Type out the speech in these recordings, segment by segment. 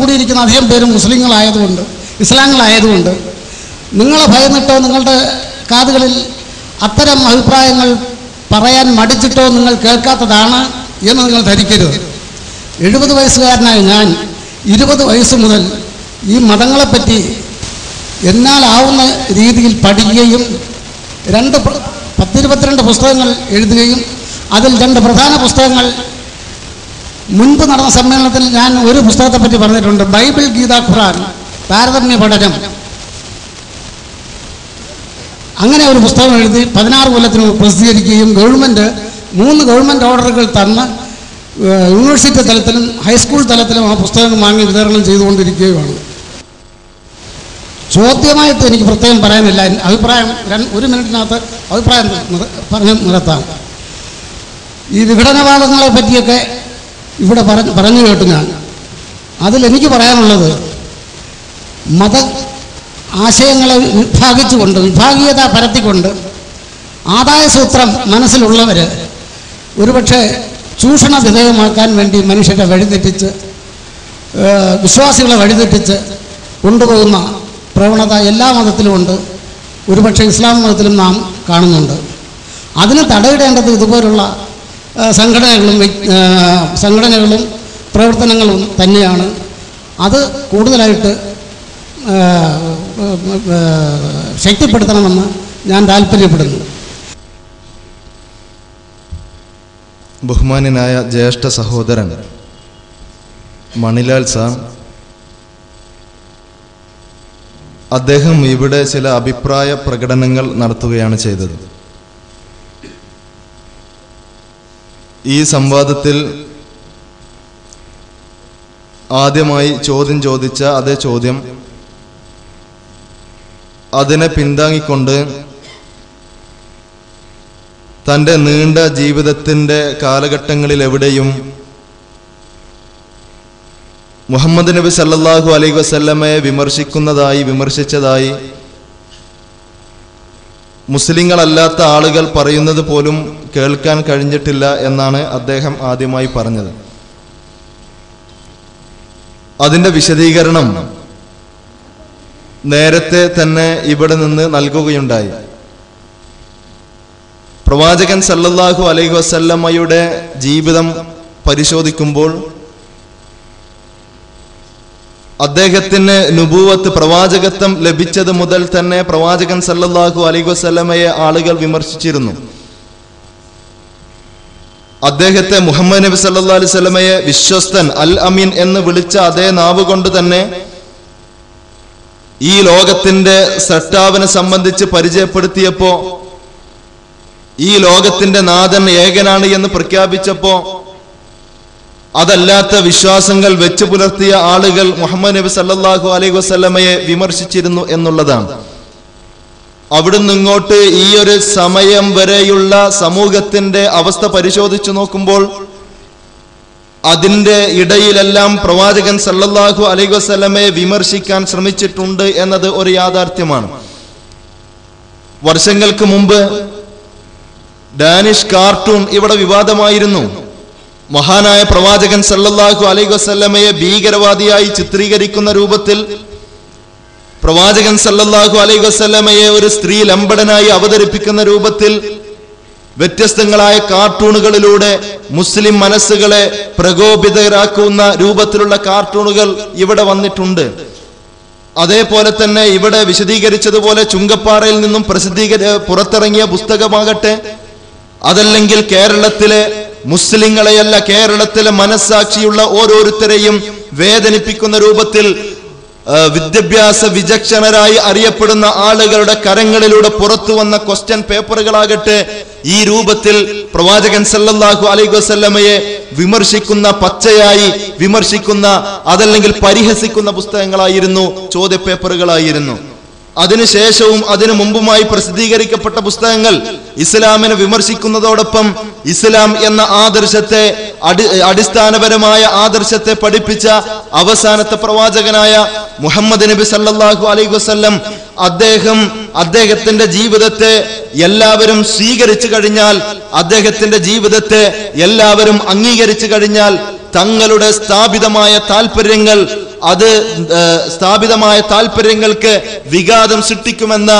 കൂടിയിരിക്കുന്ന അധികം പേരും ഇസ്ലാങ്ങളായതുകൊണ്ട് നിങ്ങളെ ഭയന്നിട്ടോ നിങ്ങളുടെ കാതുകളിൽ അത്തരം അഭിപ്രായങ്ങൾ പറയാൻ മടിച്ചിട്ടോ നിങ്ങൾ കേൾക്കാത്തതാണ് എന്ന് നിങ്ങൾ ധരിക്കരുത്. 70 വയസ്സുകാരനായ ഞാൻ 20 വയസ്സ് മുതൽ ഈ മതങ്ങളെപ്പറ്റി എന്നാലാവുന്ന രീതിയിൽ പഠിക്കുകയും 22 പുസ്തകങ്ങൾ എഴുതുകയും അതിൽ 2 പ്രധാന പുസ്തകങ്ങൾ മുൻപ് നടന്ന സമ്മേളനത്തിൽ ഞാൻ ഒരു പുസ്തകത്തെപ്പറ്റി പറഞ്ഞിട്ടുണ്ട്. ബൈബിൾ, ഗീത, ഖുർആൻ താരതമ്യ പഠനം. അങ്ങനെ ഒരു പുസ്തകം എഴുതി 16 കൊല്ലത്തിന് പ്രസിദ്ധീകരിക്കുകയും 3 ഗവൺമെൻറ് ഓർഡറുകൾ തന്ന് യൂണിവേഴ്സിറ്റി തലത്തിലും ഹൈസ്കൂൾ തലത്തിലും ആ പുസ്തകം വാങ്ങി വിതരണം ചെയ്തുകൊണ്ടിരിക്കുകയുമാണ്. ചോദ്യമായിട്ട് എനിക്ക് പ്രത്യേകം പറയാനില്ല. അഭിപ്രായം 1 മിനിറ്റിനകത്ത് അഭിപ്രായം പറഞ്ഞ് നിർത്താം. ഈ വിഘടനവാദങ്ങളെ പറ്റിയൊക്കെ ഇവിടെ പറഞ്ഞു കേട്ടു ഞാൻ. അതിലെനിക്ക് പറയാനുള്ളത്, മത ആശയങ്ങളെ വിഭാഗീയത പരത്തിക്കൊണ്ട് ആദായസൂത്രം മനസ്സിലുള്ളവർ ഒരുപക്ഷെ ചൂഷണ വിധേയമാക്കാൻ വേണ്ടി മനുഷ്യരെ വഴിതെറ്റിച്ച്, വിശ്വാസികളെ വഴിതെറ്റിച്ച് കൊണ്ടുപോകുന്ന പ്രവണത എല്ലാ മതത്തിലുമുണ്ട്. ഒരുപക്ഷെ ഇസ്ലാം മതത്തിലും നാം കാണുന്നുണ്ട്. അതിന് തടയിടേണ്ടത് ഇതുപോലുള്ള സംഘടനകളും പ്രവർത്തനങ്ങളും തന്നെയാണ്. അത് കൂടുതലായിട്ട് ശക്തിപ്പെടുത്തണമെന്ന് ഞാൻ താല്പര്യപ്പെടുന്നു. ബഹുമാന്യനായ ജ്യേഷ്ഠ സഹോദരൻ മണിലാൽ സാർ, അദ്ദേഹം ഇവിടെ ചില അഭിപ്രായ പ്രകടനങ്ങൾ നടത്തുകയാണ് ചെയ്തത്. ഈ സംവാദത്തിൽ ആദ്യമായി ചോദ്യം ചോദിച്ച അതേ ചോദ്യം, അതിനെ പിന്താങ്ങിക്കൊണ്ട് തൻ്റെ നീണ്ട ജീവിതത്തിൻ്റെ കാലഘട്ടങ്ങളിലെവിടെയും മുഹമ്മദ് നബി സല്ലല്ലാഹു അലൈഹി വസല്ലമയെ വിമർശിച്ചതായി മുസ്ലിങ്ങളല്ലാത്ത ആളുകൾ പറയുന്നത് പോലും കേൾക്കാൻ കഴിഞ്ഞിട്ടില്ല എന്നാണ് അദ്ദേഹം ആദ്യമായി പറഞ്ഞത്. അതിൻ്റെ വിശദീകരണം നേരത്തെ തന്നെ ഇവിടെ നിന്ന് നൽകുകയുണ്ടായി. പ്രവാചകൻ സല്ലല്ലാഹു അലൈഹി വസല്ലമയുടെ ജീവിതം പരിശോധിക്കുമ്പോൾ അദ്ദേഹത്തിന് നുബുവത്ത്, പ്രവാചകത്വം ലഭിച്ചത് മുതൽ തന്നെ പ്രവാചകൻ സല്ലല്ലാഹു അലൈഹി വസല്ലമയെ ആളുകൾ വിമർശിച്ചിരുന്നു. അദ്ദേഹത്തെ മുഹമ്മദ് നബി സല്ലല്ലാഹു അലൈഹി വസല്ലമയെ വിശ്വസ്തൻ, അൽ അമീൻ എന്ന് വിളിച്ച അതേ നാവ് കൊണ്ട് തന്നെ ഈ ലോകത്തിന്റെ സൃഷ്ടാവിനെ സംബന്ധിച്ച് പരിചയപ്പെടുത്തിയപ്പോ, ഈ ലോകത്തിന്റെ നാഥൻ ഏകനാണ് എന്ന് പ്രഖ്യാപിച്ചപ്പോ, അതല്ലാത്ത വിശ്വാസങ്ങൾ വെച്ചു പുലർത്തിയ ആളുകൾ മുഹമ്മദ് നബി സല്ലല്ലാഹു അലൈഹി വസല്ലമയെ വിമർശിച്ചിരുന്നു എന്നുള്ളതാണ്. അവിടുന്ന് ഇങ്ങോട്ട് ഈ ഒരു സമയം വരെയുള്ള സമൂഹത്തിന്റെ അവസ്ഥ പരിശോധിച്ചു നോക്കുമ്പോൾ അതിൻ്റെ ഇടയിലെല്ലാം പ്രവാചകൻ സല്ലല്ലാഹു അലൈഹി വസല്ലമയെ വിമർശിക്കാൻ ശ്രമിച്ചിട്ടുണ്ട് എന്നത് ഒരു യാഥാർത്ഥ്യമാണ്. വർഷങ്ങൾക്ക് മുമ്പ് ഡാനിഷ് കാർട്ടൂൺ ഇവിടെ വിവാദമായിരുന്നു. മഹാനായ പ്രവാചകൻ സല്ലല്ലാഹു അലൈഹി വസല്ലമയെ ഭീകരവാദിയായി ചിത്രീകരിക്കുന്ന രൂപത്തിൽ, പ്രവാചകൻ സല്ലല്ലാഹു അലൈഹി വസല്ലമയെ ഒരു സ്ത്രീ ലംബടനായി അവതരിപ്പിക്കുന്ന രൂപത്തിൽ വ്യത്യസ്തങ്ങളായ കാർട്ടൂണുകളിലൂടെ മുസ്ലിം മനസ്സുകളെ പ്രകോപിതരാക്കുന്ന രൂപത്തിലുള്ള കാർട്ടൂണുകൾ ഇവിടെ വന്നിട്ടുണ്ട്. അതേപോലെ തന്നെ ഇവിടെ വിശദീകരിച്ചതുപോലെ ചുങ്കപ്പാറയിൽ നിന്നും പുറത്തിറങ്ങിയ പുസ്തകമാകട്ടെ, അതല്ലെങ്കിൽ കേരളത്തിലെ മുസ്ലിങ്ങളെയല്ല, കേരളത്തിലെ മനസ്സാക്ഷിയുള്ള ഓരോരുത്തരെയും വേദനിപ്പിക്കുന്ന രൂപത്തിൽ വിദ്യാഭ്യാസ വിചക്ഷണരായി അറിയപ്പെടുന്ന ആളുകളുടെ കരങ്ങളിലൂടെ പുറത്തു വന്ന ക്വസ്റ്റ്യൻ പേപ്പറുകളാകട്ടെ, ഈ രൂപത്തിൽ പ്രവാചകൻ സല്ലല്ലാഹു അലൈഹി വസല്ലമയെ വിമർശിക്കുന്ന, പച്ചയായി വിമർശിക്കുന്ന, അതല്ലെങ്കിൽ പരിഹസിക്കുന്ന പുസ്തകങ്ങളായിരുന്നു, ചോദ്യപേപ്പറുകളായിരുന്നു. അതിനുശേഷവും അതിനു മുമ്പുമായി പ്രസിദ്ധീകരിക്കപ്പെട്ട പുസ്തകങ്ങൾ ഇസ്ലാമിനെ വിമർശിക്കുന്നതോടൊപ്പം ഇസ്ലാം എന്ന ആദർശത്തെ, അടിസ്ഥാനപരമായ ആദർശത്തെ പഠിപ്പിച്ച അവസാനത്തെ പ്രവാചകനായ മുഹമ്മദ് നബി സല്ലല്ലാഹു അലൈഹി വസല്ലം, അദ്ദേഹത്തിന്റെ ജീവിതത്തെ എല്ലാവരും സ്വീകരിച്ചു കഴിഞ്ഞാൽ, അദ്ദേഹത്തിന്റെ ജീവിതത്തെ എല്ലാവരും അംഗീകരിച്ചു കഴിഞ്ഞാൽ, തങ്ങളുടെ സ്ഥാപിതമായ താല്പര്യങ്ങൾ അത് സ്ഥാപിതമായ താല്പര്യങ്ങൾക്ക് വിഘാതം സൃഷ്ടിക്കുമെന്ന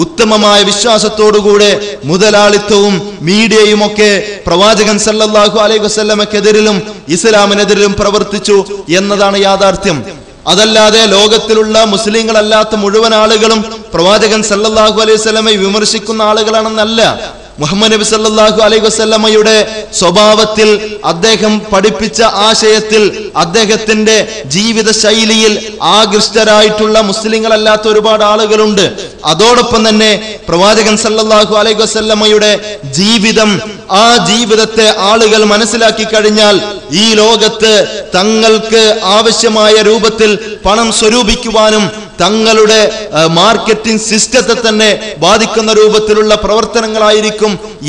ഉത്തമമായ വിശ്വാസത്തോടുകൂടെ മുതലാളിത്തവും മീഡിയയും ഒക്കെ പ്രവാചകൻ സല്ലല്ലാഹു അലൈഹി വസല്ലമക്കെതിരിലും ഇസ്ലാമിനെതിരിലും പ്രവർത്തിച്ചു എന്നതാണ് യാഥാർത്ഥ്യം. അതല്ലാതെ ലോകത്തിലുള്ള മുസ്ലിങ്ങളല്ലാത്ത മുഴുവൻ ആളുകളും പ്രവാചകൻ സല്ലല്ലാഹു അലൈഹി വസല്ലമയെ വിമർശിക്കുന്ന ആളുകളാണെന്നല്ല. മുഹമ്മദ് നബി സല്ലല്ലാഹു അലൈഹി വസല്ലമയുടെ സ്വഭാവത്തിൽ, അദ്ദേഹം പഠിപ്പിച്ച ആശയത്തിൽ, അദ്ദേഹത്തിന്റെ ജീവിത ശൈലിയിൽ ആകൃഷ്ടരായിട്ടുള്ള മുസ്ലിങ്ങളല്ലാത്ത ഒരുപാട് ആളുകളുണ്ട്. അതോടൊപ്പം തന്നെ പ്രവാചകൻ സല്ലല്ലാഹു അലൈഹി വസല്ലമയുടെ ജീവിതം, ആ ജീവിതത്തെ ആളുകൾ മനസ്സിലാക്കി കഴിഞ്ഞാൽ ഈ ലോകത്ത് തങ്ങൾക്ക് ആവശ്യമായ രൂപത്തിൽ പണം സ്വരൂപിക്കുവാനും തങ്ങളുടെ മാർക്കറ്റിംഗ് സിസ്റ്റത്തെ തന്നെ ബാധിക്കുന്ന രൂപത്തിലുള്ള പ്രവർത്തനങ്ങളായിരിക്കും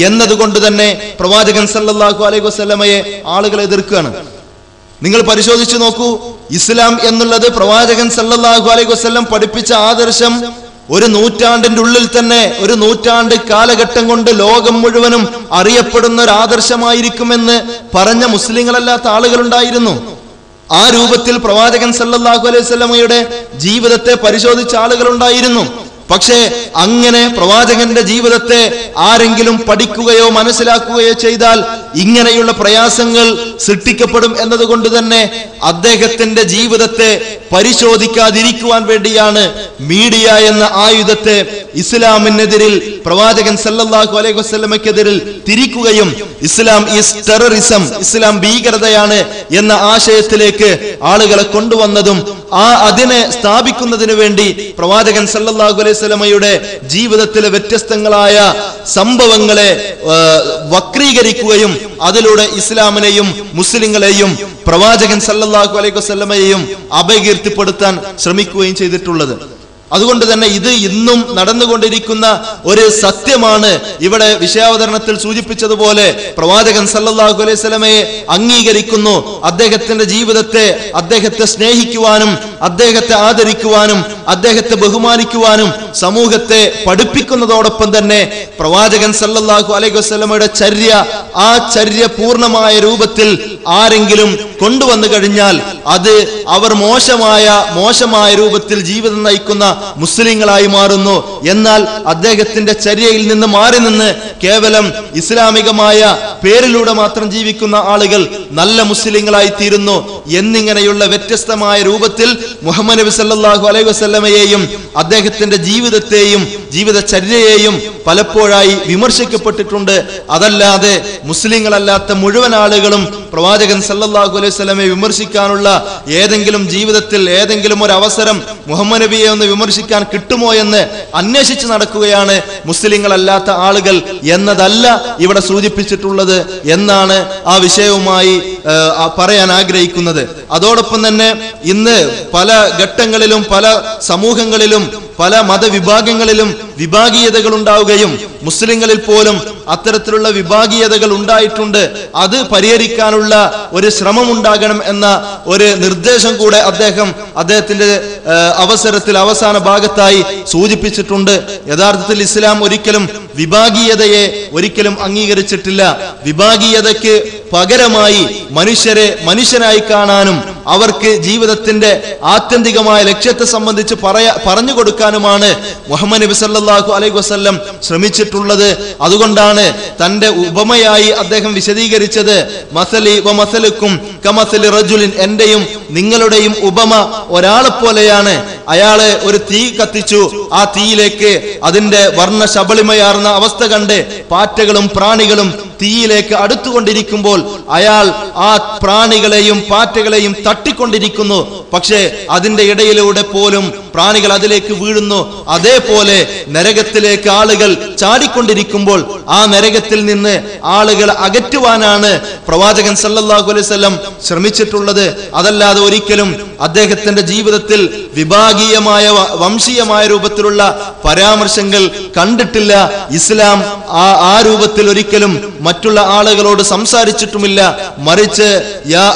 എന്നതുകൊണ്ട് തന്നെ പ്രവാചകൻ സല്ലല്ലാഹു അലൈഹി വസല്ലമയെ ആളുകൾ എതിർക്കുകയാണ്. നിങ്ങൾ പരിശോധിച്ചു നോക്കൂ, ഇസ്ലാം എന്നുള്ളത് പ്രവാചകൻ സല്ലല്ലാഹു അലൈഹി വസല്ലം പഠിപ്പിച്ച ആദർശം ഒരു നൂറ്റാണ്ടിന്റെ ഉള്ളിൽ തന്നെ, ഒരു നൂറ്റാണ്ട് കാലഘട്ടം കൊണ്ട് ലോകം മുഴുവനും അറിയപ്പെടുന്ന ഒരു ആദർശമായിരിക്കുമെന്ന് പറഞ്ഞ മുസ്ലിങ്ങളല്ലാത്ത ആളുകളുണ്ടായിരുന്നു. ആ രൂപത്തിൽ പ്രവാചകൻ സല്ലല്ലാഹു അലൈഹി വസല്ലമയുടെ ജീവിതത്തെ പരിശോധിച്ച ആളുകളുണ്ടായിരുന്നു. പക്ഷേ അങ്ങനെ പ്രവാചകന്റെ ജീവിതത്തെ ആരെങ്കിലും പഠിക്കുകയോ മനസ്സിലാക്കുകയോ ചെയ്താൽ ഇങ്ങനെയുള്ള പ്രയാസങ്ങൾ സൃഷ്ടിക്കപ്പെടും എന്നതുകൊണ്ട് തന്നെ അദ്ദേഹത്തിന്റെ ജീവിതത്തെ പരിശോധിക്കാതിരിക്കുവാൻ വേണ്ടിയാണ് മീഡിയ എന്ന ആയുധത്തെ ഇസ്ലാമിനെതിരിൽ പ്രവാചകൻ സല്ലല്ലാഹു അലൈഹി വസല്ലമയ്ക്കെതിരിൽ തിരിക്കുകയും ഇസ്ലാം ഈസ് ടെററിസം, ഇസ്ലാം ഭീകരതയാണ് എന്ന ആശയത്തിലേക്ക് ആളുകളെ കൊണ്ടുവന്നതും അതിനെ സ്ഥാപിക്കുന്നതിന് വേണ്ടി പ്രവാചകൻ സല്ലല്ലാഹു അലൈഹി വസല്ലമയുടെ ജീവിതത്തിലെ വ്യത്യസ്തങ്ങളായ സംഭവങ്ങളെ വക്രീകരിക്കുകയും അതിലൂടെ ഇസ്ലാമിനെയും മുസ്ലിങ്ങളെയും പ്രവാചകൻ സല്ലല്ലാഹു അലൈഹി വസല്ലമയെയും അപകീർത്തിപ്പെടുത്താൻ ശ്രമിക്കുകയും ചെയ്തിട്ടുള്ളത്. അതുകൊണ്ട് തന്നെ ഇത് ഇന്നും നടന്നുകൊണ്ടിരിക്കുന്ന ഒരു സത്യമാണ്. ഇവിടെ വിഷയാവതരണത്തിൽ സൂചിപ്പിച്ചതുപോലെ പ്രവാചകൻ സല്ലല്ലാഹു അലൈഹി വസല്ലമയെ അംഗീകരിക്കുന്നു, അദ്ദേഹത്തിന്റെ ജീവിതത്തെ, അദ്ദേഹത്തെ സ്നേഹിക്കുവാനും അദ്ദേഹത്തെ ആദരിക്കുവാനും അദ്ദേഹത്തെ ബഹുമാനിക്കുവാനും സമൂഹത്തെ പഠിപ്പിക്കുന്നതോടൊപ്പം തന്നെ പ്രവാചകൻ സല്ലല്ലാഹു അലൈഹി വസല്ലമയുടെ ചര്യ, ആ ചര്യ പൂർണ്ണമായ രൂപത്തിൽ ആരെങ്കിലും കൊണ്ടുവന്നു കഴിഞ്ഞാൽ അത് അവർ മോശമായ രൂപത്തിൽ ജീവിതം നയിക്കുന്ന മുസ്ലിങ്ങളായി മാറുന്നു. എന്നാൽ അദ്ദേഹത്തിന്റെ ചര്യയിൽ നിന്ന് മാറി നിന്ന് കേവലം ഇസ്ലാമികമായ പേരിലൂടെ മാത്രം ജീവിക്കുന്ന ആളുകൾ നല്ല മുസ്ലിങ്ങളായി തീരുന്നു എന്നിങ്ങനെയുള്ള വ്യത്യസ്തമായ രൂപത്തിൽ മുഹമ്മദ് നബി സല്ലല്ലാഹു അലൈഹി വസല്ലമയെയും അദ്ദേഹത്തിന്റെ ജീവിതത്തെയും ജീവിതചര്യയെയും പലപ്പോഴായി വിമർശിക്കപ്പെട്ടിട്ടുണ്ട്. അതല്ലാതെ മുസ്ലിങ്ങളല്ലാത്ത മുഴുവൻ ആളുകളും പ്രവാചകൻ സല്ലല്ലാഹു അലൈഹി വസല്ലമയെ വിമർശിക്കാനുള്ള ഏതെങ്കിലും ജീവിതത്തിൽ ഏതെങ്കിലും ഒരു അവസരം മുഹമ്മദ് നബിയെ ഒന്ന് വിമർശിക്കാൻ കിട്ടുമോ എന്ന് അന്വേഷിച്ച് നടക്കുകയാണ് മുസ്ലിങ്ങളല്ലാത്ത ആളുകൾ എന്നതല്ല ഇവിടെ സൂചിപ്പിച്ചിട്ടുള്ളത് എന്നാണ് ആ വിഷയവുമായി പറയാൻ ആഗ്രഹിക്കുന്നത്. അതോടൊപ്പം തന്നെ ഇന്ന് പല ഘട്ടങ്ങളിലും പല സമൂഹങ്ങളിലും പല മതവിഭാഗങ്ങളിലും വിഭാഗീയതകൾ ഉണ്ടാവുകയും മുസ്ലിങ്ങളിൽ പോലും അത്തരത്തിലുള്ള വിഭാഗീയതകൾ ഉണ്ടായിട്ടുണ്ട്. അത് പരിഹരിക്കാനുള്ള ഒരു ശ്രമം ഉണ്ടാകണം എന്ന ഒരു നിർദ്ദേശം കൂടെ അദ്ദേഹത്തിന്റെ അവസരത്തിൽ അവസാന ഭാഗത്തായി സൂചിപ്പിച്ചിട്ടുണ്ട്. യഥാർത്ഥത്തിൽ ഇസ്ലാം ഒരിക്കലും വിഭാഗീയതയെ ഒരിക്കലും അംഗീകരിച്ചിട്ടില്ല. വിഭാഗീയതയ്ക്ക് പകരമായി മനുഷ്യരെ മനുഷ്യനായി കാണാനും അവർക്ക് ജീവിതത്തിന്റെ ആത്യന്തികമായ ലക്ഷ്യത്തെ സംബന്ധിച്ച് പറഞ്ഞു കൊടുക്കാനുമാണ് മുഹമ്മദ് നബി സല്ലല്ലാഹു അലൈഹി വസല്ലം ശ്രമിച്ചിട്ടുള്ളത്. അതുകൊണ്ടാണ് തന്റെ ഉപമയായി അദ്ദേഹം വിശദീകരിച്ചത് മസലി വ മസലുക്കും കമസലി റജുലിൻ, എന്റെയും നിങ്ങളുടെയും ഉപമ ഒരാളെ പോലെയാണ്. അയാള് ഒരു തീ കത്തിച്ചു, ആ തീയിലേക്ക് അതിന്റെ വർണ്ണ ശബളിമയാർന്ന അവസ്ഥ കണ്ട് പാറ്റകളും പ്രാണികളും തീയിലേക്ക് അടുത്തുകൊണ്ടിരിക്കുമ്പോൾ അയാൾ ആ പ്രാണികളെയും പാറ്റകളെയും തട്ടിക്കൊണ്ടിരിക്കുന്നു. പക്ഷേ അതിന്റെ ഇടയിലൂടെ പോലും പ്രാണികൾ അതിലേക്ക് വീഴുന്നു. അതേപോലെ നരകത്തിലേക്ക് ആളുകൾ ചാടിക്കൊണ്ടിരിക്കുമ്പോൾ ആ നരകത്തിൽ നിന്ന് ആളുകൾ അകറ്റുവാനാണ് പ്രവാചകൻ സല്ലല്ലാഹു അലൈഹി വസല്ലം ശ്രമിച്ചിട്ടുള്ളത്. അതല്ലാതെ ഒരിക്കലും അദ്ദേഹത്തിന്റെ ജീവിതത്തിൽ വിഭാഗീയമായ വംശീയമായ രൂപത്തിലുള്ള പരാമർശങ്ങൾ കണ്ടിട്ടില്ല. ഇസ്ലാം ആ രൂപത്തിൽ ഒരിക്കലും മറ്റുള്ള ആളുകളോട് സംസാരിച്ചിട്ടുമില്ല. മറിച്ച് യാ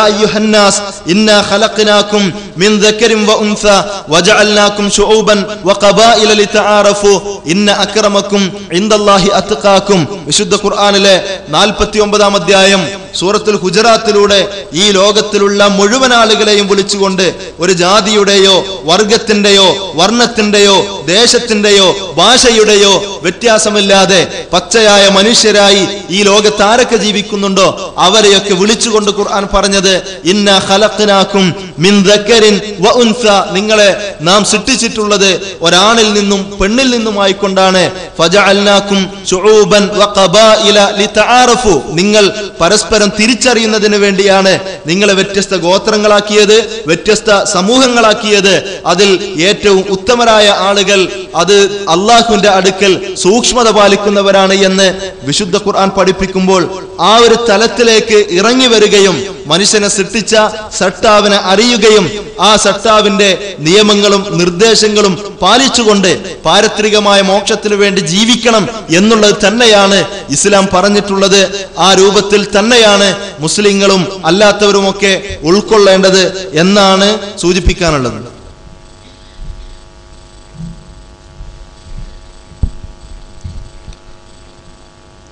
അയ്യുഹന്നാസ് ഇന്നാ ഖലഖനാകും മിൻ ദക്കരിൻ വ ഉൻസ വജഅൽനാകും ശുഊബൻ വഖബായില ലിതആറഫു ഇന്ന അക്രമക്കും ഇൻദല്ലാഹി അത്ഖാകും. വിശുദ്ധ ഖുർആനിലെ 49-ാം അധ്യായം സൂറത്തുൽ ഹുജറാത്തിലൂടെ ഈ ലോകത്തിലുള്ള മുഴുവൻ ആളുകളെയും വിളിച്ചുകൊണ്ട് ഒരു ജാതിയുടെയോ വർഗത്തിന്റെയോ വർണ്ണത്തിന്റെയോ ദേശത്തിന്റെയോ ഭാഷയുടെയോ വ്യത്യാസമില്ലാതെ പച്ചയായ മനുഷ്യരായി ഈ ലോകത്ത് ആരൊക്കെ ജീവിക്കുന്നുണ്ടോ അവരെയൊക്കെ വിളിച്ചുകൊണ്ട് ഖുർആൻ പറഞ്ഞത് ഇന്നാ ഖലഖ്നാകും മിൻ ദക്കരിൻ വ ഉൻസ, നിങ്ങളെ നാം സൃഷ്ടിച്ചിട്ടുള്ളത് ഒരാണിൽ നിന്നും പെണ്ണിൽ നിന്നുമായിക്കൊണ്ടാണ്. ഫജഅൽനാകും ശുഊബൻ വ ഖബായില ലിതആറഫു, നിങ്ങൾ പരസ്പരം തിരിച്ചറിയുന്നതിന് വേണ്ടിയാണ് നിങ്ങളെ വ്യത്യസ്ത ഗോത്രങ്ങളാക്കിയത്, വ്യത്യസ്ത സമൂഹങ്ങളാക്കിയത്. അതിൽ ഏറ്റവും ഉത്തമരായ ആളുകൾ അത് അള്ളാഹുവിന്റെ അടുക്കൽ സൂക്ഷ്മത പാലിക്കുന്നവരാണ് എന്ന് വിശുദ്ധ ഖുർആൻ പഠിപ്പിക്കുമ്പോൾ ആ ഒരു തലത്തിലേക്ക് ഇറങ്ങി വരികയും മനുഷ്യനെ സൃഷ്ടിച്ച സട്ടാവിനെ അറിയുകയും ആ സട്ടാവിന്റെ നിയമങ്ങളും നിർദ്ദേശങ്ങളും പാലിച്ചുകൊണ്ട് പാരത്രികമായ മോക്ഷത്തിനു വേണ്ടി ജീവിക്കണം എന്നുള്ളത് തന്നെയാണ് ഇസ്ലാം പറഞ്ഞിട്ടുള്ളത്. ആ രൂപത്തിൽ തന്നെയാണ് മുസ്ലിങ്ങളും അല്ലാത്തവരുമൊക്കെ ഉൾക്കൊള്ളേണ്ടത് എന്നാണ് സൂചിപ്പിക്കാനുള്ളത്.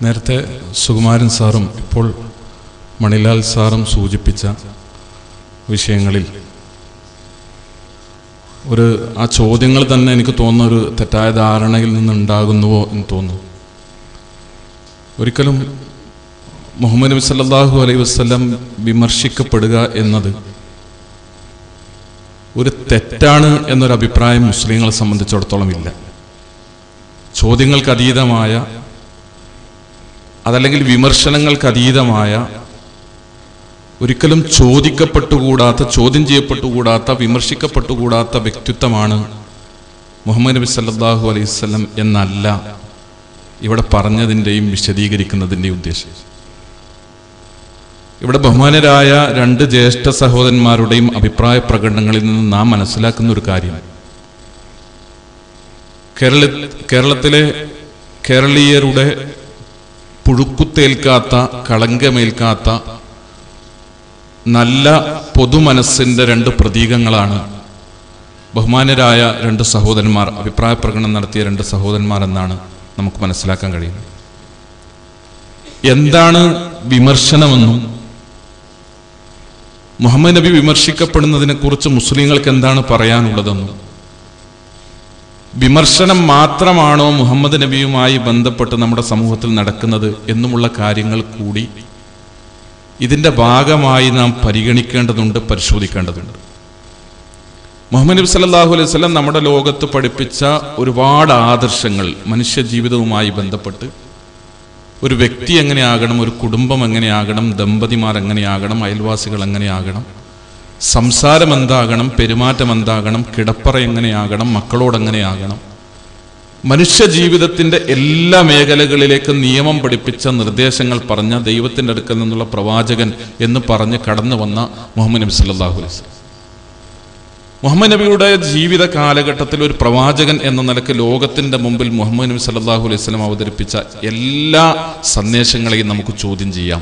നേരത്തെ സുകുമാരൻ സാറും ഇപ്പോൾ മണിലാൽ സാറും സൂചിപ്പിച്ച വിഷയങ്ങളിൽ ആ ചോദ്യങ്ങൾ തന്നെ എനിക്ക് തോന്നുന്ന ഒരു തെറ്റായ ധാരണയിൽ നിന്നുണ്ടാകുന്നുവോ എന്ന് തോന്നുന്നു. ഒരിക്കലും മുഹമ്മദ് നബി സല്ലല്ലാഹു അലൈഹി വസല്ലം വിമർശിക്കപ്പെടുക എന്നത് ഒരു തെറ്റാണ് എന്നൊരു അഭിപ്രായം മുസ്ലിങ്ങളെ സംബന്ധിച്ചിടത്തോളം ഇല്ല. ചോദ്യങ്ങൾക്ക് അതീതമായ, അതല്ലെങ്കിൽ വിമർശനങ്ങൾക്ക് അതീതമായ, ഒരിക്കലും ചോദിക്കപ്പെട്ടുകൂടാത്ത, ചോദ്യം ചെയ്യപ്പെട്ടുകൂടാത്ത, വിമർശിക്കപ്പെട്ടുകൂടാത്ത വ്യക്തിത്വമാണ് മുഹമ്മദ് നബി സല്ലല്ലാഹു അലൈഹി വസല്ലം എന്നല്ല ഇവിടെ പറഞ്ഞതിൻ്റെയും വിശദീകരിക്കുന്നതിൻ്റെയും ഉദ്ദേശം. ഇവിടെ ബഹുമാനരായ രണ്ട് ജ്യേഷ്ഠ സഹോദരന്മാരുടെയും അഭിപ്രായ പ്രകടനങ്ങളിൽ നിന്ന് നാം മനസ്സിലാക്കുന്ന ഒരു കാര്യം, കേരളത്തിലെ കേരളീയരുടെ പുഴുക്കുത്തേൽക്കാത്ത, കളങ്കമേൽക്കാത്ത നല്ല പൊതുമനസ്സിന്റെ രണ്ട് പ്രതീകങ്ങളാണ് ബഹുമാനരായ രണ്ട് സഹോദരന്മാർ, അഭിപ്രായ പ്രകടനം നടത്തിയ രണ്ട് സഹോദരന്മാർ എന്നാണ് നമുക്ക് മനസ്സിലാക്കാൻ കഴിയുന്നത്. എന്താണ് വിമർശനമെന്നും മുഹമ്മദ് നബി വിമർശിക്കപ്പെടുന്നതിനെ കുറിച്ച് മുസ്ലിങ്ങൾക്ക് എന്താണ് പറയാനുള്ളതെന്നും, വിമർശനം മാത്രമാണോ മുഹമ്മദ് നബിയുമായി ബന്ധപ്പെട്ട് നമ്മുടെ സമൂഹത്തിൽ നടക്കുന്നത് എന്നുമുള്ള കാര്യങ്ങൾ കൂടി ഇതിൻ്റെ ഭാഗമായി നാം പരിഗണിക്കേണ്ടതുണ്ട്, പരിശോധിക്കേണ്ടതുണ്ട്. മുഹമ്മദ് നബി സല്ലല്ലാഹു അലൈഹി വസല്ലം നമ്മുടെ ലോകത്ത് പഠിപ്പിച്ച ഒരുപാട് ആദർശങ്ങൾ മനുഷ്യ ജീവിതവുമായി ബന്ധപ്പെട്ട് ഒരു വ്യക്തി എങ്ങനെയാകണം, ഒരു കുടുംബം എങ്ങനെയാകണം, ദമ്പതിമാർ എങ്ങനെയാകണം, അയൽവാസികൾ എങ്ങനെയാകണം, സംസാരം എന്താകണം, പെരുമാറ്റം എന്താകണം, കിടപ്പറ എങ്ങനെയാകണം, മക്കളോടെങ്ങനെയാകണം, മനുഷ്യ ജീവിതത്തിൻ്റെ എല്ലാ മേഖലകളിലേക്ക് നിയമം പഠിപ്പിച്ച നിർദ്ദേശങ്ങൾ പറഞ്ഞ ദൈവത്തിൻ്റെ അടുക്കൽ നിന്നുള്ള പ്രവാചകൻ എന്ന് പറഞ്ഞ് കടന്നു വന്ന മുഹമ്മദ് നബി സല്ലല്ലാഹു അലൈഹി വസല്ലം, മുഹമ്മദ് നബിയുടെ ജീവിത കാലഘട്ടത്തിൽ ഒരു പ്രവാചകൻ എന്ന നിലയ്ക്ക് ലോകത്തിൻ്റെ മുമ്പിൽ മുഹമ്മദ് നബി സല്ലല്ലാഹു അലൈഹി വസല്ലം അവതരിപ്പിച്ച എല്ലാ സന്ദേശങ്ങളെയും നമുക്ക് ചോദ്യം ചെയ്യാം,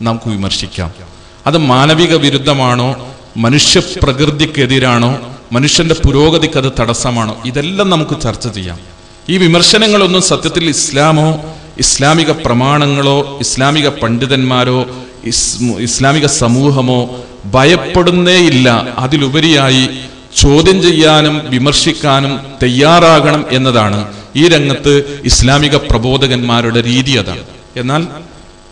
നമുക്ക് വിമർശിക്കാം. അത് മാനവിക വിരുദ്ധമാണോ, മനുഷ്യ പ്രകൃതിക്കെതിരാണോ, മനുഷ്യന്റെ പുരോഗതിക്ക് അത് തടസ്സമാണോ, ഇതെല്ലാം നമുക്ക് ചർച്ച ചെയ്യാം. ഈ വിമർശനങ്ങളൊന്നും സത്യത്തിൽ ഇസ്ലാമോ, ഇസ്ലാമിക പ്രമാണങ്ങളോ, ഇസ്ലാമിക പണ്ഡിതന്മാരോ, ഇസ്ലാമിക സമൂഹമോ ഭയപ്പെടുന്നേയില്ല. അതിലുപരിയായി ചോദ്യം ചെയ്യാനും വിമർശിക്കാനും തയ്യാറാകണം എന്നതാണ് ഈ രംഗത്ത് ഇസ്ലാമിക പ്രബോധകന്മാരുടെ രീതി. അതാണ്. എന്നാൽ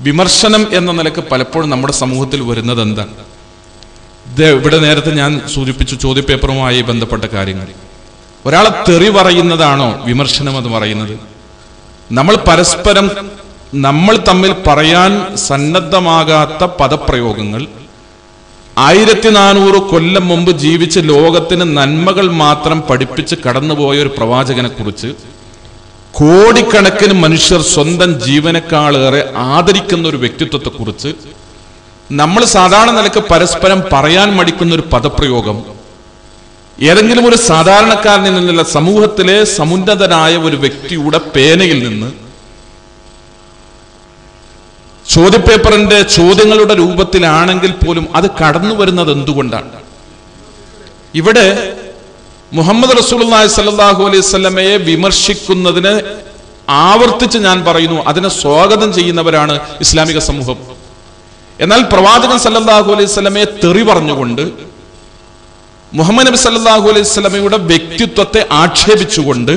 വിമർശനം എന്ന നിലക്ക് പലപ്പോഴും നമ്മുടെ സമൂഹത്തിൽ വരുന്നത് എന്താണ്? ഇവിടെ നേരത്തെ ഞാൻ സൂചിപ്പിച്ചു ചോദ്യപേപ്പറുമായി ബന്ധപ്പെട്ട കാര്യങ്ങൾ. ഒരാളെ തെറി പറയുന്നതാണോ വിമർശനം എന്ന് പറയുന്നത്? നമ്മൾ തമ്മിൽ പറയാൻ സന്നദ്ധമാകാത്ത പദപ്രയോഗങ്ങൾ 1400 കൊല്ലം മുമ്പ് ജീവിച്ച് ലോകത്തിന് നന്മകൾ മാത്രം പഠിപ്പിച്ച് കടന്നുപോയ ഒരു പ്രവാചകനെ കുറിച്ച് കോടിക്കണക്കിന് മനുഷ്യർ സ്വന്തം ജീവനേക്കാളേറെ ആദരിക്കുന്ന ഒരു വ്യക്തിത്വത്തെ കുറിച്ച് നമ്മൾ സാധാരണ നിലക്ക് പരസ്പരം പറയാൻ മടിക്കുന്ന ഒരു പദപ്രയോഗം ഏതെങ്കിലും ഒരു സാധാരണക്കാരനിൽ നിന്നുള്ള സമൂഹത്തിലെ സമുന്നതനായ ഒരു വ്യക്തിയുടെ പേനയിൽ നിന്ന് ചോദ്യപേപ്പറിന്റെ ചോദ്യങ്ങളുടെ രൂപത്തിലാണെങ്കിൽ പോലും അത് കടന്നു വരുന്നത് എന്തുകൊണ്ടാണ്? ഇവിടെ മുഹമ്മദ് റസൂലുള്ളാഹി സ്വല്ലല്ലാഹു അലൈഹി വസല്ലമയെ വിമർശിക്കുന്നതിന് ആവർത്തിച്ച് ഞാൻ പറയുന്നു, അതിനെ സ്വാഗതം ചെയ്യുന്നവരാണ് ഇസ്ലാമിക സമൂഹം. എന്നാൽ പ്രവാചകൻ സല്ലല്ലാഹു അലൈഹി വസല്ലമയെ തെറി പറഞ്ഞുകൊണ്ട്, മുഹമ്മദ് നബി സല്ലല്ലാഹു അലൈഹി വസല്ലമയുടെ വ്യക്തിത്വത്തെ ആക്ഷേപിച്ചുകൊണ്ട്,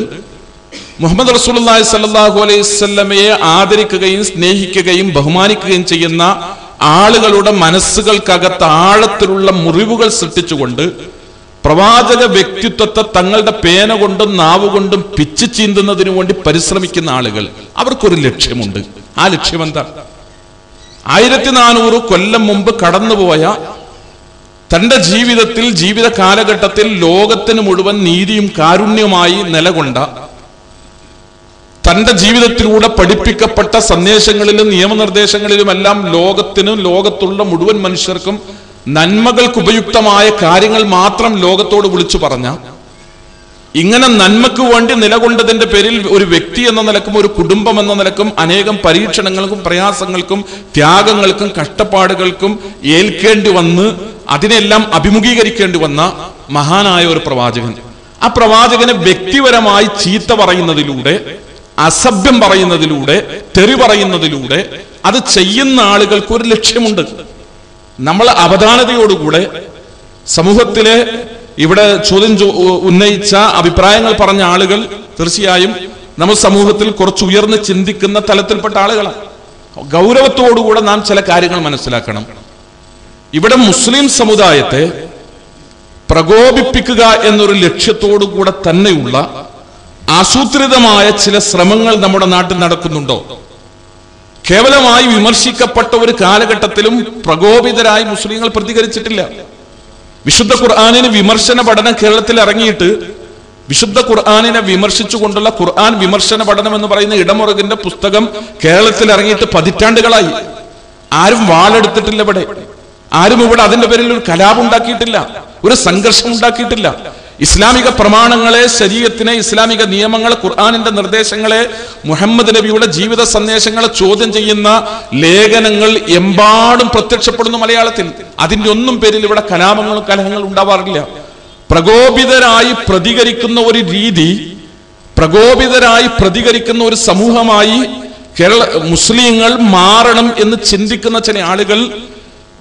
മുഹമ്മദ് റസൂലുള്ളാഹി സല്ലല്ലാഹു അലൈഹി വസല്ലമയെ ആദരിക്കുകയും സ്നേഹിക്കുകയും ബഹുമാനിക്കുകയും ചെയ്യുന്ന ആളുകളുടെ മനസ്സുകൾക്കകത്ത് ആഴത്തിലുള്ള മുറിവുകൾ സൃഷ്ടിച്ചുകൊണ്ട് പ്രവാചക വ്യക്തിത്വത്തെ തങ്ങളുടെ പേന കൊണ്ടും നാവുകൊണ്ടും പിച്ചു ചീന്തുന്നതിനു വേണ്ടി പരിശ്രമിക്കുന്ന ആളുകൾ, അവർക്കൊരു ലക്ഷ്യമുണ്ട്. ആ ലക്ഷ്യം എന്താ? 1400 കൊല്ലം മുമ്പ് കടന്നുപോയ തന്റെ ജീവിതത്തിൽ, ജീവിത കാലഘട്ടത്തിൽ ലോകത്തിന് മുഴുവൻ നീതിയും കാരുണ്യവുമായി നിലകൊണ്ട, തന്റെ ജീവിതത്തിലൂടെ പഠിപ്പിക്കപ്പെട്ട സന്ദേശങ്ങളിലും നിയമനിർദ്ദേശങ്ങളിലുമെല്ലാം ലോകത്തിനും ലോകത്തുള്ള മുഴുവൻ മനുഷ്യർക്കും നന്മകൾക്ക് ഉപയുക്തമായ കാര്യങ്ങൾ മാത്രം ലോകത്തോട് വിളിച്ചു പറഞ്ഞ, ഇങ്ങനെ നന്മക്ക് വേണ്ടി നിലകൊണ്ടതിന്റെ പേരിൽ ഒരു വ്യക്തി എന്ന നിലക്കും ഒരു കുടുംബം എന്ന നിലക്കും അനേകം പരീക്ഷണങ്ങൾക്കും പ്രയാസങ്ങൾക്കും ത്യാഗങ്ങൾക്കും കഷ്ടപ്പാടുകൾക്കും ഏൽക്കേണ്ടി വന്ന് അതിനെല്ലാം അഭിമുഖീകരിക്കേണ്ടി വന്ന മഹാനായ ഒരു പ്രവാചകൻ. ആ പ്രവാചകനെ വ്യക്തിപരമായി ചീത്ത പറയുന്നതിലൂടെ, അസഭ്യം പറയുന്നതിലൂടെ, തെറി പറയുന്നതിലൂടെ അത് ചെയ്യുന്ന ആളുകൾക്ക് ഒരു ലക്ഷ്യമുണ്ട്. നമ്മൾ അവധാനതയോടുകൂടെ സമൂഹത്തിലെ ഇവിടെ ചോദ്യം ഉന്നയിച്ച അഭിപ്രായങ്ങൾ പറഞ്ഞ ആളുകൾ തീർച്ചയായും നമ്മൾ സമൂഹത്തിൽ കുറച്ച് ഉയർന്ന് ചിന്തിക്കുന്ന തലത്തിൽപ്പെട്ട ആളുകളാണ്. ഗൗരവത്തോടുകൂടെ നാം ചില കാര്യങ്ങൾ മനസ്സിലാക്കണം. ഇവിടെ മുസ്ലിം സമുദായത്തെ പ്രകോപിപ്പിക്കുക എന്നൊരു ലക്ഷ്യത്തോടുകൂടെ തന്നെയുള്ള ആസൂത്രിതമായ ചില ശ്രമങ്ങൾ നമ്മുടെ നാട്ടിൽ നടക്കുന്നുണ്ടോ? കേവലമായി വിമർശിക്കപ്പെട്ട ഒരു കാലഘട്ടത്തിലും പ്രകോപിതരായി മുസ്ലിങ്ങൾ പ്രതികരിച്ചിട്ടില്ല. വിശുദ്ധ ഖുർആനിന് വിമർശന പഠനം കേരളത്തിൽ ഇറങ്ങിയിട്ട് വിശുദ്ധ ഖുർആനിനെ വിമർശിച്ചുകൊണ്ടുള്ള ഖുർആൻ വിമർശന പഠനം എന്ന് പറയുന്ന ഇടമുറകിന്റെ പുസ്തകം കേരളത്തിൽ ഇറങ്ങിയിട്ട് പതിറ്റാണ്ടുകളായി. ആരും വാളെടുത്തിട്ടില്ല. ആരും ഇവിടെ അതിന്റെ പേരിൽ ഒരു കലാപം ഉണ്ടാക്കിയിട്ടില്ല, ഒരു സംഘർഷം ഉണ്ടാക്കിയിട്ടില്ല. ഇസ്ലാമിക പ്രമാണങ്ങളെ, ശരീഅത്തിനെ, ഇസ്ലാമിക നിയമങ്ങളെ, ഖുർആനിന്റെ നിർദ്ദേശങ്ങളെ, മുഹമ്മദ് നബിയുടെ ജീവിത സന്ദേശങ്ങളെ ചോദ്യം ചെയ്യുന്ന ലേഖനങ്ങൾ എമ്പാടും പ്രത്യക്ഷപ്പെടുന്നു മലയാളത്തിൽ. അതിന്റെ ഒന്നും പേരിൽ ഇവിടെ കലാപങ്ങളും കലഹങ്ങളും ഉണ്ടാവാറില്ല. പ്രകോപിതരായി പ്രതികരിക്കുന്ന ഒരു രീതി, പ്രകോപിതരായി പ്രതികരിക്കുന്ന ഒരു സമൂഹമായി മുസ്ലിങ്ങൾ മാറണം എന്ന് ചിന്തിക്കുന്ന ചില ആളുകൾ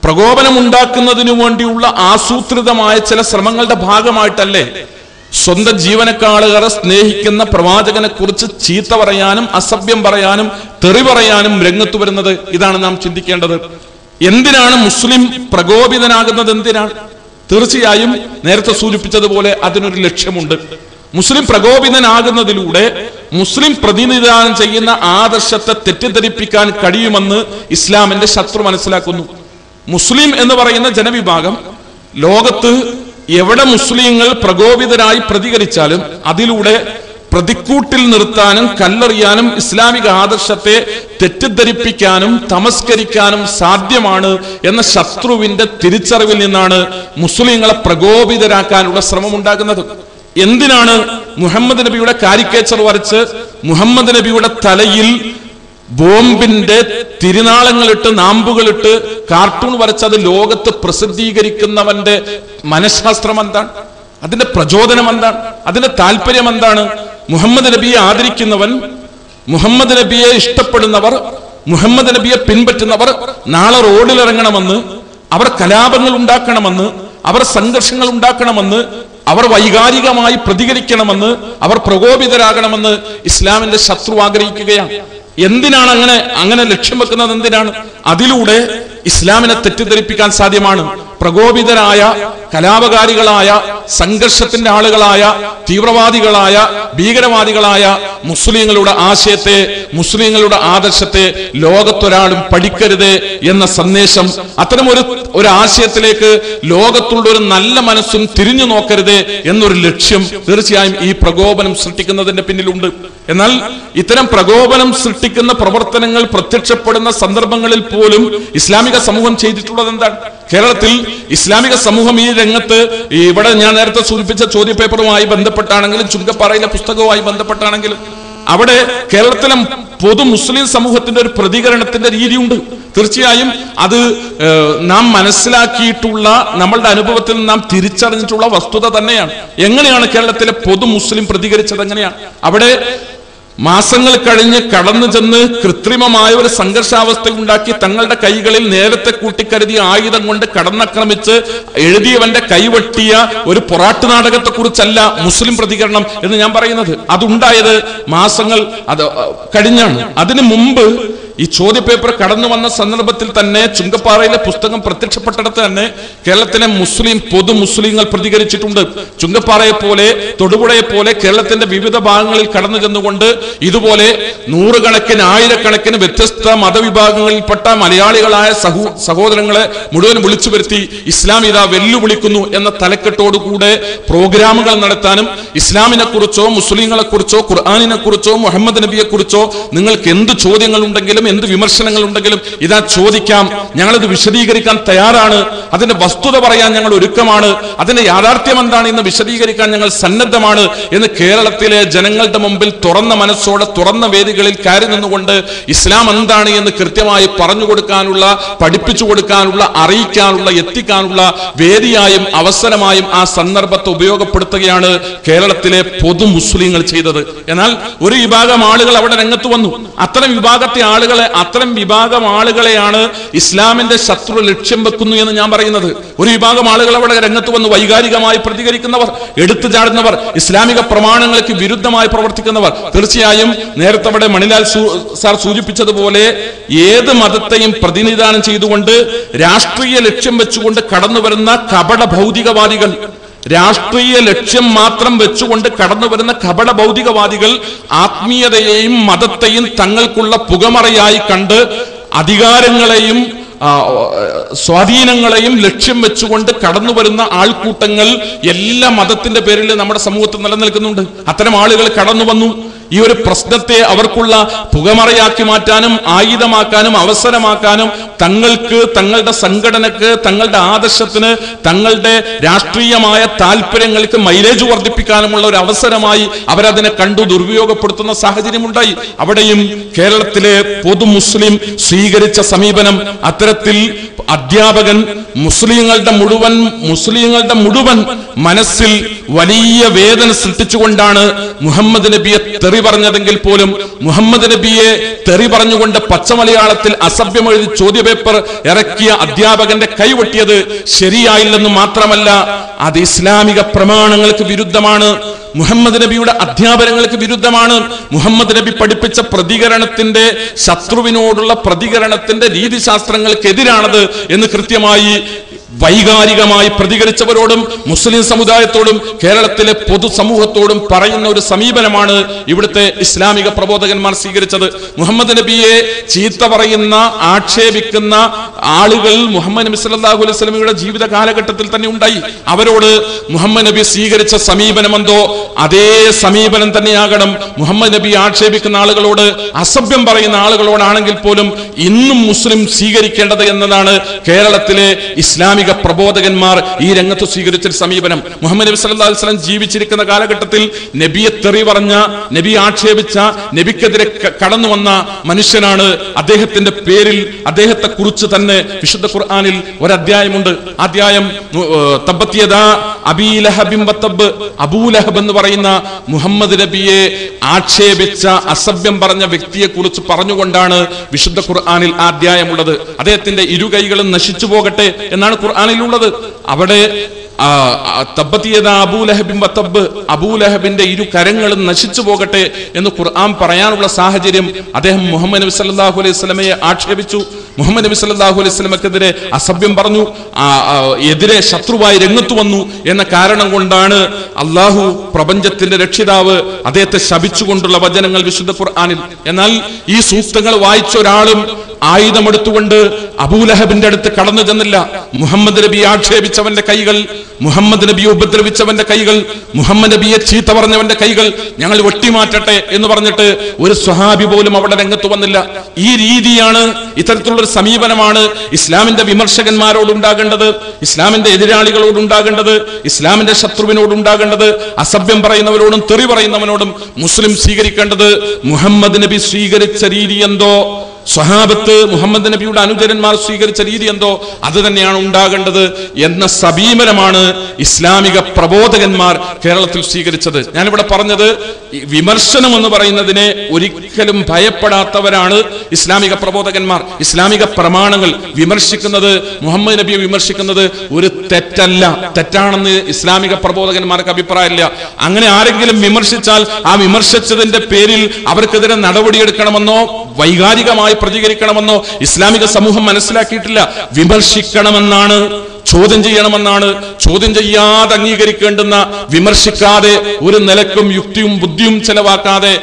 പ്രകോപനം ഉണ്ടാക്കുന്നതിനു വേണ്ടിയുള്ള ആസൂത്രിതമായ ചില ശ്രമങ്ങളുടെ ഭാഗമായിട്ടല്ലേ സ്വന്തം ജീവനക്കാളുകളെ സ്നേഹിക്കുന്ന പ്രവാചകനെ കുറിച്ച് ചീത്ത പറയാനും അസഭ്യം പറയാനും തെറി പറയാനും രംഗത്ത് വരുന്നത്? ഇതാണ് നാം ചിന്തിക്കേണ്ടത്. എന്തിനാണ് മുസ്ലിം പ്രകോപിതനാകുന്നത്? എന്തിനാണ്? തീർച്ചയായും നേരത്തെ സൂചിപ്പിച്ചതുപോലെ അതിനൊരു ലക്ഷ്യമുണ്ട്. മുസ്ലിം പ്രകോപിതനാകുന്നതിലൂടെ മുസ്ലിം പ്രതിനിധാനം ചെയ്യുന്ന ആദർശത്തെ തെറ്റിദ്ധരിപ്പിക്കാൻ കഴിയുമെന്ന് ഇസ്ലാമിന്റെ ശത്രു മനസ്സിലാക്കുന്നു. മുസ്ലിം എന്ന് പറയുന്ന ജനവിഭാഗം ലോകത്ത് എവിടെ മുസ്ലിങ്ങൾ പ്രകോപിതരായി പ്രതികരിച്ചാലും അതിലൂടെ പ്രതിക്കൂട്ടിൽ നിർത്താനും കല്ലെറിയാനും ഇസ്ലാമിക ആദർശത്തെ തെറ്റിദ്ധരിപ്പിക്കാനും തമസ്കരിക്കാനും സാധ്യമാണ് എന്ന ശത്രുവിന്റെ തിരിച്ചറിവിൽ നിന്നാണ് മുസ്ലിങ്ങളെ പ്രകോപിതരാക്കാനുള്ള ശ്രമം ഉണ്ടാകുന്നത്. എന്തിനാണ് മുഹമ്മദ് നബിയുടെ കാരിക്കേച്ചർ വരച്ച് മുഹമ്മദ് നബിയുടെ തലയിൽ ബോംബിന്റെ തിരുനാളങ്ങളിട്ട് നാമ്പുകളിട്ട് കാർട്ടൂൺ വരച്ചത് ലോകത്ത് പ്രസിദ്ധീകരിക്കുന്നവന്റെ മനഃശാസ്ത്രം എന്താണ്? അതിന്റെ പ്രചോദനം എന്താണ്? അതിന്റെ താല്പര്യം എന്താണ്? മുഹമ്മദ് നബിയെ ആദരിക്കുന്നവൻ, മുഹമ്മദ് നബിയെ ഇഷ്ടപ്പെടുന്നവർ, മുഹമ്മദ് നബിയെ പിൻപറ്റുന്നവർ നാളെ റോഡിലിറങ്ങണമെന്ന്, അവർ കലാപങ്ങൾ ഉണ്ടാക്കണമെന്ന്, അവർ സംഘർഷങ്ങൾ ഉണ്ടാക്കണമെന്ന്, അവർ വൈകാരികമായി പ്രതികരിക്കണമെന്ന്, അവർ പ്രകോപിതരാകണമെന്ന് ഇസ്ലാമിന്റെ ശത്രു ആഗ്രഹിക്കുകയാണ്. എന്തിനാണ് അങ്ങനെ ലക്ഷ്യം വെക്കുന്നത്? എന്തിനാണ്? അതിലൂടെ ഇസ്ലാമിനെ തെറ്റിദ്ധരിപ്പിക്കാൻ സാധ്യമാണ്. പ്രകോപിതരായ, കലാപകാരികളായ, സംഘർഷത്തിന്റെ ആളുകളായ, തീവ്രവാദികളായ, ഭീകരവാദികളായ മുസ്ലിങ്ങളുടെ ആശയത്തെ, മുസ്ലിങ്ങളുടെ ആദർശത്തെ ലോകത്തൊരാളും പഠിക്കരുത് എന്ന സന്ദേശം, അത്തരമൊരു ആശയത്തിലേക്ക് ലോകത്തുള്ള ഒരു നല്ല മനസ്സും തിരിഞ്ഞു നോക്കരുത് എന്നൊരു ലക്ഷ്യം തീർച്ചയായും ഈ പ്രകോപനം സൃഷ്ടിക്കുന്നതിന്റെ പിന്നിലുണ്ട്. എന്നാൽ ഇത്തരം പ്രകോപനം സൃഷ്ടിക്കുന്ന പ്രവർത്തനങ്ങൾ പ്രത്യക്ഷപ്പെടുന്ന സന്ദർഭങ്ങളിൽ പോലും ഇസ്ലാമിക സമൂഹം ചെയ്തിട്ടുള്ളത് എന്താണ്? കേരളത്തിൽ ഇസ്ലാമിക സമൂഹം ഈ രംഗത്ത്, ഇവിടെ ഞാൻ നേരത്തെ സൂചിപ്പിച്ച ചോദ്യപേപ്പറുമായി ബന്ധപ്പെട്ടാണെങ്കിലും ചുങ്കപ്പാറയിലെ പുസ്തകവുമായി ബന്ധപ്പെട്ടാണെങ്കിലും അവിടെ കേരളത്തിലെ പൊതു മുസ്ലിം സമൂഹത്തിന്റെ ഒരു പ്രതികരണത്തിന്റെ രീതിയുണ്ട്. തീർച്ചയായും അത് നാം മനസ്സിലാക്കിയിട്ടുള്ള, നമ്മളുടെ അനുഭവത്തിൽ നാം തിരിച്ചറിഞ്ഞിട്ടുള്ള വസ്തുത തന്നെയാണ്. എങ്ങനെയാണ് കേരളത്തിലെ പൊതു മുസ്ലിം പ്രതികരിച്ചത്? എങ്ങനെയാണ്? അവിടെ മാസങ്ങൾ കഴിഞ്ഞ് കടന്നു ചെന്ന് കൃത്രിമമായ ഒരു സംഘർഷാവസ്ഥ ഉണ്ടാക്കി തങ്ങളുടെ കൈകളിൽ നേരത്തെ കൂട്ടിക്കരുതിയ ആയുധം കൊണ്ട് കടന്നാക്രമിച്ച് എഴുതിയവന്റെ കൈവെട്ടിയ ഒരു പൊറാട്ട് നാടകത്തെ കുറിച്ചല്ല മുസ്ലിം പ്രതികരണം എന്ന് ഞാൻ പറയുന്നത്. അതുണ്ടായത് മാസങ്ങൾ കഴിഞ്ഞാണ്. അതിനു മുമ്പ് ഈ ചോദ്യപേപ്പർ കടന്നു വന്ന സന്ദർഭത്തിൽ തന്നെ ചുങ്കപ്പാറയിലെ പുസ്തകം പ്രത്യക്ഷപ്പെട്ടിടത്ത് തന്നെ കേരളത്തിലെ പൊതു മുസ്ലിങ്ങൾ പ്രതികരിച്ചിട്ടുണ്ട്. ചുങ്കപ്പാറയെ പോലെ തൊടുപുഴയെ പോലെ കേരളത്തിന്റെ വിവിധ ഭാഗങ്ങളിൽ കടന്നു ചെന്നുകൊണ്ട് ഇതുപോലെ നൂറുകണക്കിന് ആയിരക്കണക്കിന് വ്യത്യസ്ത മതവിഭാഗങ്ങളിൽപ്പെട്ട മലയാളികളായ സഹോദരങ്ങളെ മുഴുവൻ വിളിച്ചു വരുത്തി ഇസ്ലാം ഇതാ വെല്ലുവിളിക്കുന്നു എന്ന തലക്കെട്ടോടുകൂടെ പ്രോഗ്രാമുകൾ നടത്താനും ഇസ്ലാമിനെ കുറിച്ചോ മുസ്ലിങ്ങളെ കുറിച്ചോ ഖുർആനിനെ കുറിച്ചോ മുഹമ്മദ് നബിയെ കുറിച്ചോ നിങ്ങൾക്ക് എന്ത് ചോദ്യങ്ങൾ ഉണ്ടെങ്കിലും എന്ത് വിമർശനങ്ങൾ ഉണ്ടെങ്കിലും ഇതാ ചോദിക്കാം, ഞങ്ങളിത് വിശദീകരിക്കാൻ തയ്യാറാണ്, അതിന്റെ വസ്തുത പറയാൻ ഞങ്ങൾ ഒരുക്കമാണ്, അതിന്റെ യാഥാർത്ഥ്യം എന്താണ് എന്ന് വിശദീകരിക്കാൻ ഞങ്ങൾ സന്നദ്ധമാണ് എന്ന് കേരളത്തിലെ ജനങ്ങളുടെ മുമ്പിൽ തുറന്ന മനസ്സോടെ തുറന്ന വേദികളിൽ കയറി നിന്നുകൊണ്ട് ഇസ്ലാം എന്താണ് എന്ന് കൃത്യമായി പറഞ്ഞു കൊടുക്കാനുള്ള, പഠിപ്പിച്ചു കൊടുക്കാനുള്ള, അറിയിക്കാനുള്ള, എത്തിക്കാനുള്ള വേദിയായും അവസരമായും ആ സന്ദർഭത്തെ ഉപയോഗപ്പെടുത്തുകയാണ് കേരളത്തിലെ പൊതു മുസ്ലിങ്ങൾ ചെയ്തത്. എന്നാൽ ഒരു വിഭാഗം ആളുകൾ അവിടെ രംഗത്ത് വന്നു. അത്തരം വിഭാഗം ആളുകളെയാണ് ഇസ്ലാമിന്റെ ശത്രു ലക്ഷ്യം വെക്കുന്നു എന്ന് ഞാൻ പറയുന്നത്. ഒരു വിഭാഗം ആളുകൾ അവിടെ രംഗത്ത് വന്ന് വൈകാരികമായി പ്രതികരിക്കുന്നവർ, എടുത്തു ചാടുന്നവർ, ഇസ്ലാമിക പ്രമാണങ്ങൾക്ക് വിരുദ്ധമായി പ്രവർത്തിക്കുന്നവർ. തീർച്ചയായും നേരത്തെ അവിടെ മണിലാൽ സാർ സൂചിപ്പിച്ചതുപോലെ ഏത് മതത്തെയും പ്രതിനിധാനം ചെയ്തുകൊണ്ട് രാഷ്ട്രീയ ലക്ഷ്യം വെച്ചുകൊണ്ട് കടന്നു വരുന്ന കപട ഭൗതികവാദികൾ, രാഷ്ട്രീയ ലക്ഷ്യം മാത്രം വെച്ചുകൊണ്ട് കടന്നു വരുന്ന കപട ഭൗതികവാദികൾ ആത്മീയതയെയും മതത്തെയും തങ്ങൾക്കുള്ള പുകമറയായി കണ്ട് അധികാരങ്ങളെയും സ്വാധീനങ്ങളെയും ലക്ഷ്യം വെച്ചുകൊണ്ട് കടന്നു വരുന്ന ആൾക്കൂട്ടങ്ങൾ എല്ലാ മതത്തിന്റെ പേരിൽ നമ്മുടെ സമൂഹത്തിൽ നിലനിൽക്കുന്നുണ്ട്. അത്തരം ആളുകൾ കടന്നു വന്നു. ഈ ഒരു പ്രശ്നത്തെ അവർക്കുള്ള പുകമറയാക്കി മാറ്റാനും ആയുധമാക്കാനും അവസരമാക്കാനും തങ്ങൾക്ക്, തങ്ങളുടെ സംഘടനക്ക്, തങ്ങളുടെ ആദർശത്തിന്, തങ്ങളുടെ രാഷ്ട്രീയമായ താല്പര്യങ്ങൾക്ക് മൈലേജ് വർദ്ധിപ്പിക്കാനുമുള്ള ഒരു അവസരമായി അവരതിനെ കണ്ടു ദുരുപയോഗപ്പെടുത്തുന്ന സാഹചര്യമുണ്ടായി. അവിടെയും കേരളത്തിലെ പൊതു മുസ്ലിം സ്വീകരിച്ച സമീപനം അത്തരത്തിൽ അധ്യാപകൻ മുസ്ലിങ്ങളുടെ മുഴുവൻ മനസ്സിൽ വലിയ വേദന സൃഷ്ടിച്ചുകൊണ്ടാണ് മുഹമ്മദ് നബിയെ തെറി പറഞ്ഞതെങ്കിൽ പോലും മുഹമ്മദ് നബിയെ തെറി പറഞ്ഞുകൊണ്ട് പച്ചമലയാളത്തിൽ അസഭ്യം എഴുതി ചോദ്യപേപ്പർ ഇറക്കിയ അധ്യാപകന്റെ കൈവെട്ടിയത് ശരിയായില്ലെന്ന് മാത്രമല്ല, അത് ഇസ്ലാമിക പ്രമാണങ്ങൾക്ക് വിരുദ്ധമാണ്, മുഹമ്മദ് നബിയുടെ അധ്യാപനങ്ങൾക്ക് വിരുദ്ധമാണ്. മുഹമ്മദ് നബി പഠിപ്പിച്ച പ്രതികരണത്തിന്റെ, ശത്രുവിനോടുള്ള പ്രതികരണത്തിന്റെ രീതിശാസ്ത്രങ്ങൾക്കെതിരാണത് എന്ന് കൃത്യമായി വൈകാരികമായി പ്രതികരിച്ചവരോടും മുസ്ലിം സമുദായത്തോടും കേരളത്തിലെ പൊതുസമൂഹത്തോടും പറയുന്ന ഒരു സമീപനമാണ് ഇവിടുത്തെ ഇസ്ലാമിക പ്രബോധകന്മാർ സ്വീകരിച്ചത്. മുഹമ്മദ് നബിയെ ചീത്ത പറയുന്ന, ആക്ഷേപിക്കുന്ന ആളുകൾ മുഹമ്മദ് നബി സല്ലല്ലാഹു അലൈഹി വസല്ലമയുടെ ജീവിത കാലഘട്ടത്തിൽ തന്നെ ഉണ്ടായി. അവരോട് മുഹമ്മദ് നബി സ്വീകരിച്ച സമീപനമെന്തോ അതേ സമീപനം തന്നെയാകണം മുഹമ്മദ് നബി ആക്ഷേപിക്കുന്ന ആളുകളോട്, അസഭ്യം പറയുന്ന ആളുകളോടാണെങ്കിൽ പോലും ഇന്നും മുസ്ലിം സ്വീകരിക്കേണ്ടത് എന്നതാണ് കേരളത്തിലെ ഇസ്ലാമിക പ്രബോധകന്മാർ ഈ രംഗത്ത് സ്വീകരിച്ച സമീപനം. മുഹമ്മദ് നബി സല്ലല്ലാഹു അലൈഹി വസല്ലം ജീവിച്ചിരിക്കുന്ന കാലഘട്ടത്തിൽ നബിയെ തെറി പറഞ്ഞ, നബി ആക്ഷേപിച്ച, നബിക്കെതിരെ കടന്നു വന്ന മനുഷ്യനാണ്. അദ്ദേഹത്തിന്റെ പേരിൽ, അദ്ദേഹത്തെ കുറിച്ച് തന്നെ വിശുദ്ധ ഖുർആനിൽ ഒരു അധ്യായമുണ്ട്. അധ്യായം തബ്ബത് യദാ അബീ ലഹബിൻ വതബ്ബ്, അബൂ ലഹബ് എന്ന് പറയുന്ന മുഹമ്മദ് നബിയെ ആക്ഷേപിച്ച, അസഭ്യം പറഞ്ഞ വ്യക്തിയെ കുറിച്ച് പറഞ്ഞുകൊണ്ടാണ് വിശുദ്ധ ഖുർആനിൽ ആ അധ്യായമുള്ളത്. അദ്ദേഹത്തിന്റെ ഇരുകൈകളും നശിച്ചു പോകട്ടെ എന്നാണ് ഖുർആനിലുള്ളത്. അവിടെ അബൂലഹബിന്റെ ഇരു കരങ്ങളും നശിച്ചു പോകട്ടെ എന്ന് ഖുർആൻ പറയാനുള്ള സാഹചര്യം, അദ്ദേഹം മുഹമ്മദ് നബി സല്ലല്ലാഹു അലൈഹി വസല്ലമയെ ആക്ഷേപിച്ചു, മുഹമ്മദ് നബി സല്ലല്ലാഹു അലൈഹി വസല്ലമക്കെതിരെ അസഭ്യം പറഞ്ഞു, എതിരെ ശത്രുവായി രംഗത്തു വന്നു എന്ന കാരണം കൊണ്ടാണ് അള്ളാഹു പ്രപഞ്ചത്തിന്റെ രക്ഷിതാവ് അദ്ദേഹത്തെ ശപിച്ചുകൊണ്ടുള്ള വചനങ്ങൾ വിശുദ്ധ ഖുർആനിൽ. എന്നാൽ ഈ സൂക്തങ്ങൾ വായിച്ച ഒരാളും ആയുധമെടുത്തുകൊണ്ട് അബൂലഹബിന്റെ അടുത്ത് കടന്നു ചെന്നില്ല. മുഹമ്മദ് നബി ആക്ഷേപിച്ചവന്റെ കൈകൾ, മുഹമ്മദ് നബിയെ ഉപദ്രവിച്ചവന്റെ കൈകൾ, മുഹമ്മദ് നബിയെ ചീത്ത പറഞ്ഞവന്റെ കൈകൾ ഞങ്ങൾ വെട്ടിമാറ്റട്ടെ എന്ന് പറഞ്ഞിട്ട് ഒരു സ്വഹാബി പോലും അവിടെ രംഗത്ത് വന്നില്ല. ഈ രീതിയാണ്, ഇത്തരത്തിലുള്ള ഒരു സമീപനമാണ് ഇസ്ലാമിന്റെ വിമർശകന്മാരോടുണ്ടാകേണ്ടത്, ഇസ്ലാമിന്റെ എതിരാളികളോടുണ്ടാകേണ്ടത്, ഇസ്ലാമിന്റെ ശത്രുവിനോടുണ്ടാകേണ്ടത്, അസഭ്യം പറയുന്നവരോടും തെറി പറയുന്നവനോടും മുസ്ലിം സ്വീകരിക്കേണ്ടത്. മുഹമ്മദ് നബി സ്വീകരിച്ച രീതി എന്തോ, സ്വഹാബത്ത് മുഹമ്മദ് നബിയുടെ അനുചരന്മാർ സ്വീകരിച്ച രീതി എന്തോ അത് തന്നെയാണ് ഉണ്ടാകേണ്ടത് എന്ന സമീപനമാണ് ഇസ്ലാമിക പ്രബോധകന്മാർ കേരളത്തിൽ സ്വീകരിച്ചത്. ഞാനിവിടെ പറഞ്ഞത് വിമർശനം എന്ന് പറയുന്നതിനെ ഒരിക്കലും ഭയപ്പെടാത്തവരാണ് ഇസ്ലാമിക പ്രബോധകന്മാർ. ഇസ്ലാമിക പ്രമാണങ്ങൾ വിമർശിക്കുന്നത്, മുഹമ്മദ് നബിയെ വിമർശിക്കുന്നത് ഒരു തെറ്റല്ല, തെറ്റാണെന്ന് ഇസ്ലാമിക പ്രബോധകന്മാർക്ക് അഭിപ്രായമില്ല. അങ്ങനെ ആരെങ്കിലും വിമർശിച്ചാൽ ആ വിമർശിച്ചതിന്റെ പേരിൽ അവർക്കെതിരെ നടപടിയെടുക്കണമെന്നോ വൈകാരികമായി പ്രതികരിക്കണമെന്നോ ഇസ്ലാമിക സമൂഹം മനസ്സിലാക്കിയിട്ടില്ല. വിമർശിക്കണമെന്നാണ്, ചോദ്യം ചെയ്യണമെന്നാണ്. ചോദ്യം ചെയ്യാതെ അംഗീകരിക്കേണ്ടുന്ന, വിമർശിക്കാതെ ഒരു നിലക്കും യുക്തിയും ബുദ്ധിയും ചെലവാക്കാതെ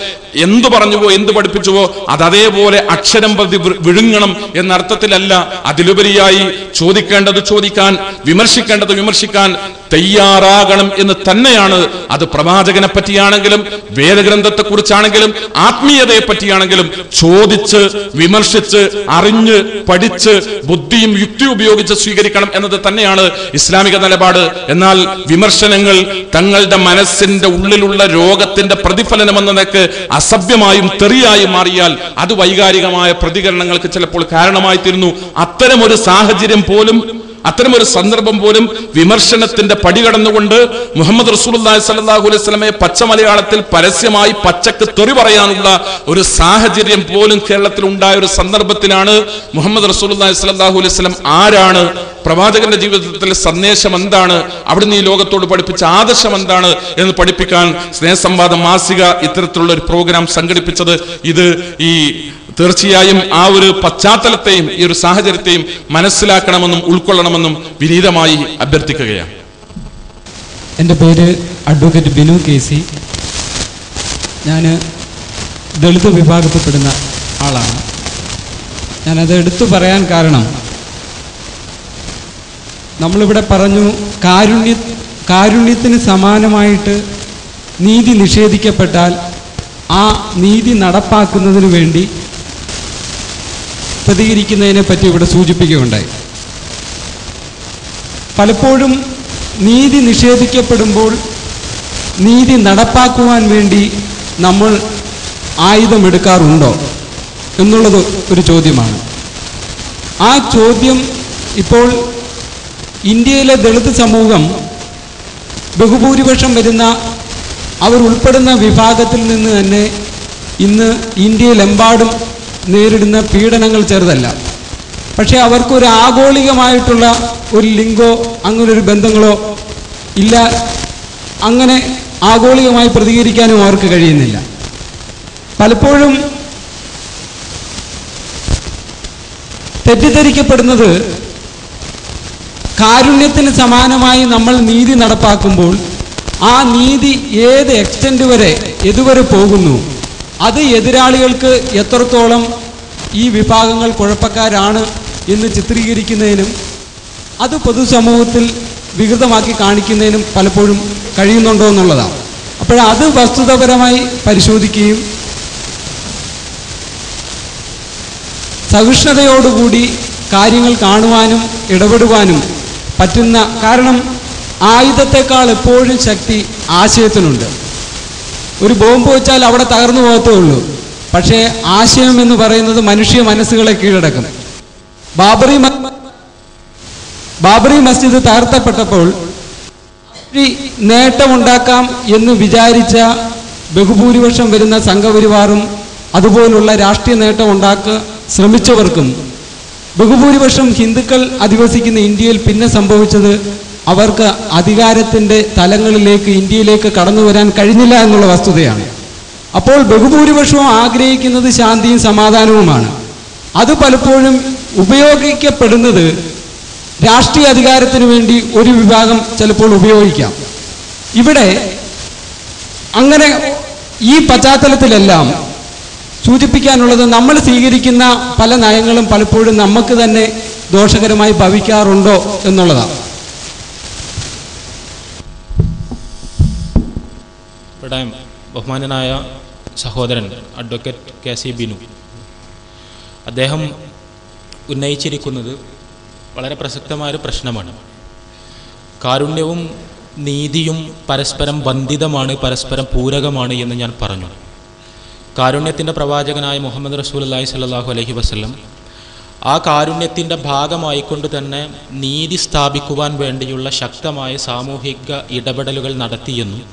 എന്തു പറഞ്ഞുവോ എന്ത് പഠിപ്പിച്ചുവോ അത് അതേപോലെ അക്ഷരം പ്രതി വിഴുങ്ങണം എന്ന അർത്ഥത്തിലല്ല. അതിലുപരിയായി ചോദിക്കേണ്ടത് ചോദിക്കാൻ, വിമർശിക്കേണ്ടത് വിമർശിക്കാൻ തയ്യാറാകണം എന്ന് തന്നെയാണ്. അത് പ്രവാചകനെ പറ്റിയാണെങ്കിലും വേദഗ്രന്ഥത്തെ കുറിച്ചാണെങ്കിലും ആത്മീയതയെ പറ്റിയാണെങ്കിലും ചോദിച്ച് വിമർശിച്ച് അറിഞ്ഞ് പഠിച്ച് ബുദ്ധിയും യുക്തിയും ഉപയോഗിച്ച് സ്വീകരിക്കണം എന്നത് തന്നെയാണ് ഇസ്ലാമിക നിലപാട്. എന്നാൽ വിമർശനങ്ങൾ തങ്ങളുടെ മനസ്സിന്റെ ഉള്ളിലുള്ള രോഗത്തിന്റെ പ്രതിഫലനമെന്ന നിലക്ക് അസഭ്യമായും തെറിയായും മാറിയാൽ അത് വൈകാരികമായ പ്രതികരണങ്ങൾക്ക് ചിലപ്പോൾ കാരണമായി തീരുന്നു. അത്തരമൊരു സാഹചര്യം പോലും, അത്തരമൊരു സന്ദർഭം പോലും വിമർശനത്തിന്റെ പടി കടന്നുകൊണ്ട് മുഹമ്മദ് റസൂലുള്ളാഹി സ്വല്ലല്ലാഹു അലൈഹി വസല്ലമയെ പച്ച മലയാളത്തിൽ പരസ്യമായി പച്ചക്ക് തെറി പറയാനുള്ള ഒരു സാഹചര്യം പോലും കേരളത്തിൽ ഉണ്ടായ ഒരു സന്ദർഭത്തിലാണ് മുഹമ്മദ് റസൂലുള്ളാഹി സ്വല്ലല്ലാഹു അലൈഹി വസല്ലം ആരാണ്, പ്രവാചകന്റെ ജീവിതത്തിലെ സന്ദേശം എന്താണ്, അവിടുന്ന് ഈ ലോകത്തോട് പഠിപ്പിച്ച ആദർശം എന്താണ് എന്ന് പഠിപ്പിക്കാൻ സ്നേഹസംവാദം മാസിക ഇത്തരത്തിലുള്ള ഒരു പ്രോഗ്രാം സംഘടിപ്പിച്ചത്. ഇത് ഈ തീർച്ചയായും ആ ഒരു പശ്ചാത്തലത്തെയും ഈ ഒരു സാഹചര്യത്തെയും മനസ്സിലാക്കണമെന്നും ഉൾക്കൊള്ളണമെന്നും വിനീതമായി അഭ്യർത്ഥിക്കുകയാണ്. എൻ്റെ പേര് അഡ്വക്കേറ്റ് ബിനു KC. ഞാൻ ദളിത് വിഭാഗത്തിൽപ്പെടുന്ന ആളാണ്. ഞാനത് എടുത്തു പറയാൻ കാരണം, നമ്മളിവിടെ പറഞ്ഞു കാരുണ്യത്തിന് സമാനമായിട്ട് നീതി നിഷേധിക്കപ്പെട്ടാൽ ആ നീതി നടപ്പാക്കുന്നതിന് വേണ്ടി പ്രതികരിക്കുന്നതിനെ പറ്റി ഇവിടെ സൂചിപ്പിക്കുകയുണ്ടായി. പലപ്പോഴും നീതി നിഷേധിക്കപ്പെടുമ്പോൾ നീതി നടപ്പാക്കുവാൻ വേണ്ടി നമ്മൾ ആയുധമെടുക്കാറുണ്ടോ എന്നുള്ളത് ഒരു ചോദ്യമാണ്. ആ ചോദ്യം ഇപ്പോൾ ഇന്ത്യയിലെ ദളിത് സമൂഹം ബഹുഭൂരിപക്ഷം വരുന്ന അവർ ഉൾപ്പെടുന്ന വിഭാഗത്തിൽ നിന്ന് തന്നെ ഇന്ന് ഇന്ത്യയിലെമ്പാടും നേരിടുന്ന പീഡനങ്ങൾ ചെറുതല്ല. പക്ഷേ അവർക്കൊരു ആഗോളികമായിട്ടുള്ള ഒരു ലിങ്കോ അങ്ങനൊരു ബന്ധങ്ങളോ ഇല്ല. അങ്ങനെ ആഗോളികമായി പ്രതികരിക്കാനും അവർക്ക് കഴിയുന്നില്ല. പലപ്പോഴും തെറ്റിദ്ധരിക്കപ്പെടുന്നത് കാരുണ്യത്തിന് സമാനമായി നമ്മൾ നീതി നടപ്പാക്കുമ്പോൾ ആ നീതി ഏത് എക്സ്റ്റെൻഡ് വരെ എതുവരെ പോകുന്നു, അത് എതിരാളികൾക്ക് എത്രത്തോളം ഈ വിഭാഗങ്ങൾ കുഴപ്പക്കാരാണ് എന്ന് ചിത്രീകരിക്കുന്നതിനും അത് പൊതുസമൂഹത്തിൽ വികൃതമാക്കി കാണിക്കുന്നതിനും പലപ്പോഴും കഴിയുന്നുണ്ടോ എന്നുള്ളതാണ്. അപ്പോഴത് വസ്തുതാപരമായി പരിശോധിക്കുകയും സഹിഷ്ണുതയോടുകൂടി കാര്യങ്ങൾ കാണുവാനും ഇടപെടുവാനും പറ്റുന്ന, കാരണം ആയുധത്തെക്കാൾ എപ്പോഴും ശക്തി ആശയത്തിനുണ്ട്. ഒരു ബോംബ് വെച്ചാൽ അവിടെ തകർന്നു പോകത്തേ ഉള്ളൂ. പക്ഷേ ആശയം എന്ന് പറയുന്നത് മനുഷ്യ മനസ്സുകളെ കീഴടക്കും. ബാബറി മസ്ജിദ് തകർത്തപ്പെട്ടപ്പോൾ നേട്ടമുണ്ടാക്കാം എന്ന് വിചാരിച്ച ബഹുഭൂരിപക്ഷം വരുന്ന സംഘപരിവാറും അതുപോലുള്ള രാഷ്ട്രീയ നേട്ടം ഉണ്ടാക്കാൻ ശ്രമിച്ചവർക്കും ബഹുഭൂരിപക്ഷം ഹിന്ദുക്കൾ അധിവസിക്കുന്ന ഇന്ത്യയിൽ പിന്നെ സംഭവിച്ചത് അവർക്ക് അധികാരത്തിൻ്റെ തലങ്ങളിലേക്ക് ഇന്ത്യയിലേക്ക് കടന്നു വരാൻ കഴിഞ്ഞില്ല എന്നുള്ള വസ്തുതയാണ്. അപ്പോൾ ബഹുഭൂരിപക്ഷവും ആഗ്രഹിക്കുന്നത് ശാന്തിയും സമാധാനവുമാണ്. അത് പലപ്പോഴും ഉപയോഗിക്കപ്പെടുന്നത് രാഷ്ട്രീയ അധികാരത്തിന് വേണ്ടി ഒരു വിഭാഗം ചിലപ്പോൾ ഉപയോഗിക്കാം. ഇവിടെ അങ്ങനെ ഈ പശ്ചാത്തലത്തിലെല്ലാം സൂചിപ്പിക്കാനുള്ളത്, നമ്മൾ സ്വീകരിക്കുന്ന പല നയങ്ങളും പലപ്പോഴും നമുക്ക് തന്നെ ദോഷകരമായി ഭവിക്കാറുണ്ടോ എന്നുള്ളതാണ്. ഇവിടെ ബഹുമാനനായ സഹോദരൻ അഡ്വക്കേറ്റ് KC ബിനു അദ്ദേഹം ഉന്നയിച്ചിരിക്കുന്നത് വളരെ പ്രസക്തമായൊരു പ്രശ്നമാണ്. കാരുണ്യവും നീതിയും പരസ്പരം ബന്ധിതമാണ്, പരസ്പരം പൂരകമാണ് എന്ന് ഞാൻ പറഞ്ഞു. കാരുണ്യത്തിൻ്റെ പ്രവാചകനായ മുഹമ്മദ് റസൂലുള്ളാഹി സ്വല്ലല്ലാഹു അലൈഹി വസല്ലം ആ കാരുണ്യത്തിൻ്റെ ഭാഗമായിക്കൊണ്ട് തന്നെ നീതി സ്ഥാപിക്കുവാൻ വേണ്ടിയുള്ള ശക്തമായ സാമൂഹിക ഇടപെടലുകൾ നടത്തിയെന്നും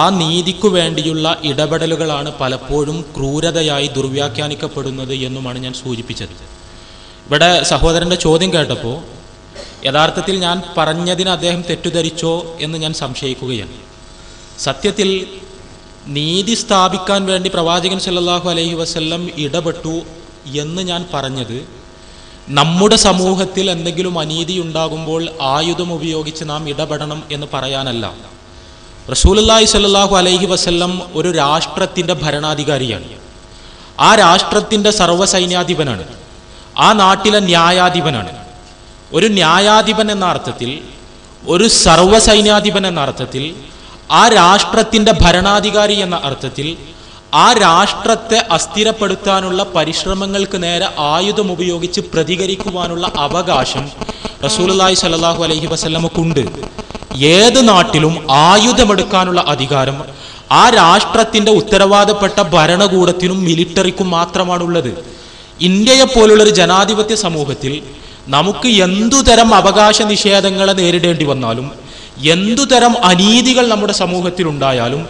ആ നീതിക്കു വേണ്ടിയുള്ള ഇടപെടലുകളാണ് പലപ്പോഴും ക്രൂരതയായി ദുർവ്യാഖ്യാനിക്കപ്പെടുന്നത് എന്നുമാണ് ഞാൻ സൂചിപ്പിച്ചത്. ഇവിടെ സഹോദരൻ്റെ ചോദ്യം കേട്ടപ്പോൾ യഥാർത്ഥത്തിൽ ഞാൻ പറഞ്ഞതിന് അദ്ദേഹം തെറ്റിദ്ധരിച്ചോ എന്ന് ഞാൻ സംശയിക്കുകയാണ്. സത്യത്തിൽ നീതി സ്ഥാപിക്കാൻ വേണ്ടി പ്രവാചകൻ സല്ലല്ലാഹു അലൈഹി വസല്ലം ഇടപെട്ടു എന്ന് ഞാൻ പറഞ്ഞത് നമ്മുടെ സമൂഹത്തിൽ എന്തെങ്കിലും അനീതി ഉണ്ടാകുമ്പോൾ ആയുധം ഉപയോഗിച്ച് നാം ഇടപെടണം എന്ന് പറയാനല്ല. റസൂലുള്ളാഹി സ്വല്ലല്ലാഹു അലൈഹി വസല്ലം ഒരു രാഷ്ട്രത്തിൻ്റെ ഭരണാധികാരിയാണ്. ആ രാഷ്ട്രത്തിൻ്റെ സർവ്വസൈന്യാധിപനാണ്. ആ നാട്ടിലെ ന്യായാധിപനാണ്. ഒരു ന്യായാധിപൻ എന്ന അർത്ഥത്തിൽ, ഒരു സർവ്വസൈന്യാധിപൻ എന്ന അർത്ഥത്തിൽ, ആ രാഷ്ട്രത്തിൻ്റെ ഭരണാധികാരി എന്ന അർത്ഥത്തിൽ ആ രാഷ്ട്രത്തെ അസ്ഥിരപ്പെടുത്താനുള്ള പരിശ്രമങ്ങൾക്ക് നേരെ ആയുധം ഉപയോഗിച്ച് പ്രതികരിക്കുവാനുള്ള അവകാശം റസൂലുള്ളാഹി സ്വല്ലല്ലാഹു അലൈഹി വസല്ലമക്കുണ്ട്. ഏത് നാട്ടിലും ആയുധമെടുക്കാനുള്ള അധികാരം ആ രാഷ്ട്രത്തിൻ്റെ ഉത്തരവാദപ്പെട്ട ഭരണകൂടത്തിനും മിലിറ്ററിക്കും മാത്രമാണുള്ളത്. ഇന്ത്യയെപ്പോലുള്ളൊരു ജനാധിപത്യ സമൂഹത്തിൽ നമുക്ക് എന്തുതരം അവകാശ നിഷേധങ്ങളെ നേരിടേണ്ടി വന്നാലും, എന്തുതരം അനീതികൾ നമ്മുടെ സമൂഹത്തിൽ ഉണ്ടായാലും,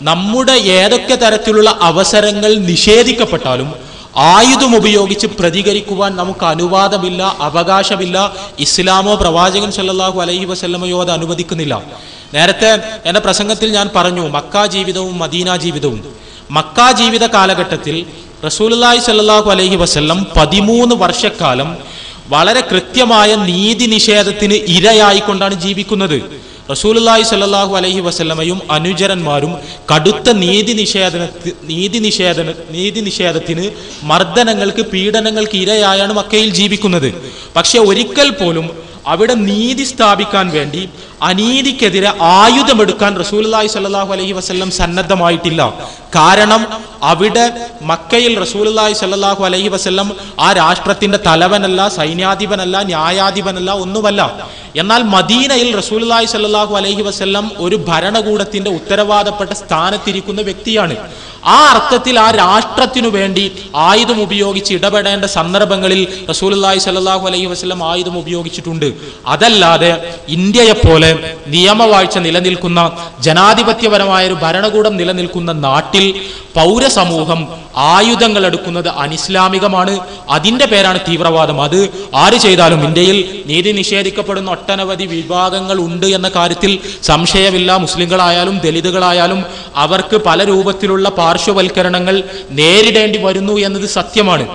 നമ്മുടെ ഏതൊക്കെ തരത്തിലുള്ള അവസരങ്ങൾ നിഷേധിക്കപ്പെട്ടാലും ആയുധം ഉപയോഗിച്ച് പ്രതികരിക്കുവാൻ നമുക്ക് അനുവാദമില്ല, അവകാശമില്ല. ഇസ്ലാമോ പ്രവാചകൻ സല്ലല്ലാഹു അലൈഹി വസല്ലമയോ അത് അനുവദിക്കുന്നില്ല. നേരത്തെ എൻ്റെ പ്രസംഗത്തിൽ ഞാൻ പറഞ്ഞു മക്ക ജീവിതവും മദീന ജീവിതവും. മക്ക ജീവിത കാലഘട്ടത്തിൽ റസൂലുള്ളാഹി സ്വല്ലല്ലാഹു അലൈഹി വസല്ലം 13 വർഷക്കാലം വളരെ കൃത്യമായ നീതി നിഷേധത്തിന് ഇരയായിക്കൊണ്ടാണ് ജീവിക്കുന്നത്. റസൂലുള്ളാഹി സ്വല്ലല്ലാഹു അലൈഹി വസല്ലമയും അനുചരന്മാരും കടുത്ത നീതി നിഷേധത്തിന്, മർദ്ദനങ്ങൾക്ക്, പീഡനങ്ങൾക്ക് ഇരയായാണ് മക്കയിൽ ജീവിക്കുന്നത്. പക്ഷെ ഒരിക്കൽ പോലും അവിടെ നീതി സ്ഥാപിക്കാൻ വേണ്ടി അനീതിക്കെതിരെ ആയുധമെടുക്കാൻ റസൂലുള്ളാഹി സ്വല്ലല്ലാഹു അലൈഹി വസല്ലം സന്നദ്ധമായിട്ടില്ല. കാരണം അവിടെ മക്കയിൽ റസൂലുള്ളാഹി സ്വല്ലല്ലാഹു അലൈഹി വസല്ലം ആ രാഷ്ട്രത്തിന്റെ തലവനല്ല, സൈന്യാധിപനല്ല, ന്യായാധിപനല്ല, ഒന്നുമല്ല. എന്നാൽ മദീനയിൽ റസൂലുള്ളാഹി സ്വല്ലല്ലാഹു അലൈഹി വസല്ലം ഒരു ഭരണകൂടത്തിന്റെ ഉത്തരവാദപ്പെട്ട സ്ഥാനത്തിരിക്കുന്ന വ്യക്തിയാണ്. ആ അർത്ഥത്തിൽ ആ രാഷ്ട്രത്തിനു വേണ്ടി ആയുധം ഉപയോഗിച്ച് ഇടപെടേണ്ട സന്ദർഭങ്ങളിൽ റസൂലുള്ളാഹി സ്വല്ലല്ലാഹു അലൈഹി വസല്ലം ആയുധം ഉപയോഗിച്ചിട്ടുണ്ട്. അതല്ലാതെ ഇന്ത്യയെപ്പോലെ നിയമവാഴ്ച നിലനിൽക്കുന്ന, ജനാധിപത്യപരമായ ഒരു ഭരണകൂടം നിലനിൽക്കുന്ന നാട്ടിൽ പൗരസമൂഹം ആയുധങ്ങൾ എടുക്കുന്നത് അനിസ്ലാമികമാണ്. അതിൻ്റെ പേരാണ് തീവ്രവാദം. അത് ആര് ചെയ്താലും ഇന്ത്യയിൽ നീതി നിഷേധിക്കപ്പെടുന്ന ഒട്ടനവധി വിഭാഗങ്ങൾ ഉണ്ട് എന്ന കാര്യത്തിൽ സംശയമില്ല. മുസ്ലിങ്ങളായാലും ദലിതുകളായാലും അവർക്ക് പല രൂപത്തിലുള്ള പാർശ്വവൽക്കരണങ്ങൾ നേരിടേണ്ടി വരുന്നു എന്നത് സത്യമാണ്.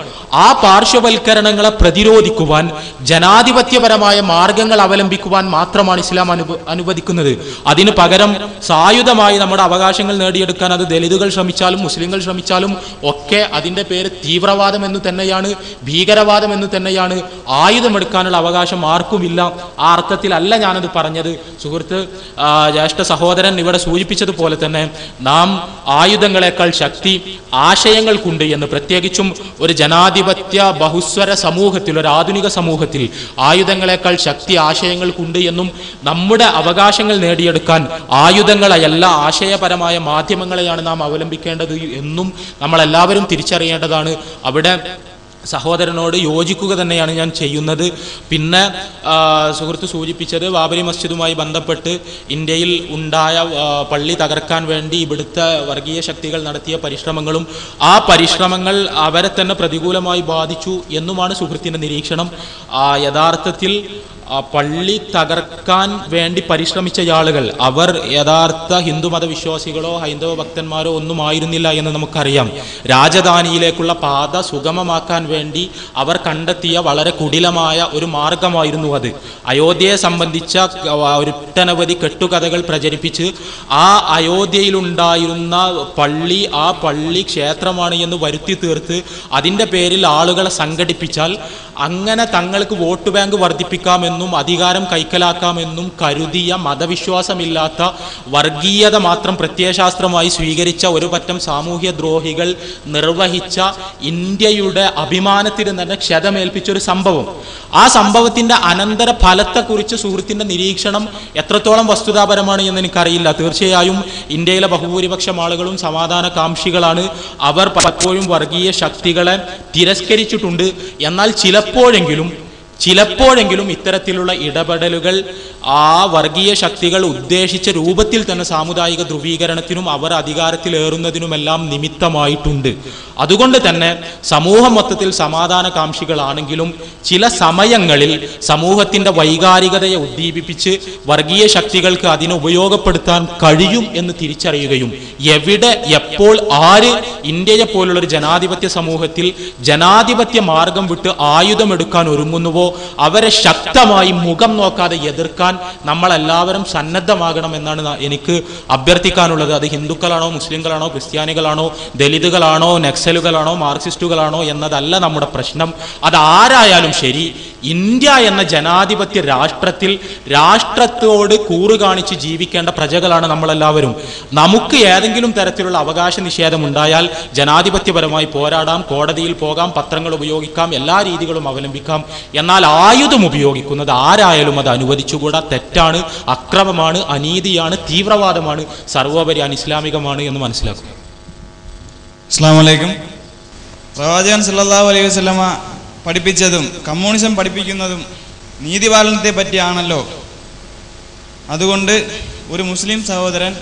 ആ പാർശ്വവൽക്കരണങ്ങളെ പ്രതിരോധിക്കുവാൻ ജനാധിപത്യപരമായ മാർഗങ്ങൾ അവലംബിക്കുവാൻ മാത്രമാണ് ഇസ്ലാം അനുവദിക്കുന്നത്. അതിന് പകരം സായുധമായി നമ്മുടെ അവകാശങ്ങൾ നേടിയെടുക്കാൻ അത് ദലിതുകൾ ശ്രമിച്ചാലും മുസ്ലിങ്ങൾ ശ്രമിച്ചാലും ഒക്കെ അതിൻ്റെ പേര് തീവ്രവാദം എന്ന് തന്നെയാണ്, ഭീകരവാദം എന്ന് തന്നെയാണ്. ആയുധമെടുക്കാനുള്ള അവകാശം ആർക്കുമില്ല. ആ അർത്ഥത്തിലല്ല ഞാനത് പറഞ്ഞത്. സുഹൃത്ത് ജ്യേഷ്ഠ സഹോദരൻ ഇവിടെ സൂചിപ്പിച്ചതുപോലെ തന്നെ നാം ആയുധങ്ങളെക്കാൾ ശക്തി ആശയങ്ങൾക്കുണ്ട് എന്ന്, പ്രത്യേകിച്ചും ഒരു ജനാധിപത്യ ബഹുസ്വര സമൂഹത്തിൽ, ഒരു ആധുനിക സമൂഹത്തിൽ ആയുധങ്ങളെക്കാൾ ശക്തി ആശയങ്ങൾക്കുണ്ട് എന്നും നമ്മുടെ അവകാശങ്ങൾ നേടിയെടുക്കാൻ ആയുധങ്ങളെയല്ല ആശയപരമായ മാധ്യമങ്ങളെയാണ് നാം അവലംബിക്കേണ്ടത് എന്നും നമ്മളെല്ലാവരും തിരിച്ചറിയേണ്ടതാണ്. അവിടെ സഹോദരനോട് യോജിക്കുക തന്നെയാണ് ഞാൻ ചെയ്യുന്നത്. പിന്നെ സുഹൃത്ത് സൂചിപ്പിച്ചത് ബാബരി മസ്ജിദുമായി ബന്ധപ്പെട്ട് ഇന്ത്യയിൽ ഉണ്ടായ പള്ളി തകർക്കാൻ വേണ്ടി ഇവിടുത്തെ വർഗീയ ശക്തികൾ നടത്തിയ പരിശ്രമങ്ങളും ആ പരിശ്രമങ്ങൾ അവരെ തന്നെ പ്രതികൂലമായി ബാധിച്ചു എന്നുമാണ് സുഹൃത്തിൻ്റെ നിരീക്ഷണം. യഥാർത്ഥത്തിൽ പള്ളി തകർക്കാൻ വേണ്ടി പരിശ്രമിച്ച ആളുകൾ അവർ യഥാർത്ഥ ഹിന്ദുമത വിശ്വാസികളോ ഹൈന്ദവ ഭക്തന്മാരോ ഒന്നും ആയിരുന്നില്ല എന്ന് നമുക്കറിയാം. രാജധാനിയിലേക്കുള്ള പാത സുഗമമാക്കാൻ വേണ്ടി അവർ കണ്ടെത്തിയ വളരെ കുടിലമായ ഒരു മാർഗമായിരുന്നു അത്. അയോധ്യയെ സംബന്ധിച്ച ഒട്ടനവധി കെട്ടുകഥകൾ പ്രചരിപ്പിച്ച് ആ അയോധ്യയിലുണ്ടായിരുന്ന പള്ളി ആ പള്ളി ക്ഷേത്രമാണ് എന്ന് വരുത്തി തീർത്ത് അതിൻ്റെ പേരിൽ ആളുകളെ സംഘടിപ്പിച്ചാൽ അങ്ങനെ തങ്ങൾക്ക് വോട്ട് ബാങ്ക് വർദ്ധിപ്പിക്കാമെന്നും ഭരിക്കാമെന്നും അധികാരം കൈക്കലാക്കാമെന്നും കരുതിയ മതവിശ്വാസമില്ലാത്ത വർഗീയത മാത്രം പ്രത്യയശാസ്ത്രമായി സ്വീകരിച്ച ഒരു പറ്റം സാമൂഹ്യ ദ്രോഹികൾ നിർവഹിച്ച ഇന്ത്യയുടെ അഭിമാനത്തിന് തന്നെ ക്ഷതമേൽപ്പിച്ച ഒരു സംഭവം. ആ സംഭവത്തിന്റെ അനന്തര ഫലത്തെക്കുറിച്ച് സുഹൃത്തിന്റെ നിരീക്ഷണം എത്രത്തോളം വസ്തുതാപരമാണ് എന്ന് എനിക്കറിയില്ല. തീർച്ചയായും ഇന്ത്യയിലെ ബഹുഭൂരിപക്ഷം ആളുകളും സമാധാനകാംക്ഷികളാണ്. അവർ പലപ്പോഴും വർഗീയ ശക്തികളെ തിരസ്കരിച്ചിട്ടുണ്ട്. എന്നാൽ ചിലപ്പോഴെങ്കിലും ഇത്തരത്തിലുള്ള ഇടപെടലുകൾ ആ വർഗീയ ശക്തികൾ ഉദ്ദേശിച്ച രൂപത്തിൽ തന്നെ സാമുദായിക ധ്രുവീകരണത്തിനും അവർ അധികാരത്തിലേറുന്നതിനുമെല്ലാം നിമിത്തമായിട്ടുണ്ട്. അതുകൊണ്ട് തന്നെ സമൂഹം മൊത്തത്തിൽ സമാധാനകാംക്ഷികളാണെങ്കിലും ചില സമയങ്ങളിൽ സമൂഹത്തിന്റെ വൈകാരികതയെ ഉദ്ദീപിപ്പിച്ച് വർഗീയ ശക്തികൾക്ക് അതിനെ ഉപയോഗപ്പെടുത്താൻ കഴിയും എന്ന് തിരിച്ചറിയുകയും എവിടെ എപ്പോൾ ആര് ഇന്ത്യയെ പോലുള്ളൊരു ജനാധിപത്യ സമൂഹത്തിൽ ജനാധിപത്യ മാർഗം വിട്ട് ആയുധമെടുക്കാൻ ഒരുങ്ങുന്നുവോ അവരെ ശക്തമായി മുഖം നോക്കാതെ എതിർക്കാൻ നമ്മളെല്ലാവരും സന്നദ്ധമാകണം എന്നാണ് എനിക്ക് അഭ്യർത്ഥിക്കാനുള്ളത്. അത് ഹിന്ദുക്കളാണോ, മുസ്ലിങ്ങളാണോ, ക്രിസ്ത്യാനികളാണോ, ദലിതുകളാണോ, നക്സലുകളാണോ, മാർക്സിസ്റ്റുകളാണോ എന്നതല്ല നമ്മുടെ പ്രശ്നം. അതാരായാലും ശരി, ഇന്ത്യ എന്ന ജനാധിപത്യ രാഷ്ട്രത്തോട് കൂറ് കാണിച്ച് ജീവിക്കേണ്ട പ്രജകളാണ് നമ്മളെല്ലാവരും. നമുക്ക് ഏതെങ്കിലും തരത്തിലുള്ള അവകാശ നിഷേധം ഉണ്ടായാൽ ജനാധിപത്യപരമായി പോരാടാം, കോടതിയിൽ പോകാം, പത്രങ്ങൾ ഉപയോഗിക്കാം, എല്ലാ രീതികളും അവലംബിക്കാം. എന്നാൽ ആയുധം ഉപയോഗിക്കുന്നത് ആരായാലും അത് അനുവദിച്ചുകൂടാ. തെറ്റാണ്, അക്രമമാണ്, അനീതിയാണ്, തീവ്രവാദമാണ്, സർവോപരി അനിസ്ലാമികമാണ് എന്ന് മനസ്സിലാക്കും. അസ്സലാമു അലൈക്കും. പ്രവാചകൻ സല്ലല്ലാഹു അലൈഹി വസല്ലമ പഠിപ്പിച്ചതും കമ്മ്യൂണിസം പഠിപ്പിക്കുന്നതും നീതിപാലനത്തെ പറ്റിയാണല്ലോ. അതുകൊണ്ട് ഒരു മുസ്ലിം സഹോദരൻ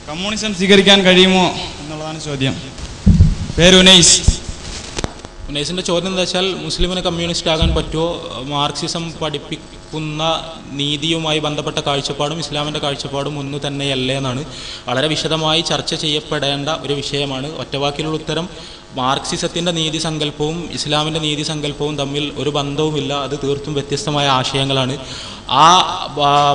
കമ്മ്യൂണിസം സ്വീകരിക്കാൻ കഴിയുമോ എന്നുള്ളതാണ് ചോദ്യം. പേര് ഉനൈസിന്റെ ചോദ്യം എന്താ വെച്ചാൽ, മുസ്ലിമിന് കമ്മ്യൂണിസ്റ്റ് ആകാൻ പറ്റുമോ? മാർക്സിസം പഠിപ്പിക്കുന്ന നീതിയുമായി ബന്ധപ്പെട്ട കാഴ്ചപ്പാടും ഇസ്ലാമിൻ്റെ കാഴ്ചപ്പാടും ഒന്നു തന്നെയല്ലേ എന്നാണ്. വളരെ വിശദമായി ചർച്ച ചെയ്യപ്പെടേണ്ട ഒരു വിഷയമാണ്. ഒറ്റവാക്കിലുള്ള ഉത്തരം, മാർക്സിസത്തിൻ്റെ നീതി സങ്കല്പവും ഇസ്ലാമിൻ്റെ നീതി സങ്കല്പവും തമ്മിൽ ഒരു ബന്ധവുമില്ല. അത് തീർത്തും വ്യത്യസ്തമായ ആശയങ്ങളാണ്. ആ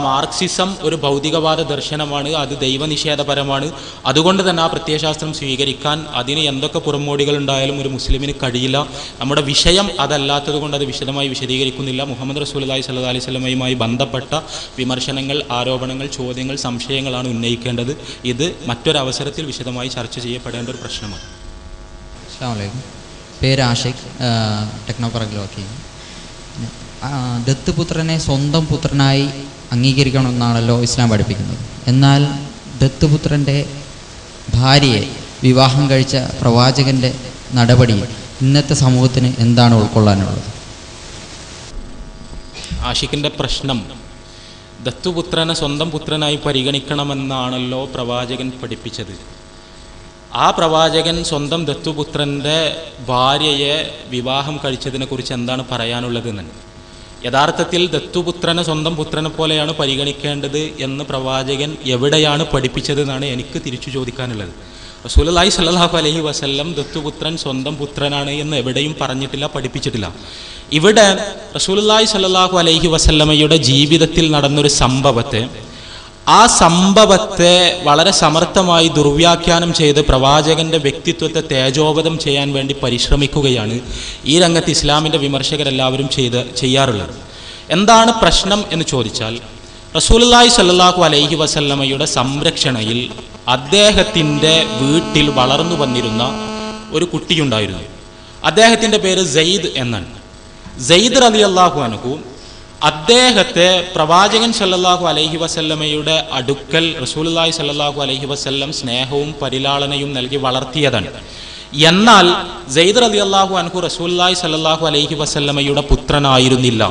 മാർക്സിസം ഒരു ഭൗതികവാദ ദർശനമാണ്, അത് ദൈവനിഷേധപരമാണ്. അതുകൊണ്ട് തന്നെ ആ പ്രത്യയശാസ്ത്രം സ്വീകരിക്കാൻ അതിന് എന്തൊക്കെ പുറമോടികൾ ഉണ്ടായാലും ഒരു മുസ്ലിമിന് കഴിയില്ല. നമ്മുടെ വിഷയം അതല്ലാത്തത് കൊണ്ട് അത് വിശദമായി വിശദീകരിക്കുന്നില്ല. മുഹമ്മദ് റസൂലുള്ളാഹി സ്വല്ലല്ലാഹി അലൈഹി വസല്ലമയുമായി ബന്ധപ്പെട്ട വിമർശനങ്ങൾ, ആരോപണങ്ങൾ, ചോദ്യങ്ങൾ, സംശയങ്ങളാണ് ഉന്നയിക്കേണ്ടത്. ഇത് മറ്റൊരവസരത്തിൽ വിശദമായി ചർച്ച ചെയ്യപ്പെടേണ്ട ഒരു പ്രശ്നമാണ്. അസ്സലാമു അലൈക്കും. പേര് ആഷിഖ്, ടെക്നോപാർക്കിൽ വർക്ക് ചെയ്യും. ദത്തുപുത്രനെ സ്വന്തം പുത്രനായി അംഗീകരിക്കണമെന്നാണല്ലോ ഇസ്ലാം പഠിപ്പിക്കുന്നത്. എന്നാൽ ദത്തുപുത്രൻ്റെ ഭാര്യയെ വിവാഹം കഴിച്ച പ്രവാചകൻ്റെ നടപടിയിൽ ഇന്നത്തെ സമൂഹത്തിന് എന്താണ് ഉൾക്കൊള്ളാനുള്ളത്? ആഷിഖിൻ്റെ പ്രശ്നം, ദത്തുപുത്രനെ സ്വന്തം പുത്രനായി പരിഗണിക്കണമെന്നാണല്ലോ പ്രവാചകൻ പഠിപ്പിച്ചത്. ആ പ്രവാചകൻ സ്വന്തം ദത്തുപുത്രൻ്റെ ഭാര്യയെ വിവാഹം കഴിച്ചതിനെക്കുറിച്ച് എന്താണ് പറയാനുള്ളതെന്ന്. യഥാർത്ഥത്തിൽ ദത്തുപുത്രനെ സ്വന്തം പുത്രനെ പോലെയാണ് പരിഗണിക്കേണ്ടത് എന്ന് പ്രവാചകൻ എവിടെയാണ് പഠിപ്പിച്ചതെന്നാണ് എനിക്ക് തിരിച്ചു ചോദിക്കാനുള്ളത്. റസൂലുള്ളാഹി സ്വല്ലല്ലാഹു അലൈഹി വസല്ലം ദത്തുപുത്രൻ സ്വന്തം പുത്രനാണ് എന്ന് എവിടെയും പറഞ്ഞിട്ടില്ല, പഠിപ്പിച്ചിട്ടില്ല. ഇവിടെ റസൂലുള്ളാഹി സ്വല്ലല്ലാഹു അലൈഹി വസല്ലമയുടെ ജീവിതത്തിൽ നടന്നൊരു ആ സംഭവത്തെ വളരെ സമർത്ഥമായി ദുർവ്യാഖ്യാനം ചെയ്ത് പ്രവാചകന്റെ വ്യക്തിത്വത്തെ തേജോവധം ചെയ്യാൻ വേണ്ടി പരിശ്രമിക്കുകയാണ് ഈ രംഗത്ത് ഇസ്ലാമിൻ്റെ വിമർശകരെല്ലാവരും ചെയ്യാറുള്ളത്. എന്താണ് പ്രശ്നം എന്ന് ചോദിച്ചാൽ, റസൂലുള്ളാഹി സ്വല്ലല്ലാഹു അലൈഹി വസല്ലമയുടെ സംരക്ഷണയിൽ അദ്ദേഹത്തിൻ്റെ വീട്ടിൽ വളർന്നു വന്നിരുന്ന ഒരു കുട്ടിയുണ്ടായിരുന്നു. അദ്ദേഹത്തിൻ്റെ പേര് സെയ്ദ് എന്നാണ്. സെയ്ദ് റളിയല്ലാഹു അൻഹു അദ്ദേഹത്തെ പ്രവാചകൻ സല്ലല്ലാഹു അലൈഹി വസല്ലമയുടെ അടുക്കൽ റസൂലുള്ളാഹി സല്ലല്ലാഹു അലൈഹി വസല്ലം സ്നേഹവും പരിലാളനയും നൽകി വളർത്തിയതാണ്. എന്നാൽ സെയ്ദ് റളിയല്ലാഹു അൻഹു റസൂലുള്ളാഹി സല്ലല്ലാഹു അലൈഹി വസല്ലമയുടെ പുത്രനായിരുന്നില്ല.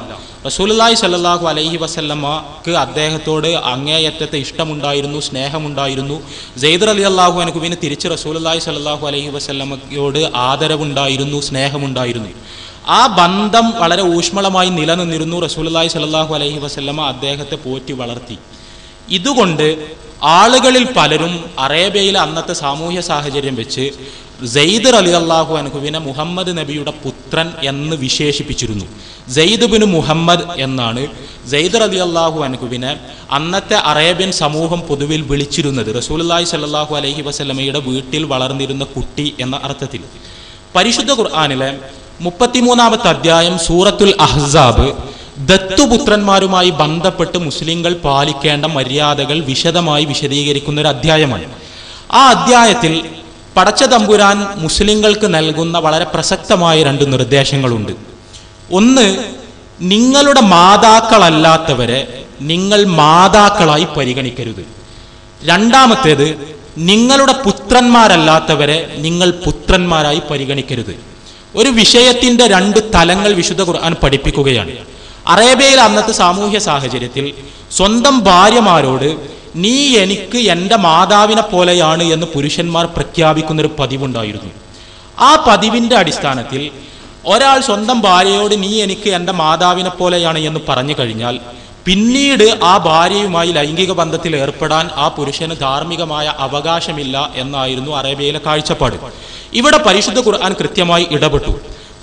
റസൂലുള്ളാഹി സല്ലല്ലാഹു അലൈഹി വസല്ലമക്ക് അദ്ദേഹത്തോട് അങ്ങേയറ്റത്തെ ഇഷ്ടമുണ്ടായിരുന്നു, സ്നേഹമുണ്ടായിരുന്നു. സെയ്ദ് റളിയല്ലാഹു അൻഹുവിന് തിരിച്ച് റസൂലുള്ളാഹി സല്ലല്ലാഹു അലൈഹി വസല്ലമയോട് ആദരവുണ്ടായിരുന്നു, സ്നേഹമുണ്ടായിരുന്നു. ആ ബന്ധം വളരെ ഊഷ്മളമായി നിലനിന്നിരുന്നു. റസൂലുള്ളാഹി സ്വല്ലല്ലാഹു അലൈഹി വസല്ലമ അദ്ദേഹത്തെ പോറ്റി വളർത്തി. ഇതുകൊണ്ട് ആളുകളിൽ പലരും അറേബ്യയിലെ അന്നത്തെ സാമൂഹ്യ സാഹചര്യം വെച്ച് സെയ്ദ് റളിയല്ലാഹു അൻഹുവിനെ മുഹമ്മദ് നബിയുടെ പുത്രൻ എന്ന് വിശേഷിപ്പിച്ചിരുന്നു. സെയ്ദ് ബിൻ മുഹമ്മദ് എന്നാണ് സെയ്ദ് റളിയല്ലാഹു അൻഹുവിനെ അന്നത്തെ അറേബ്യൻ സമൂഹം പൊതുവിൽ വിളിച്ചിരുന്നത്. റസൂലുള്ളാഹി സ്വല്ലല്ലാഹു അലൈഹി വസല്ലമയുടെ വീട്ടിൽ വളർന്നിരുന്ന കുട്ടി എന്ന അർത്ഥത്തിൽ. പരിശുദ്ധ ഖുർആനിലെ 33-ാമത്തെ അധ്യായം സൂറത്തുൽ അഹ്സാബ് ദത്തുപുത്രന്മാരുമായി ബന്ധപ്പെട്ട് മുസ്ലിങ്ങൾ പാലിക്കേണ്ട മര്യാദകൾ വിശദമായി വിശദീകരിക്കുന്ന ഒരു അധ്യായമാണ്. ആ അധ്യായത്തിൽ പടച്ച തമ്പുരാൻ മുസ്ലിങ്ങൾക്ക് നൽകുന്ന വളരെ പ്രസക്തമായ 2 നിർദ്ദേശങ്ങളുണ്ട്. ഒന്ന്, നിങ്ങളുടെ മാതാക്കളല്ലാത്തവരെ നിങ്ങൾ മാതാക്കളായി പരിഗണിക്കരുത്. രണ്ടാമത്തേത്, നിങ്ങളുടെ പുത്രന്മാരല്ലാത്തവരെ നിങ്ങൾ പുത്രന്മാരായി പരിഗണിക്കരുത്. ഒരു വിഷയത്തിന്റെ 2 തലങ്ങൾ വിശുദ്ധ ഖുർആൻ പഠിപ്പിക്കുകയാണ്. അറേബ്യയിൽ അന്നത്തെ സാമൂഹ്യ സാഹചര്യത്തിൽ സ്വന്തം ഭാര്യമാരോട് നീ എനിക്ക് എൻ്റെ മാതാവിനെ പോലെയാണ് എന്ന് പുരുഷന്മാർ പ്രഖ്യാപിക്കുന്നൊരു പതിവുണ്ടായിരുന്നു. ആ പതിവിന്റെ അടിസ്ഥാനത്തിൽ ഒരാൾ സ്വന്തം ഭാര്യയോട് നീ എനിക്ക് എൻ്റെ മാതാവിനെ പോലെയാണ് എന്ന് പറഞ്ഞു കഴിഞ്ഞാൽ പിന്നീട് ആ ഭാര്യയുമായി ലൈംഗിക ബന്ധത്തിൽ ഏർപ്പെടാൻ ആ പുരുഷന് ധാർമ്മികമായ അവകാശമില്ല എന്നായിരുന്നു അറേബ്യയിലെ കാഴ്ചപ്പാട്. ഇവിടെ പരിശുദ്ധ ഖുർആൻ കൃത്യമായി ഇടപെട്ടു.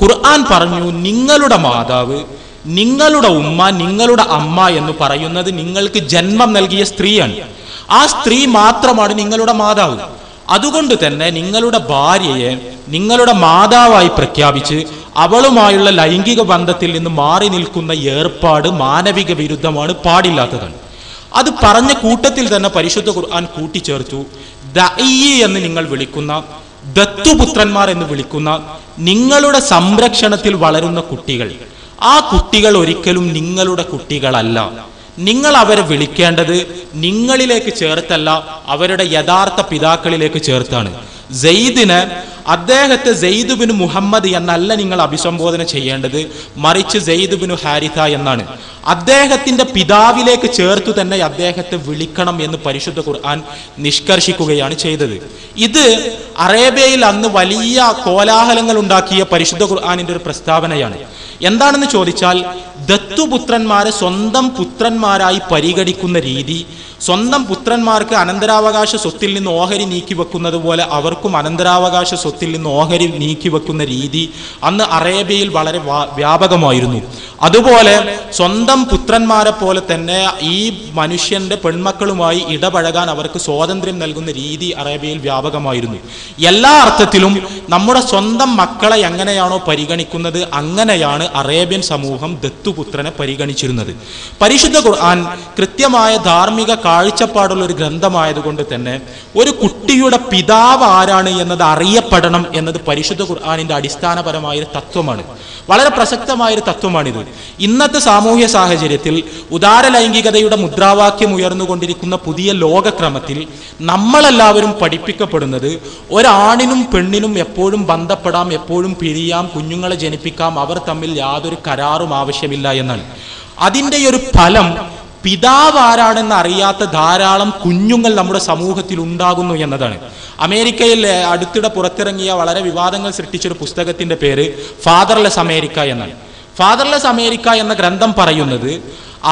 ഖുർആൻ പറഞ്ഞു, നിങ്ങളുടെ മാതാവ്, നിങ്ങളുടെ ഉമ്മ, നിങ്ങളുടെ അമ്മ എന്ന് പറയുന്നത് നിങ്ങൾക്ക് ജന്മം നൽകിയ സ്ത്രീയാണ്. ആ സ്ത്രീ മാത്രമാണ് നിങ്ങളുടെ മാതാവ്. അതുകൊണ്ട് തന്നെ നിങ്ങളുടെ ഭാര്യയെ നിങ്ങളുടെ മാതാവായി പ്രഖ്യാപിച്ച് അവളുമായുള്ള ലൈംഗിക ബന്ധത്തിൽ നിന്ന് മാറി നിൽക്കുന്ന ഏർപ്പാട് മാനവിക വിരുദ്ധമാണ്, പാടില്ലാത്തതാണ്. അത് പറഞ്ഞ കൂട്ടത്തിൽ തന്നെ പരിശുദ്ധ ഖുർആൻ കൂട്ടിച്ചേർത്തു, ദഈ എന്ന് നിങ്ങൾ വിളിക്കുന്ന, ദത്തുപുത്രന്മാർ എന്ന് വിളിക്കുന്ന നിങ്ങളുടെ സംരക്ഷണത്തിൽ വളരുന്ന കുട്ടികൾ, ആ കുട്ടികൾ ഒരിക്കലും നിങ്ങളുടെ കുട്ടികളല്ല. നിങ്ങൾ അവരെ വിളിക്കേണ്ടത് നിങ്ങളിലേക്ക് ചേർത്തല്ല, അവരുടെ യഥാർത്ഥ പിതാക്കളിലേക്ക് ചേർത്താണ്. സെയ്ദിന് അദ്ദേഹത്തെ സെയ്ദ് ബിൻ മുഹമ്മദ് എന്നല്ല നിങ്ങൾ അഭിസംബോധന ചെയ്യേണ്ടത്, മറിച്ച് സെയ്ദ് ബിൻ ഹാരിഥ എന്നാണ്. അദ്ദേഹത്തിന്റെ പിതാവിലേക്ക് ചേർത്തു തന്നെ അദ്ദേഹത്തെ വിളിക്കണം എന്ന് പരിശുദ്ധ ഖുർആൻ നിഷ്കർഷിക്കുകയാണ് ചെയ്തത്. ഇത് അറേബ്യയിൽ അന്ന് വലിയ കോലാഹലങ്ങൾ ഉണ്ടാക്കിയ പരിശുദ്ധ ഖുർആനിന്റെ ഒരു പ്രസ്താവനയാണ്. എന്താണെന്ന് ചോദിച്ചാൽ, ദത്തുപുത്രന്മാരെ സ്വന്തം പുത്രന്മാരായി പരിഗണിക്കുന്ന രീതി, സ്വന്തം പുത്രന്മാർക്ക് അനന്തരാവകാശ സ്വത്തിൽ നിന്ന് ഓഹരി നീക്കിവെക്കുന്നത് പോലെ അവർക്കും അനന്തരാവകാശ സ്വത്തിൽ നിന്ന് ഓഹരി നീക്കിവെക്കുന്ന രീതി അന്ന് അറേബ്യയിൽ വളരെ വ്യാപകമായിരുന്നു. അതുപോലെ സ്വന്തം പുത്രന്മാരെ പോലെ തന്നെ ഈ മനുഷ്യന്റെ പെൺമക്കളുമായി ഇടപഴകാൻ അവർക്ക് സ്വാതന്ത്ര്യം നൽകുന്ന രീതി അറേബ്യയിൽ വ്യാപകമായിരുന്നു. എല്ലാ അർത്ഥത്തിലും നമ്മുടെ സ്വന്തം മക്കളെ എങ്ങനെയാണോ പരിഗണിക്കുന്നത് അങ്ങനെയാണ് അറേബ്യൻ സമൂഹം ദത്തുപുത്രനെ പരിഗണിച്ചിരുന്നത്. പരിശുദ്ധ ഖുർആൻ കൃത്യമായ ധാർമ്മിക കാഴ്ചപ്പാടുള്ള ഒരു ഗ്രന്ഥമായതുകൊണ്ട് തന്നെ ഒരു കുട്ടിയുടെ പിതാവ് ആരാണ് എന്നത് അറിയപ്പെടണം എന്നത് പരിശുദ്ധ ഖുർആനിന്റെ അടിസ്ഥാനപരമായ ഒരു തത്വമാണ്. വളരെ പ്രസക്തമായൊരു തത്വമാണിത്. ഇന്നത്തെ സാമൂഹ്യ സാഹചര്യത്തിൽ ഉദാര ലൈംഗികതയുടെ മുദ്രാവാക്യം ഉയർന്നുകൊണ്ടിരിക്കുന്ന പുതിയ ലോകക്രമത്തിൽ നമ്മളെല്ലാവരും പഠിപ്പിക്കപ്പെടുന്നത് ഒരാണിനും പെണ്ണിനും എപ്പോഴും ബന്ധപ്പെടാം, എപ്പോഴും പിരിയാം, കുഞ്ഞുങ്ങളെ ജനിപ്പിക്കാം, അവർ തമ്മിൽ യാതൊരു കരാറും ആവശ്യമില്ല എന്നാണ്. അതിൻ്റെ ഒരു ഫലം പിതാവ് ആരാണെന്ന് അറിയാത്ത ധാരാളം കുഞ്ഞുങ്ങൾ നമ്മുടെ സമൂഹത്തിൽ ഉണ്ടാകുന്നു എന്നതാണ്. അമേരിക്കയിൽ അടുത്തിടെ പുറത്തിറങ്ങിയ വളരെ വിവാദങ്ങൾ സൃഷ്ടിച്ചൊരു പുസ്തകത്തിന്റെ പേര് ഫാദർലെസ് അമേരിക്ക എന്നാണ്. ഫാദർലെസ് അമേരിക്ക എന്ന ഗ്രന്ഥം പറയുന്നത്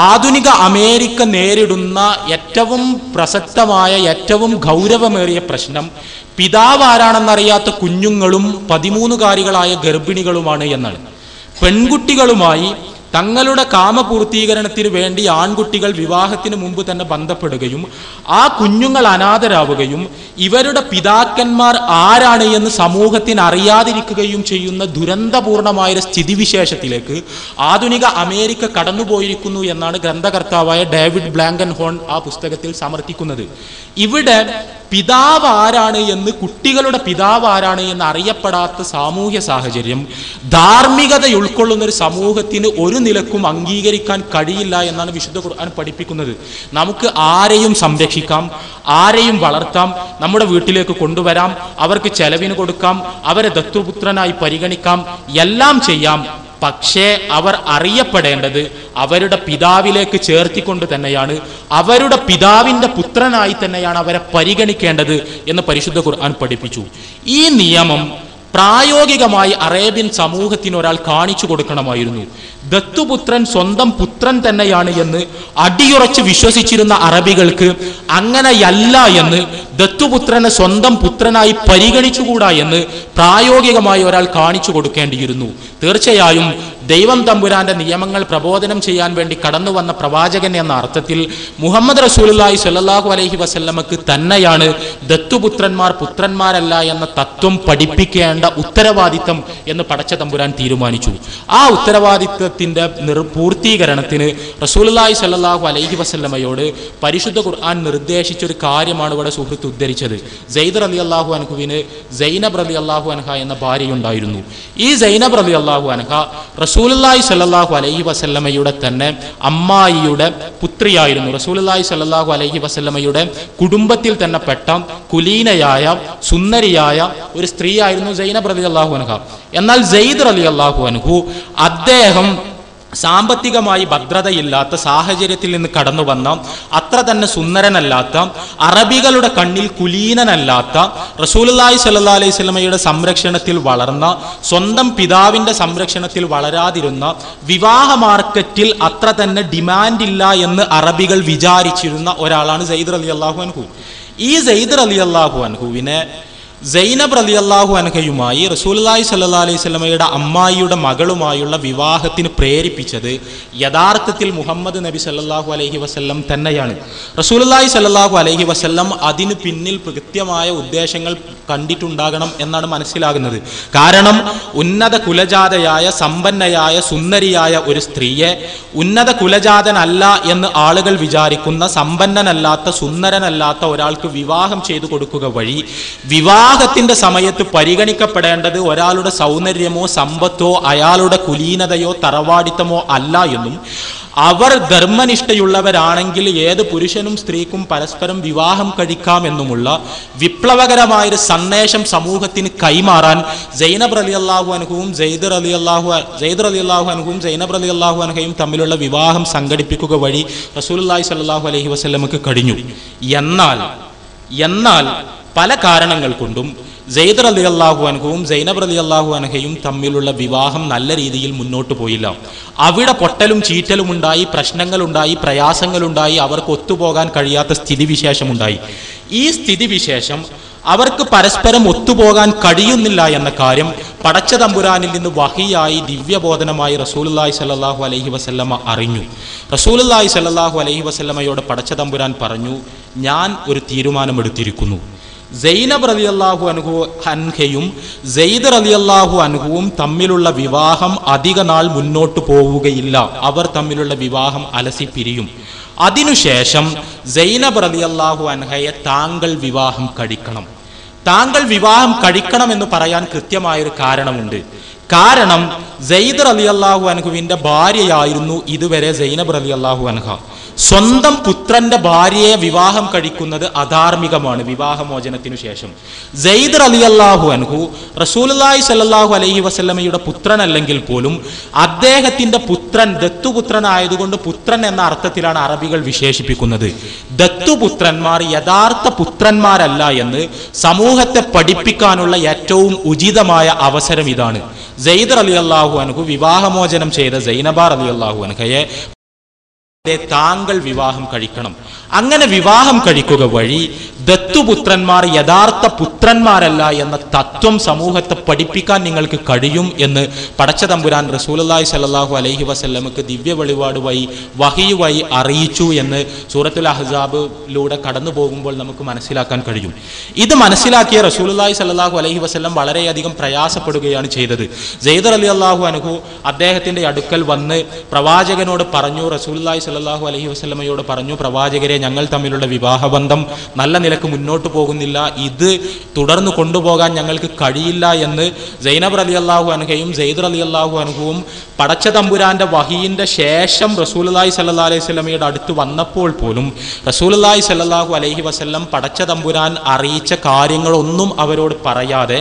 ആധുനിക അമേരിക്ക നേരിടുന്ന ഏറ്റവും പ്രസക്തമായ, ഏറ്റവും ഗൗരവമേറിയ പ്രശ്നം പിതാവ് ആരാണെന്നറിയാത്ത കുഞ്ഞുങ്ങളും 13കാരികളായ ഗർഭിണികളുമാണ് എന്നാണ്. പെൺകുട്ടികളുമായി തങ്ങളുടെ കാമപൂർത്തീകരണത്തിന് വേണ്ടി ആൺകുട്ടികൾ വിവാഹത്തിന് മുമ്പ് തന്നെ ബന്ധപ്പെടുകയും ആ കുഞ്ഞുങ്ങൾ അനാഥരാവുകയും ഇവരുടെ പിതാക്കന്മാർ ആരാണ് എന്ന് സമൂഹത്തിന് അറിയാതിരിക്കുകയും ചെയ്യുന്ന ദുരന്തപൂർണമായ സ്ഥിതിവിശേഷത്തിലേക്ക് ആധുനിക അമേരിക്ക കടന്നുപോയിരിക്കുന്നു എന്നാണ് ഗ്രന്ഥകർത്താവായ ഡേവിഡ് ബ്ലാങ്കൻഹോൺ ആ പുസ്തകത്തിൽ സമർത്ഥിക്കുന്നത്. ഇവിടെ പിതാവ് ആരാണ് എന്ന്, കുട്ടികളുടെ പിതാവ് ആരാണ് എന്ന് അറിയപ്പെടാത്ത സാമൂഹ്യ സാഹചര്യം ധാർമ്മികത ഉൾക്കൊള്ളുന്ന ഒരു സമൂഹത്തിന് ഒരു നിലക്കും അംഗീകരിക്കാൻ കഴിയില്ല എന്നാണ് വിശുദ്ധ ഖുർആൻ പഠിപ്പിക്കുന്നത്. നമുക്ക് ആരെയും സംരക്ഷിക്കാം, ആരെയും വളർത്താം, നമ്മുടെ വീട്ടിലേക്ക് കൊണ്ടുവരാം, അവർക്ക് ചെലവിന് കൊടുക്കാം, അവരെ ദത്തുപുത്രനായി പരിഗണിക്കാം, എല്ലാം ചെയ്യാം. പക്ഷേ അവർ അറിയപ്പെടേണ്ടത് അവരുടെ പിതാവിലേക്ക് ചേർത്തിക്കൊണ്ട് തന്നെയാണ്, അവരുടെ പിതാവിന്റെ പുത്രനായി തന്നെയാണ് അവരെ പരിഗണിക്കേണ്ടത് എന്ന് പരിശുദ്ധ ഖുർആൻ പഠിപ്പിച്ചു. ഈ നിയമം പ്രായോഗികമായി അറേബ്യൻ സമൂഹത്തിന് ഒരാൾ കാണിച്ചു കൊടുക്കണമായിരുന്നു. ദത്തുപുത്രൻ സ്വന്തം പുത്രൻ തന്നെയാണ് എന്ന് അടിയുറച്ച് വിശ്വസിച്ചിരുന്ന അറബികൾക്ക് അങ്ങനെയല്ല എന്ന്, ദത്തുപുത്രനെ സ്വന്തം പുത്രനായി പരിഗണിച്ചുകൂടാ എന്ന് പ്രായോഗികമായി ഒരാൾ കാണിച്ചു കൊടുക്കേണ്ടിയിരുന്നു. തീർച്ചയായും ദൈവം തമ്പുരാന്റെ നിയമങ്ങൾ പ്രബോധനം ചെയ്യാൻ വേണ്ടി കടന്നു വന്ന പ്രവാചകൻ എന്ന അർത്ഥത്തിൽ മുഹമ്മദ് റസൂലുള്ളാഹി സ്വല്ലല്ലാഹു അലൈഹി വസല്ലമക്ക് തന്നെയാണ് ദത്തുപുത്രന്മാർ പുത്രന്മാരല്ല എന്ന തത്വം പഠിപ്പിക്കേണ്ട ഉത്തരവാദിത്തം എന്ന് പടച്ച തമ്പുരാൻ തീരുമാനിച്ചു. ആ ഉത്തരവാദിത്തത്തിന്റെ പൂർത്തീകരണത്തിന് റസൂലുള്ളാഹി സ്വല്ലല്ലാഹു അലൈഹി വസല്ലമയോട് പരിശുദ്ധ ഖുർആൻ നിർദ്ദേശിച്ചൊരു കാര്യമാണ് ഇവിടെ സുഹൃത്ത് ഉദ്ധരിച്ചത്. സെയ്ദ് റളിയല്ലാഹു അൻഹുവിന് സൈനബ് റളിയല്ലാഹു അൻഹ എന്ന ഭാര്യയുണ്ടായിരുന്നു. ഈ സൈനബ് റളിയല്ലാഹു അൻഹ റസൂലുള്ളാഹി സ്വല്ലല്ലാഹു അലൈഹി വസല്ലമയുടെ തന്നെ അമ്മായിയുടെ പുത്രിയായിരുന്നു. റസൂലുള്ളാഹി സ്വല്ലല്ലാഹു അലൈഹി വസല്ലമയുടെ കുടുംബത്തിൽ തന്നെ പെട്ട കുലീനയായ സുന്ദരിയായ ഒരു സ്ത്രീയായിരുന്നു സൈനബ് റളിയല്ലാഹു അൻഹ. എന്നാൽ സെയ്ദ് റളിയല്ലാഹു അൻഹു അദ്ദേഹം സാമ്പത്തികമായി ഭദ്രതയില്ലാത്ത സാഹചര്യത്തിൽ നിന്ന് കടന്നു വന്ന, അത്ര തന്നെ സുന്ദരനല്ലാത്ത, അറബികളുടെ കണ്ണിൽ കുലീനനല്ലാത്ത, റസൂലുള്ളാഹി സ്വല്ലല്ലാഹു അലൈഹി വസല്ലമയുടെ സംരക്ഷണത്തിൽ വളർന്ന, സ്വന്തം പിതാവിന്റെ സംരക്ഷണത്തിൽ വളരാതിരുന്ന, വിവാഹ മാർക്കറ്റിൽ അത്ര തന്നെ ഡിമാൻഡില്ല എന്ന് അറബികൾ വിചാരിച്ചിരുന്ന ഒരാളാണ് സെയ്ദ് റളിയല്ലാഹു അൻഹു. ഈ സെയ്ദ് റളിയല്ലാഹു അൻഹുവിനെ സൈനബ് റളിയല്ലാഹു അൻഹയുമായി റസൂലുള്ളാഹി സ്വല്ലല്ലാഹു അലൈഹി വസല്ലമയുടെ അമ്മായിയുടെ മകളുമായുള്ള വിവാഹത്തിന് പ്രേരിപ്പിച്ചത് യഥാർത്ഥത്തിൽ മുഹമ്മദ് നബി സല്ലല്ലാഹു അലൈഹി വസല്ലം തന്നെയാണ്. റസൂലുള്ളാഹി സ്വല്ലല്ലാഹു അലൈഹി വസല്ലം അതിന് പിന്നിൽ കൃത്യമായ ഉദ്ദേശങ്ങൾ കണ്ടിട്ടുണ്ടാകണം എന്നാണ് മനസ്സിലാകുന്നത്. കാരണം ഉന്നത കുലജാതയായ, സമ്പന്നയായ, സുന്ദരിയായ ഒരു സ്ത്രീയെ ഉന്നത കുലജാതനല്ല എന്ന് ആളുകൾ വിചാരിക്കുന്ന, സമ്പന്നനല്ലാത്ത, സുന്ദരനല്ലാത്ത ഒരാൾക്ക് വിവാഹം ചെയ്തു കൊടുക്കുക വഴി വിവാഹത്തിന്റെ സമയത്ത് പരിഗണിക്കപ്പെടേണ്ടത് ഒരാളുടെ സൗന്ദര്യമോ സമ്പത്തോ അയാളുടെ കുലീനതയോ തറവാടിത്തമോ അല്ല എന്നും, അവർ ധർമ്മനിഷ്ഠയുള്ളവരാണെങ്കിൽ ഏത് പുരുഷനും സ്ത്രീക്കും പരസ്പരം വിവാഹം കഴിക്കാമെന്നുമുള്ള വിപ്ലവകരമായൊരു സന്ദേശം സമൂഹത്തിന് കൈമാറാൻ സൈനബ് റളിയല്ലാഹു അൻഹുവും സെയ്ദ് റളിയല്ലാഹു അൻഹുവും സൈനബ് റളിയല്ലാഹു അൻഹയും തമ്മിലുള്ള വിവാഹം സംഘടിപ്പിക്കുക വഴി റസൂലുള്ളാഹി സ്വല്ലല്ലാഹു അലൈഹി വസല്ലമക്ക് കഴിഞ്ഞു. എന്നാൽ പല കാരണങ്ങൾ കൊണ്ടും സെയ്ദ് റളിയല്ലാഹു അൻഹുവും സൈനബ് റളിയല്ലാഹു അൻഹയും തമ്മിലുള്ള വിവാഹം നല്ല രീതിയിൽ മുന്നോട്ട് പോയില്ല. അവിടെ പൊട്ടലും ചീറ്റലും ഉണ്ടായി, പ്രശ്നങ്ങളുണ്ടായി, പ്രയാസങ്ങളുണ്ടായി, അവർക്ക് ഒത്തുപോകാൻ കഴിയാത്ത സ്ഥിതിവിശേഷമുണ്ടായി. ഈ സ്ഥിതിവിശേഷം അവർക്ക് പരസ്പരം ഒത്തുപോകാൻ കഴിയുന്നില്ല എന്ന കാര്യം പടച്ച തമ്പുരാനിൽ നിന്ന് വഹിയായി ദിവ്യബോധനമായി റസൂലുള്ളാഹി സ്വല്ലല്ലാഹു അലൈഹി വസല്ലമ അറിഞ്ഞു. റസൂലുള്ളാഹി സ്വല്ലല്ലാഹു അലൈഹി വസല്ലമയോട് പടച്ച തമ്പുരാൻ പറഞ്ഞു, ഞാൻ ഒരു തീരുമാനമെടുത്തിരിക്കുന്നു. സൈനബ് റളിയല്ലാഹു അൻഹയും സെയ്ദ് റളിയല്ലാഹു അൻഹുവും തമ്മിലുള്ള വിവാഹം അധിക നാൾ മുന്നോട്ട് പോവുകയില്ല. അവർ തമ്മിലുള്ള വിവാഹം അലസി പിരിയും. അതിനുശേഷം സൈനബ് റളിയല്ലാഹു അൻഹയെ താങ്കൾ വിവാഹം കഴിക്കണം. താങ്കൾ വിവാഹം കഴിക്കണം എന്ന് പറയാൻ കൃത്യമായൊരു കാരണമുണ്ട്. കാരണം സെയ്ദ് റളിയല്ലാഹു അൻഹുവിന്റെ ഭാര്യയായിരുന്നു ഇതുവരെ സൈനബ് റളിയല്ലാഹു അൻഹ. സ്വന്തം പുത്രന്റെ ഭാര്യയെ വിവാഹം കഴിക്കുന്നത് അധാർമികമാണ് വിവാഹമോചനത്തിനു ശേഷം. സെയ്ദ് റളിയല്ലാഹു അൻഹു റസൂലുള്ളാഹി സ്വല്ലല്ലാഹു അലൈഹി വസല്ലമയുടെ പുത്രനല്ലെങ്കിൽ പോലും അദ്ദേഹത്തിന്റെ പുത്രൻ ദത്തുപുത്രനായതുകൊണ്ട് പുത്രൻ എന്ന അർത്ഥത്തിലാണ് അറബികൾ വിശേഷിപ്പിക്കുന്നത്. ദത്തുപുത്രന്മാർ യഥാർത്ഥ പുത്രന്മാരല്ല എന്ന് സമൂഹത്തെ പഠിപ്പിക്കാനുള്ള ഏറ്റവും ഉചിതമായ അവസരം ഇതാണ്. സെയ്ദ് റളിയല്ലാഹു അൻഹു വിവാഹമോചനം ചെയ്ത സൈനബ റളിയല്ലാഹു അൻഹയെ താങ്കൾ വിവാഹം കഴിക്കണം. അങ്ങനെ വിവാഹം കഴിക്കുക വഴി ദത്തുപുത്രന്മാർ യഥാർത്ഥ പുത്രന്മാരല്ല എന്ന തത്വം സമൂഹത്തെ പഠിപ്പിക്കാൻ നിങ്ങൾക്ക് കഴിയും എന്ന് പടച്ച തമ്പുരാൻ റസൂലുള്ളാഹി സ്വല്ലല്ലാഹു അലൈഹി വസല്ലമക്ക് ദിവ്യ വെളിപാടുമായി വഹിയുമായി അറിയിച്ചു എന്ന് സൂറത്തുൽ അഹ്സാബിലൂടെ കടന്നു പോകുമ്പോൾ നമുക്ക് മനസ്സിലാക്കാൻ കഴിയും. ഇത് മനസ്സിലാക്കിയ റസൂലുള്ളാഹി സ്വല്ലല്ലാഹു അലൈഹി വസല്ലം വളരെയധികം പ്രയാസപ്പെടുകയാണ് ചെയ്തത്. സെയ്ദ് റളിയല്ലാഹു അൻഹു അദ്ദേഹത്തിന്റെ അടുക്കൽ വന്ന് പ്രവാചകനോട് പറഞ്ഞു, റസൂലുള്ളാഹി സ്വല്ലല്ലാഹു അലൈഹി വസല്ലമയോട് പറഞ്ഞു, പ്രവാചകരെ, ഞങ്ങൾ തമ്മിലുള്ള വിവാഹബന്ധം നല്ല നിലക്ക് മുന്നോട്ട് പോകുന്നില്ല, ഇത് തുടർന്ന് കൊണ്ടുപോകാൻ ഞങ്ങൾക്ക് കഴിയില്ല എന്ന് സൈനബ് റളിയല്ലാഹു അൻഹയും സെയ്ദ് റളിയല്ലാഹു അൻഹുവും പടച്ച തമ്പുരാന്റെ വഹിയിന്റെ ശേഷം റസൂലുള്ളാഹി സ്വല്ലല്ലാഹു അലൈഹി വസല്ലമയുടെ അടുത്ത് വന്നപ്പോൾ പോലും റസൂലുള്ളാഹി സ്വല്ലല്ലാഹു അലൈഹി വസല്ലം പടച്ച തമ്പുരാൻ അറിയിച്ച കാര്യങ്ങളൊന്നും അവരോട് പറയാതെ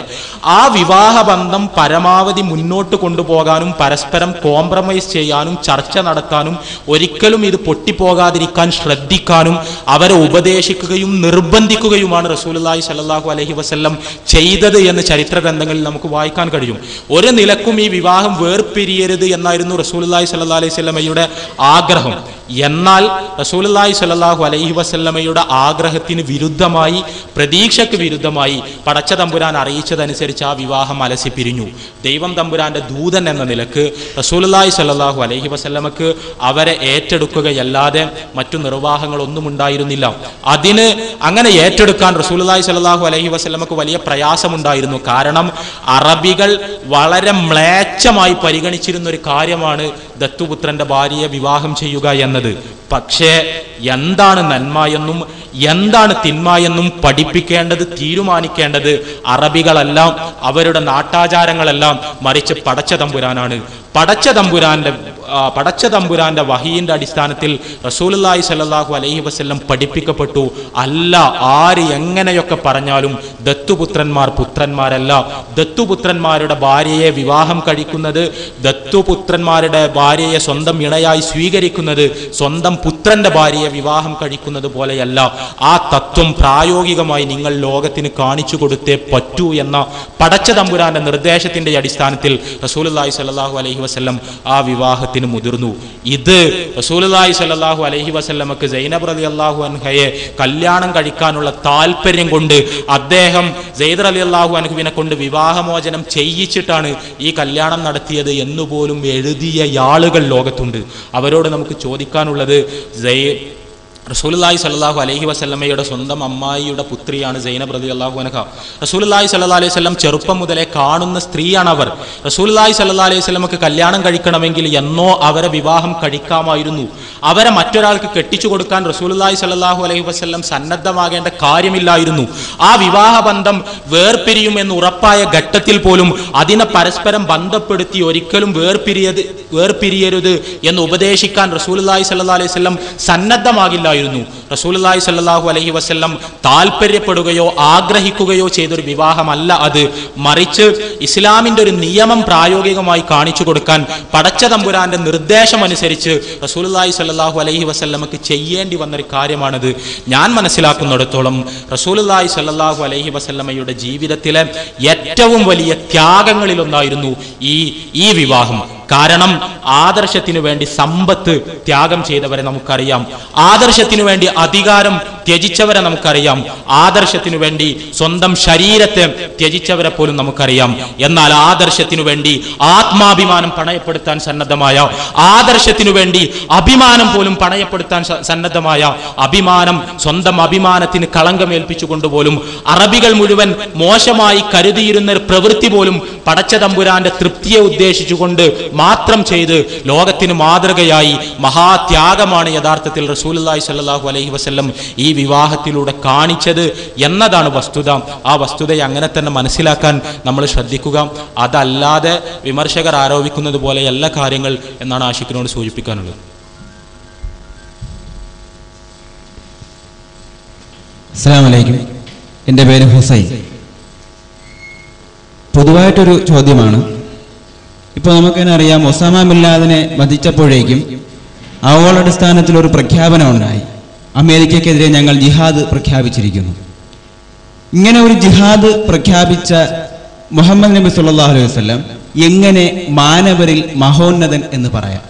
ആ വിവാഹബന്ധം പരമാവധി മുന്നോട്ട് കൊണ്ടുപോകാനും പരസ്പരം കോംപ്രമൈസ് ചെയ്യാനും ചർച്ച നടത്താനും ഒരിക്കലും ഇത് പൊട്ടിപ്പോകാതിരിക്കാൻ ശ്രദ്ധിക്കാനും അവരെ ഉപദേശിക്കുകയും നിർബന്ധിക്കുകയുമാണ് റസൂലുള്ളാഹി സ്വല്ലല്ലാഹു അലൈഹി വസല്ലം ചെയ്തത് എന്ന് ചരിത്ര ഗ്രന്ഥങ്ങളിൽ നമുക്ക് വായിക്കാൻ കഴിയും. ഒരു നിലക്കും ഈ വിവാഹം വേർപിരിയരുത് എന്നായിരുന്നു റസൂലുള്ളാഹി സ്വല്ലല്ലാഹു അലൈഹി വസല്ലമയുടെ ആഗ്രഹം. എന്നാൽ റസൂലുള്ളാഹി സ്വല്ലല്ലാഹു അലൈഹി വസല്ലമയുടെ ആഗ്രഹത്തിന് വിരുദ്ധമായി, പ്രതീക്ഷയ്ക്ക് വിരുദ്ധമായി പടച്ച തമ്പുരാൻ അറിയിച്ചതനുസരിച്ച് ആ വിവാഹം അലസിപ്പിരിഞ്ഞു. ദൈവം തമ്പുരാന്റെ ദൂതൻ എന്ന നിലക്ക് റസൂലുള്ളാഹി സ്വല്ലല്ലാഹു അലൈഹി വസല്ലമക്ക് അവരെ ഏറ്റെടുക്കുകയല്ലാതെ മറ്റു നിർവാഹങ്ങളൊന്നും ഉണ്ടായിരുന്നില്ല. അതിന് അങ്ങനെ ഏറ്റെടുക്കാൻ റസൂലുള്ളാഹി സ്വല്ലല്ലാഹു അലൈഹി വസല്ലമക്ക് വലിയ പ്രയാസമുണ്ടായിരുന്നു. കാരണം അറബികൾ വളരെ മ്ലേച്ഛമായി പരിഗണിച്ചിരുന്ന ഒരു കാര്യമാണ് ദത്തുപുത്രന്റെ ഭാര്യയെ വിവാഹം ചെയ്യുക എന്നത്. പക്ഷേ എന്താണ് നന്മ എന്നും എന്താണ് തിന്മ എന്നും പഠിപ്പിക്കേണ്ടത്, തീരുമാനിക്കേണ്ടത് അറബികളെല്ലാം, അവരുടെ നാട്ടാചാരങ്ങളെല്ലാം, മറിച്ച് പടച്ച തമ്പുരാനാണ്. പടച്ച തമ്പുരാന്റെ വഹീന്റെ അടിസ്ഥാനത്തിൽ റസൂലുള്ളാഹി സ്വല്ലല്ലാഹു അലൈഹി വസല്ലം പഠിപ്പിക്കപ്പെട്ടു. അല്ല, ആര് എങ്ങനെയൊക്കെ പറഞ്ഞാലും ദത്തുപുത്രന്മാർ പുത്രന്മാരല്ല. ദത്തുപുത്രന്മാരുടെ ഭാര്യയെ വിവാഹം കഴിക്കുന്നത്, ദത്തുപുത്രന്മാരുടെ ഭാര്യയെ സ്വന്തം ഇണയായി സ്വീകരിക്കുന്നത് സ്വന്തം പുത്രന്റെ ഭാര്യയെ വിവാഹം കഴിക്കുന്നത് പോലെയല്ല. ആ തത്വം പ്രായോഗികമായി നിങ്ങൾ ലോകത്തിന് കാണിച്ചു കൊടുത്തേ പറ്റൂ എന്ന പടച്ച തമ്പുരാന്റെ നിർദ്ദേശത്തിന്റെ അടിസ്ഥാനത്തിൽ റസൂലുള്ളാഹി സ്വല്ലല്ലാഹു അലൈഹി വസല്ലം ആ വിവാഹത്തിന് മുതിർന്നു. ഇത് റസൂലുള്ളാഹി സ്വല്ലല്ലാഹു അലൈഹി വസല്ലമക്ക് സൈനബ് റളിയല്ലാഹു അൻഹയെ കല്യാണം കഴിക്കാനുള്ള താല്പര്യം കൊണ്ട് അദ്ദേഹം സെയ്ദ് റളിയല്ലാഹു അൻഹുവിനെ കൊണ്ട് വിവാഹമോചനം ചെയ്യിച്ചിട്ടാണ് ഈ കല്യാണം നടത്തിയത് എന്നുപോലും എഴുതിയ ആളുകൾ ലോകത്തുണ്ട്. അവരോട് നമുക്ക് ചോദിക്കാനുള്ളത്, റസൂലുള്ളാഹി സ്വല്ലല്ലാഹു അലൈഹി വസല്ലമയുടെ സ്വന്തം അമ്മായിയുടെ പുത്രിയാണ് സൈനബ് റളിയല്ലാഹു അൻഹ. റസൂലുള്ളാഹി സ്വല്ലല്ലാഹു അലൈഹി വസല്ലം ചെറുപ്പം മുതലേ കാണുന്ന സ്ത്രീയാണ് അവർ. റസൂലുള്ളാഹി സ്വല്ലല്ലാഹു അലൈഹി വസല്ലമക്ക് കല്യാണം കഴിക്കണമെങ്കിൽ എന്നോ അവരെ വിവാഹം കഴിക്കാമായിരുന്നു. അവരെ മറ്റൊരാൾക്ക് കെട്ടിച്ചു കൊടുക്കാൻ റസൂലുള്ളാഹി സ്വല്ലല്ലാഹു അലൈഹി വസല്ലം സന്നദ്ധമാകേണ്ട കാര്യമില്ലായിരുന്നു. ആ വിവാഹബന്ധം വേർപിരിയുമെന്ന് ഉറപ്പായ ഘട്ടത്തിൽ പോലും അതിനെ പരസ്പരം ബന്ധപ്പെടുത്തി ഒരിക്കലും വേർപിരിയരുത് എന്ന് ഉപദേശിക്കാൻ റസൂലുള്ളാഹി സ്വല്ലല്ലാഹു അലൈഹി വസല്ലം സന്നദ്ധമാകില്ല. റസൂലുള്ളാഹി സ്വല്ലല്ലാഹു അലൈഹി വസല്ലം താല്പര്യപ്പെടുകയോ ആഗ്രഹിക്കുകയോ ചെയ്തൊരു വിവാഹമല്ല അത്. മറിച്ച് ഇസ്ലാമിന്റെ ഒരു നിയമം പ്രായോഗികമായി കാണിച്ചു കൊടുക്കാൻ പടച്ച തമ്പുരാന്റെ നിർദ്ദേശം അനുസരിച്ച് റസൂലുള്ളാഹി സ്വല്ലല്ലാഹു അലൈഹി വസല്ലമക്ക് ചെയ്യേണ്ടി വന്നൊരു കാര്യമാണിത്. ഞാൻ മനസ്സിലാക്കുന്നിടത്തോളം റസൂലുള്ളാഹി സ്വല്ലല്ലാഹു അലൈഹി വസല്ലമയുടെ ജീവിതത്തിലെ ഏറ്റവും വലിയ ത്യാഗങ്ങളിലൊന്നായിരുന്നു ഈ വിവാഹം. കാരണം ആദർശത്തിനു വേണ്ടി സമ്പത്ത് ത്യാഗം ചെയ്തവരെ നമുക്കറിയാം, ആദർശത്തിനു വേണ്ടി അധികാരം ത്യജിച്ചവരെ നമുക്കറിയാം, ആദർശത്തിനു വേണ്ടി സ്വന്തം ശരീരത്തെ ത്യജിച്ചവരെ പോലും നമുക്കറിയാം. എന്നാൽ ആദർശത്തിനു വേണ്ടി ആത്മാഭിമാനം പണയപ്പെടുത്താൻ സന്നദ്ധമായ, ആദർശത്തിനു വേണ്ടി അഭിമാനം പോലും പണയപ്പെടുത്താൻ സന്നദ്ധമായ, അഭിമാനം, സ്വന്തം അഭിമാനത്തിന് കളങ്കമേൽപ്പിച്ചുകൊണ്ടുപോലും അറബികൾ മുഴുവൻ മോശമായി കരുതിയിരുന്ന ഒരു പ്രവൃത്തി പോലും പടച്ച തമ്പുരാന്റെ തൃപ്തിയെ ഉദ്ദേശിച്ചുകൊണ്ട് മാത്രം ചെയ്ത് ലോകത്തിന് മാതൃകയായി മഹാത്യാഗമാണ് യഥാർത്ഥത്തിൽ റസൂലുള്ളാഹി സ്വല്ലല്ലാഹു അലൈഹി വസല്ലം ഈ വിവാഹത്തിലൂടെ കാണിച്ചത് എന്നതാണ് വസ്തുത. ആ വസ്തുതയെ അങ്ങനെ തന്നെ മനസ്സിലാക്കാൻ നമ്മൾ ശ്രദ്ധിക്കുക. അതല്ലാതെ വിമർശകർ ആരോപിക്കുന്നത് പോലെ എല്ലാ കാര്യങ്ങൾ എന്നാണ് ആഷിഖിനോട് സൂചിപ്പിക്കാനുള്ളത്. അസ്സലാമു അലൈക്കും. എൻ്റെ പേര് ഹുസൈൻ. പൊതുവായിട്ടൊരു ചോദ്യമാണ്. ഇപ്പോൾ നമുക്കെന്നെ അറിയാം, ഒസാമ ബിൻ ലാദനെ വധിച്ചപ്പോഴേക്കും ആഗോളാടിസ്ഥാനത്തിൽ ഒരു പ്രഖ്യാപനം ഉണ്ടായി. അമേരിക്കക്കെതിരെ ഞങ്ങൾ ജിഹാദ് പ്രഖ്യാപിച്ചിരിക്കുന്നു. ഇങ്ങനെ ഒരു ജിഹാദ് പ്രഖ്യാപിച്ച മുഹമ്മദ് നബി സല്ലല്ലാഹു അലൈഹി വസല്ലം എങ്ങനെ മാനവരിൽ മഹോന്നതൻ എന്ന് പറയാം?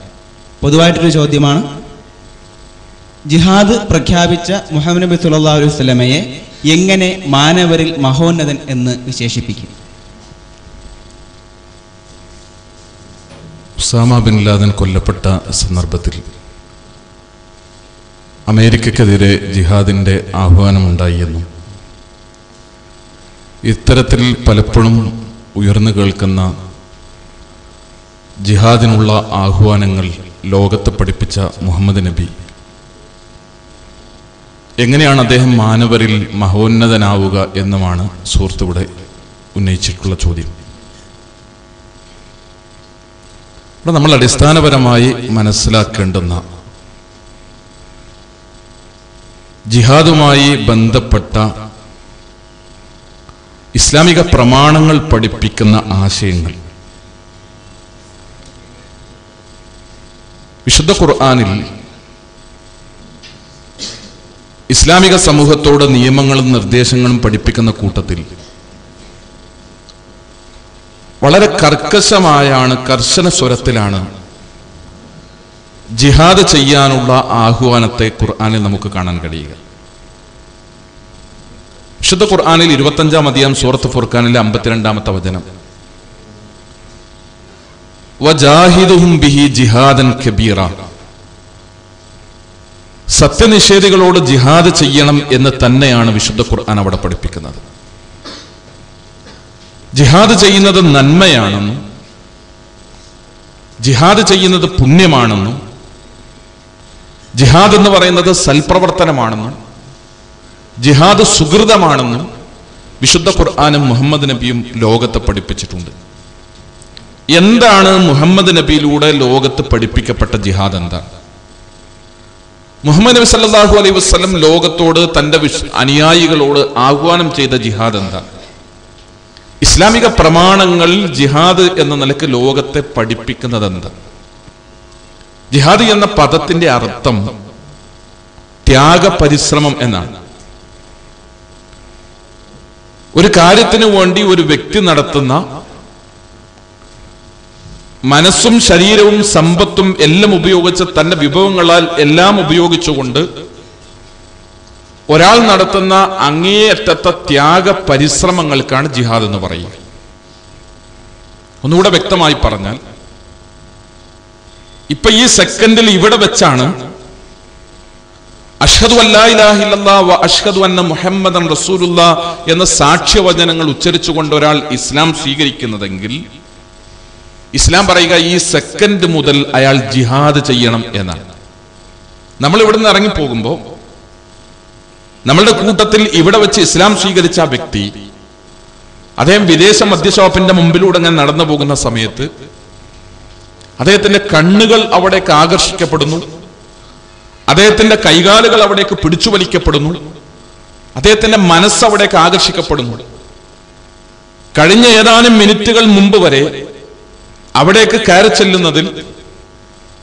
പൊതുവായിട്ടൊരു ചോദ്യമാണ്. ജിഹാദ് പ്രഖ്യാപിച്ച മുഹമ്മദ് നബി സല്ലല്ലാഹു അലൈഹി വസല്ലമയെ എങ്ങനെ മാനവരിൽ മഹോന്നതൻ എന്ന് വിശേഷിപ്പിക്കും? ഉസാമ ബിൻ ലാദൻ കൊല്ലപ്പെട്ട സന്ദർഭത്തിൽ അമേരിക്കക്കെതിരെ ജിഹാദിൻ്റെ ആഹ്വാനമുണ്ടായി എന്നും ഇത്തരത്തിൽ പലപ്പോഴും ഉയർന്നു കേൾക്കുന്ന ജിഹാദിനുള്ള ആഹ്വാനങ്ങൾ ലോകത്തെ പഠിപ്പിച്ച മുഹമ്മദ് നബി എങ്ങനെയാണ് അദ്ദേഹം മാനവരിൽ മഹോന്നതനാവുക എന്നുമാണ് സുഹൃത്തുവിടെ ഉന്നയിച്ചിട്ടുള്ള ചോദ്യം. ഇവിടെ നമ്മൾ അടിസ്ഥാനപരമായി മനസ്സിലാക്കേണ്ടുന്ന ജിഹാദുമായി ബന്ധപ്പെട്ട ഇസ്ലാമിക പ്രമാണങ്ങൾ പഠിപ്പിക്കുന്ന ആശയങ്ങൾ വിശുദ്ധ ഖുർആനിൽ ഇസ്ലാമിക സമൂഹത്തോട് നിയമങ്ങളും നിർദ്ദേശങ്ങളും പഠിപ്പിക്കുന്ന കൂട്ടത്തിൽ വളരെ കർക്കശമായാണ്, കർശന സ്വരത്തിലാണ് ജിഹാദ് ചെയ്യാനുള്ള ആഹ്വാനത്തെ ഖുർആനിൽ നമുക്ക് കാണാൻ കഴിയുക. വിശുദ്ധ ഖുർആനിൽ 25-ാം അധ്യായം സൂറത്ത് ഫുർഖാനിലെ 52-ാമത്തെ വചനം, വജാഹിദുഹും ബിഹി ജിഹാദൻ കബീറ, സത്യനിഷേധികളോട് ജിഹാദ് ചെയ്യണം എന്ന് തന്നെയാണ് വിശുദ്ധ ഖുർആൻ അവിടെ പഠിപ്പിക്കുന്നത്. ജിഹാദ് ചെയ്യുന്നത് നന്മയാണെന്നും ജിഹാദ് ചെയ്യുന്നത് പുണ്യമാണെന്നും ജിഹാദ് എന്ന് പറയുന്നത് സൽപ്രവർത്തനമാണെന്നും ജിഹാദ് സുഹൃതമാണെന്നും വിശുദ്ധ ഖുർആനും മുഹമ്മദ് നബിയും ലോകത്തെ പഠിപ്പിച്ചിട്ടുണ്ട്. എന്താണ് മുഹമ്മദ് നബിയിലൂടെ ലോകത്ത് പഠിപ്പിക്കപ്പെട്ട ജിഹാദ്? എന്താണ്? മുഹമ്മദ് നബി സല്ലല്ലാഹു അലൈഹി വസല്ലം ലോകത്തോട് തന്റെ അനുയായികളോട് ആഹ്വാനം ചെയ്ത ജിഹാദ് എന്താണ്? ഇസ്ലാമിക പ്രമാണങ്ങൾ ജിഹാദ് എന്ന നിലക്ക് ലോകത്തെ പഠിപ്പിക്കുന്നത് എന്താ? ജിഹാദ് എന്ന പദത്തിന്റെ അർത്ഥം ത്യാഗപരിശ്രമം എന്നാണ്. ഒരു കാര്യത്തിന് വേണ്ടി ഒരു വ്യക്തി നടത്തുന്ന മനസ്സും ശരീരവും സമ്പത്തും എല്ലാം ഉപയോഗിച്ച് തന്റെ വിഭവങ്ങളാൽ എല്ലാം ഉപയോഗിച്ചുകൊണ്ട് ഒരാൾ നടത്തുന്ന അങ്ങേയറ്റത്തെ ത്യാഗ പരിശ്രമങ്ങൾക്കാണ് ജിഹാദ് എന്ന് പറയുക. ഒന്നുകൂടെ വ്യക്തമായി പറഞ്ഞാൽ, ഇപ്പൊ ഈ സെക്കൻഡിൽ ഇവിടെ വെച്ചാണ് അഷ്ഹദു അല്ലാ ഇലാഹ ഇല്ലല്ലാഹ് വ അഷ്ഹദു അന്ന മുഹമ്മദൻ റസൂലുള്ളാഹ് എന്ന സാക്ഷ്യവചനങ്ങൾ ഉച്ചരിച്ചുകൊണ്ട് ഒരാൾ ഇസ്ലാം സ്വീകരിക്കുന്നതെങ്കിൽ ഇസ്ലാം പറയുക ഈ സെക്കൻഡ് മുതൽ അയാൾ ജിഹാദ് ചെയ്യണം എന്നാണ്. നമ്മൾ ഇവിടെ നിന്ന് ഇറങ്ങിപ്പോകുമ്പോൾ നമ്മളുടെ കൂട്ടത്തിൽ ഇവിടെ വെച്ച് ഇസ്ലാം സ്വീകരിച്ച ആ വ്യക്തി അദ്ദേഹം വിദേശ മദ്യഷോപ്പിന്റെ മുമ്പിലൂടെ ഞാൻ നടന്നു പോകുന്ന സമയത്ത് അദ്ദേഹത്തിന്റെ കണ്ണുകൾ അവിടേക്ക് ആകർഷിക്കപ്പെടുന്നു, അദ്ദേഹത്തിന്റെ കൈകാലുകൾ അവിടേക്ക് പിടിച്ചു വലിക്കപ്പെടുന്നു, അദ്ദേഹത്തിന്റെ മനസ്സ് അവിടേക്ക് ആകർഷിക്കപ്പെടുന്നു. കഴിഞ്ഞ ഏതാനും മിനിറ്റുകൾ മുമ്പ് വരെ അവിടേക്ക് കയറി ചെല്ലുന്നതിൽ,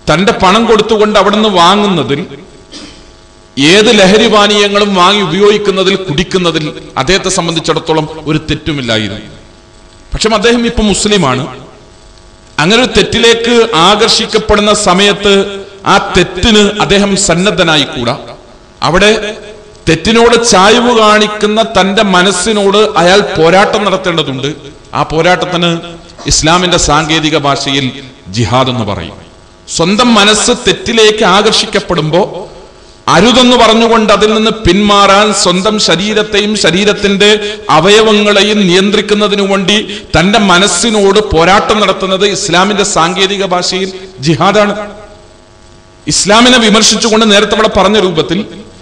തന്റെ പണം കൊടുത്തുകൊണ്ട് അവിടെ നിന്ന് വാങ്ങുന്നതിൽ, ഏത് ലഹരി പാനീയങ്ങളും വാങ്ങി ഉപയോഗിക്കുന്നതിൽ, കുടിക്കുന്നതിൽ അദ്ദേഹത്തെ സംബന്ധിച്ചിടത്തോളം ഒരു തെറ്റുമില്ലായിരുന്നു. പക്ഷെ അദ്ദേഹം ഇപ്പൊ മുസ്ലിമാണ്. അങ്ങനെ ഒരു തെറ്റിലേക്ക് ആകർഷിക്കപ്പെടുന്ന സമയത്ത് ആ തെറ്റിന് അദ്ദേഹം സന്നദ്ധനായിക്കൂടാ. അവിടെ തെറ്റിനോട് ചായ്വ് കാണിക്കുന്ന തന്റെ മനസ്സിനോട് അയാൾ പോരാട്ടം നടത്തേണ്ടതുണ്ട്. ആ പോരാട്ടത്തിന് ഇസ്ലാമിന്റെ സാങ്കേതിക ഭാഷയിൽ ജിഹാദ് എന്ന് പറയും. സ്വന്തം മനസ്സ് തെറ്റിലേക്ക് ആകർഷിക്കപ്പെടുമ്പോൾ അരുതെന്ന് പറഞ്ഞുകൊണ്ട് അതിൽ നിന്ന് പിന്മാറാൻ സ്വന്തം ശരീരത്തെയും ശരീരത്തിന്റെ അവയവങ്ങളെയും നിയന്ത്രിക്കുന്നതിനു വേണ്ടി തന്റെ മനസ്സിനോട് പോരാട്ടം നടത്തുന്നത് ഇസ്ലാമിന്റെ സാങ്കേതിക ഭാഷയിൽ ജിഹാദാണ്. ഇസ്ലാമിനെ വിമർശിച്ചുകൊണ്ട്, നേരത്തെ അവിടെ പറഞ്ഞ രൂപത്തിൽ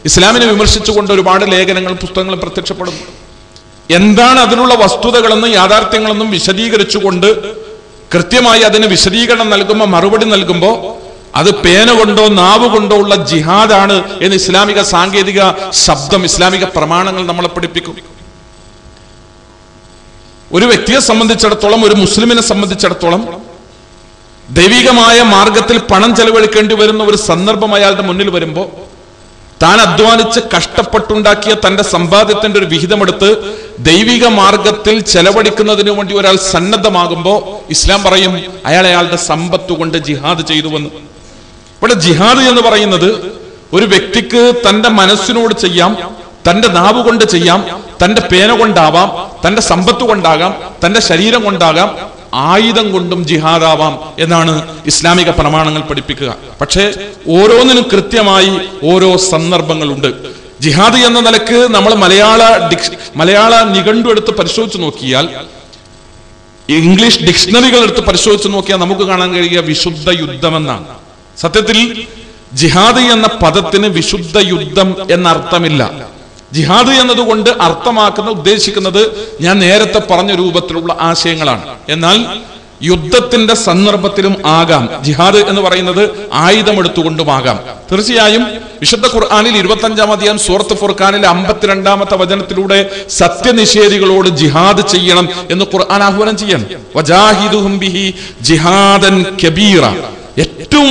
ഇസ്ലാമിനെ വിമർശിച്ചുകൊണ്ട് ഒരുപാട് ലേഖനങ്ങളും പുസ്തകങ്ങളും പ്രത്യക്ഷപ്പെടുന്നു. എന്താണ് അതിനുള്ള വസ്തുതകളെന്നും യാഥാർത്ഥ്യങ്ങളെന്നും വിശദീകരിച്ചുകൊണ്ട് കൃത്യമായി അതിന് വിശദീകരണം നൽകുമ്പോൾ, മറുപടി നൽകുമ്പോൾ അത് പേന കൊണ്ടോ നാവ് കൊണ്ടോ ഉള്ള ജിഹാദാണ് എന്ന് ഇസ്ലാമിക സാങ്കേതിക ശബ്ദം, ഇസ്ലാമിക പ്രമാണങ്ങൾ നമ്മളെ പഠിപ്പിക്കും. ഒരു വ്യക്തിയെ സംബന്ധിച്ചിടത്തോളം, ഒരു മുസ്ലിമിനെ സംബന്ധിച്ചിടത്തോളം ദൈവികമായ മാർഗത്തിൽ പണം ചെലവഴിക്കേണ്ടി വരുന്ന ഒരു സന്ദർഭം അയാളുടെ മുന്നിൽ വരുമ്പോൾ താൻ അധ്വാനിച്ച് കഷ്ടപ്പെട്ടുണ്ടാക്കിയ തന്റെ സമ്പാദ്യത്തിന്റെ ഒരു വിഹിതമെടുത്ത് ദൈവിക മാർഗത്തിൽ ചെലവഴിക്കുന്നതിനു വേണ്ടി ഒരാൾ സന്നദ്ധമാകുമ്പോൾ ഇസ്ലാം പറയും അയാളുടെ സമ്പത്ത് കൊണ്ട് ജിഹാദ് ചെയ്തുവെന്ന്. ഇവിടെ ജിഹാദ് എന്ന് പറയുന്നത് ഒരു വ്യക്തിക്ക് തന്റെ മനസ്സിനോട് ചെയ്യാം, തന്റെ നാവ് കൊണ്ട് ചെയ്യാം, തന്റെ പേന കൊണ്ടാവാം, തന്റെ സമ്പത്ത് കൊണ്ടാകാം, തന്റെ ശരീരം കൊണ്ടാകാം, ആയുധം കൊണ്ടും ജിഹാദാവാം എന്നാണ് ഇസ്ലാമിക പ്രമാണങ്ങൾ പഠിപ്പിക്കുക. പക്ഷേ ഓരോന്നിനും കൃത്യമായി ഓരോ സന്ദർഭങ്ങളുണ്ട്. ജിഹാദ് എന്ന നിലക്ക് നമ്മൾ മലയാള നിഘണ്ടു എടുത്ത് പരിശോധിച്ച് നോക്കിയാൽ, ഇംഗ്ലീഷ് ഡിക്ഷണറികൾ എടുത്ത് പരിശോധിച്ച് നോക്കിയാൽ നമുക്ക് കാണാൻ കഴിയുക വിശുദ്ധ യുദ്ധമെന്നാണ്. സത്യത്തിൽ ജിഹാദ് എന്ന പദത്തിന് വിശുദ്ധ യുദ്ധം എന്നർത്ഥമില്ല. ജിഹാദ് എന്നതുകൊണ്ട് ഉദ്ദേശിക്കുന്നത് ഞാൻ നേരത്തെ പറഞ്ഞ രൂപത്തിലുള്ള ആശയങ്ങളാണ്. എന്നാൽ യുദ്ധത്തിന്റെ സന്ദർഭത്തിലും ആകാം. ജിഹാദ് എന്ന് പറയുന്നത് ആയുധമെടുത്തുകൊണ്ടുമാകാം. തീർച്ചയായും വിശുദ്ധ ഖുർആനിൽ 25-ാം അധ്യായം സൂറത്ത് ഫുർഖാനിലെ 52-ാമത്തെ വചനത്തിലൂടെ സത്യനിഷേധികളോട് ജിഹാദ് ചെയ്യണം എന്ന് ഖുർആൻ ആഹ്വാനം ചെയ്യണം. വജാഹിദുഹും ബിഹി ജിഹാദൻ കബീറ, ഏറ്റവും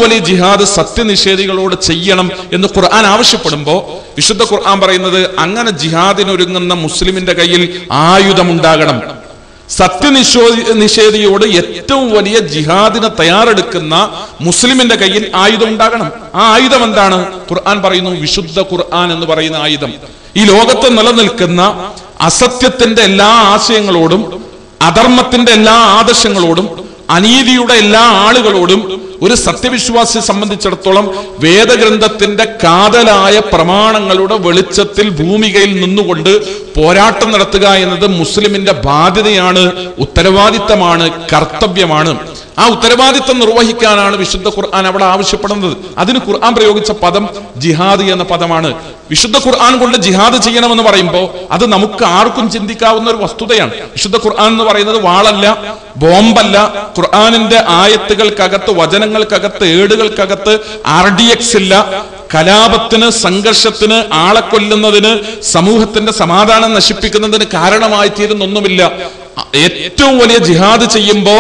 വലിയ ജിഹാദ് സത്യനിഷേധികളോട് ചെയ്യണം എന്ന് ഖുർആൻ ആവശ്യപ്പെടുമ്പോൾ വിശുദ്ധ ഖുർആൻ പറയുന്നത് അങ്ങനെ ജിഹാദിനൊരുങ്ങുന്ന മുസ്ലിമിന്റെ കയ്യിൽ ആയുധമുണ്ടാകണം. നിഷേധിയോട് ഏറ്റവും വലിയ ജിഹാദിന് തയ്യാറെടുക്കുന്ന മുസ്ലിമിന്റെ കയ്യിൽ ആയുധം ഉണ്ടാകണം. ആ ആയുധം എന്താണ്? ഖുർആൻ പറയുന്നു, വിശുദ്ധ ഖുർആൻ എന്ന് പറയുന്ന ആയുധം. ഈ ലോകത്ത് നിലനിൽക്കുന്ന അസത്യത്തിന്റെ എല്ലാ ആശയങ്ങളോടും, അധർമ്മത്തിന്റെ എല്ലാ ആദർശങ്ങളോടും, അനീതിയുടെ എല്ലാ ആളുകളോടും ഒരു സത്യവിശ്വാസിയെ സംബന്ധിച്ചിടത്തോളം വേദഗ്രന്ഥത്തിന്റെ കാതലായ പ്രമാണങ്ങളുടെ വെളിച്ചത്തിൽ ഭൂമികയിൽ നിന്നുകൊണ്ട് പോരാട്ടം നടത്തുക എന്നത് മുസ്ലിമിന്റെ ബാധ്യതയാണ്, ഉത്തരവാദിത്തമാണ്, കർത്തവ്യമാണ്. ആ ഉത്തരവാദിത്തം നിർവഹിക്കാനാണ് വിശുദ്ധ ഖുർആൻ അവിടെ ആവശ്യപ്പെടുന്നത്. അതിന് ഖുർആൻ പ്രയോഗിച്ച പദം ജിഹാദ് എന്ന പദമാണ്. വിശുദ്ധ ഖുർആൻ കൊണ്ട് ജിഹാദ് ചെയ്യണമെന്ന് പറയുമ്പോൾ അത് നമുക്ക് ആർക്കും ചിന്തിക്കാവുന്ന ഒരു വസ്തുതയാണ്. വിശുദ്ധ ഖുർആൻ എന്ന് പറയുന്നത് വാളല്ല, ബോംബല്ല. ഖുർആനിന്റെ ആയത്തുകൾക്കകത്ത്, വചനങ്ങൾക്കകത്ത്, ഏടുകൾക്കകത്ത് RDX ഇല്ല. കലാപത്തിന്, സംഘർഷത്തിന്, ആളെ കൊല്ലുന്നതിന്, സമൂഹത്തിന്റെ സമാധാനം നശിപ്പിക്കുന്നതിന് കാരണമായി തീരുന്നൊന്നുമില്ല. ഏറ്റവും വലിയ ജിഹാദ് ചെയ്യുമ്പോ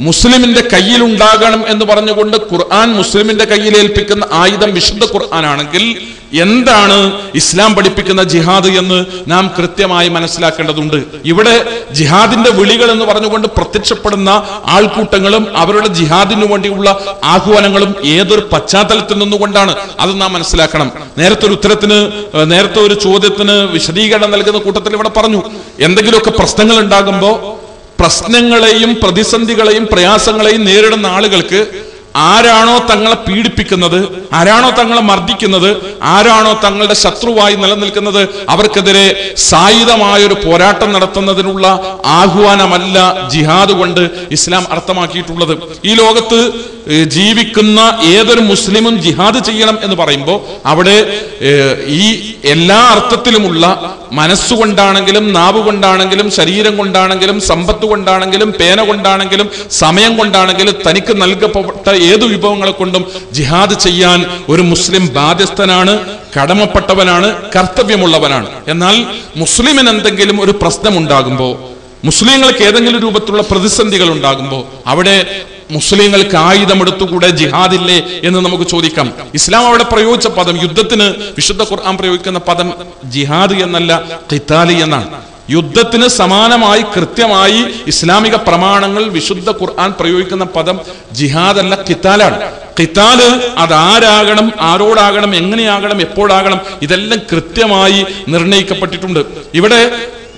മുസ്ലിമിന്റെ കയ്യിലുണ്ടാകണം എന്ന് പറഞ്ഞുകൊണ്ട് ഖുർആൻ മുസ്ലിമിന്റെ കയ്യിൽ ഏൽപ്പിക്കുന്ന ആയുധം വിശുദ്ധ ഖുർആൻ ആണെങ്കിൽ എന്താണ് ഇസ്ലാം പഠിപ്പിക്കുന്ന ജിഹാദ് എന്ന് നാം കൃത്യമായി മനസ്സിലാക്കേണ്ടതുണ്ട്. ഇവിടെ ജിഹാദിന്റെ വിളികൾ എന്ന് പറഞ്ഞുകൊണ്ട് പ്രത്യക്ഷപ്പെടുന്ന ആൾക്കൂട്ടങ്ങളും അവരുടെ ജിഹാദിനു വേണ്ടിയുള്ള ആഹ്വാനങ്ങളും ഏതൊരു പശ്ചാത്തലത്തിൽ നിന്നുകൊണ്ടാണ് അത് നാം മനസ്സിലാക്കണം. നേരത്തെ ഒരു ചോദ്യത്തിന് വിശദീകരണം നൽകുന്ന കൂട്ടത്തിൽ ഇവിടെ പറഞ്ഞു, എന്തെങ്കിലുമൊക്കെ പ്രശ്നങ്ങൾ ഉണ്ടാകുമ്പോൾ പ്രശ്നങ്ങളെയും പ്രതിസന്ധികളെയും പ്രയാസങ്ങളെയും നേരിടുന്ന ആളുകൾക്ക് ആരാണോ തങ്ങളെ പീഡിപ്പിക്കുന്നത്, ആരാണോ തങ്ങളെ മർദ്ദിക്കുന്നത്, ആരാണോ തങ്ങളുടെ ശത്രുവായി നിലനിൽക്കുന്നത്, അവർക്കെതിരെ സായുധമായൊരു പോരാട്ടം നടത്തുന്നതിനുള്ള ആഹ്വാനമല്ല ജിഹാദ് കൊണ്ട് ഇസ്ലാം അർത്ഥമാക്കിയിട്ടുള്ളത്. ഈ ലോകത്ത് ജീവിക്കുന്ന ഏതൊരു മുസ്ലിമും ജിഹാദ് ചെയ്യണം എന്ന് പറയുമ്പോൾ അവിടെ ഈ എല്ലാ അർത്ഥത്തിലുമുള്ള മനസ്സുകൊണ്ടാണെങ്കിലും, നാവ് കൊണ്ടാണെങ്കിലും, ശരീരം കൊണ്ടാണെങ്കിലും, സമ്പത്ത് കൊണ്ടാണെങ്കിലും, പേന കൊണ്ടാണെങ്കിലും, സമയം കൊണ്ടാണെങ്കിലും തനിക്ക് നൽകപ്പെട്ട ഏതു വിഭവങ്ങളെ കൊണ്ടും ജിഹാദ് ചെയ്യാൻ ഒരു മുസ്ലിം ബാധ്യസ്ഥനാണ്, കടമപ്പെട്ടവനാണ്, കർത്തവ്യമുള്ളവനാണ്. എന്നാൽ മുസ്ലിമിന് എന്തെങ്കിലും ഒരു പ്രശ്നമുണ്ടാകുമ്പോൾ, മുസ്ലിങ്ങൾക്ക് ഏതെങ്കിലും രൂപത്തിലുള്ള പ്രതിസന്ധികൾ ഉണ്ടാകുമ്പോൾ അവിടെ മുസ്ലിങ്ങൾക്ക് ആയുധമെടുത്തുകൂടെ ജിഹാദില്ലേ എന്ന് നമുക്ക് ചോദിക്കാം. ഇസ്ലാം അവിടെ പ്രയോഗിച്ച പദം, യുദ്ധത്തിന് വിശുദ്ധ ഖുർആൻ പ്രയോഗിക്കുന്ന പദം ജിഹാദ് എന്നല്ല, ഖിതാലി എന്നാണ്. യുദ്ധത്തിന് സമാനമായി കൃത്യമായി ഇസ്ലാമിക പ്രമാണങ്ങൾ വിശുദ്ധ ഖുർആൻ പ്രയോഗിക്കുന്ന പദം ജിഹാദ് അല്ല, ഖിതാലാണ്. ഖിതാല് അതാരാകണം, ആരോടാകണം, എങ്ങനെയാകണം, എപ്പോഴാകണം, ഇതെല്ലാം കൃത്യമായി നിർണയിക്കപ്പെട്ടിട്ടുണ്ട്. ഇവിടെ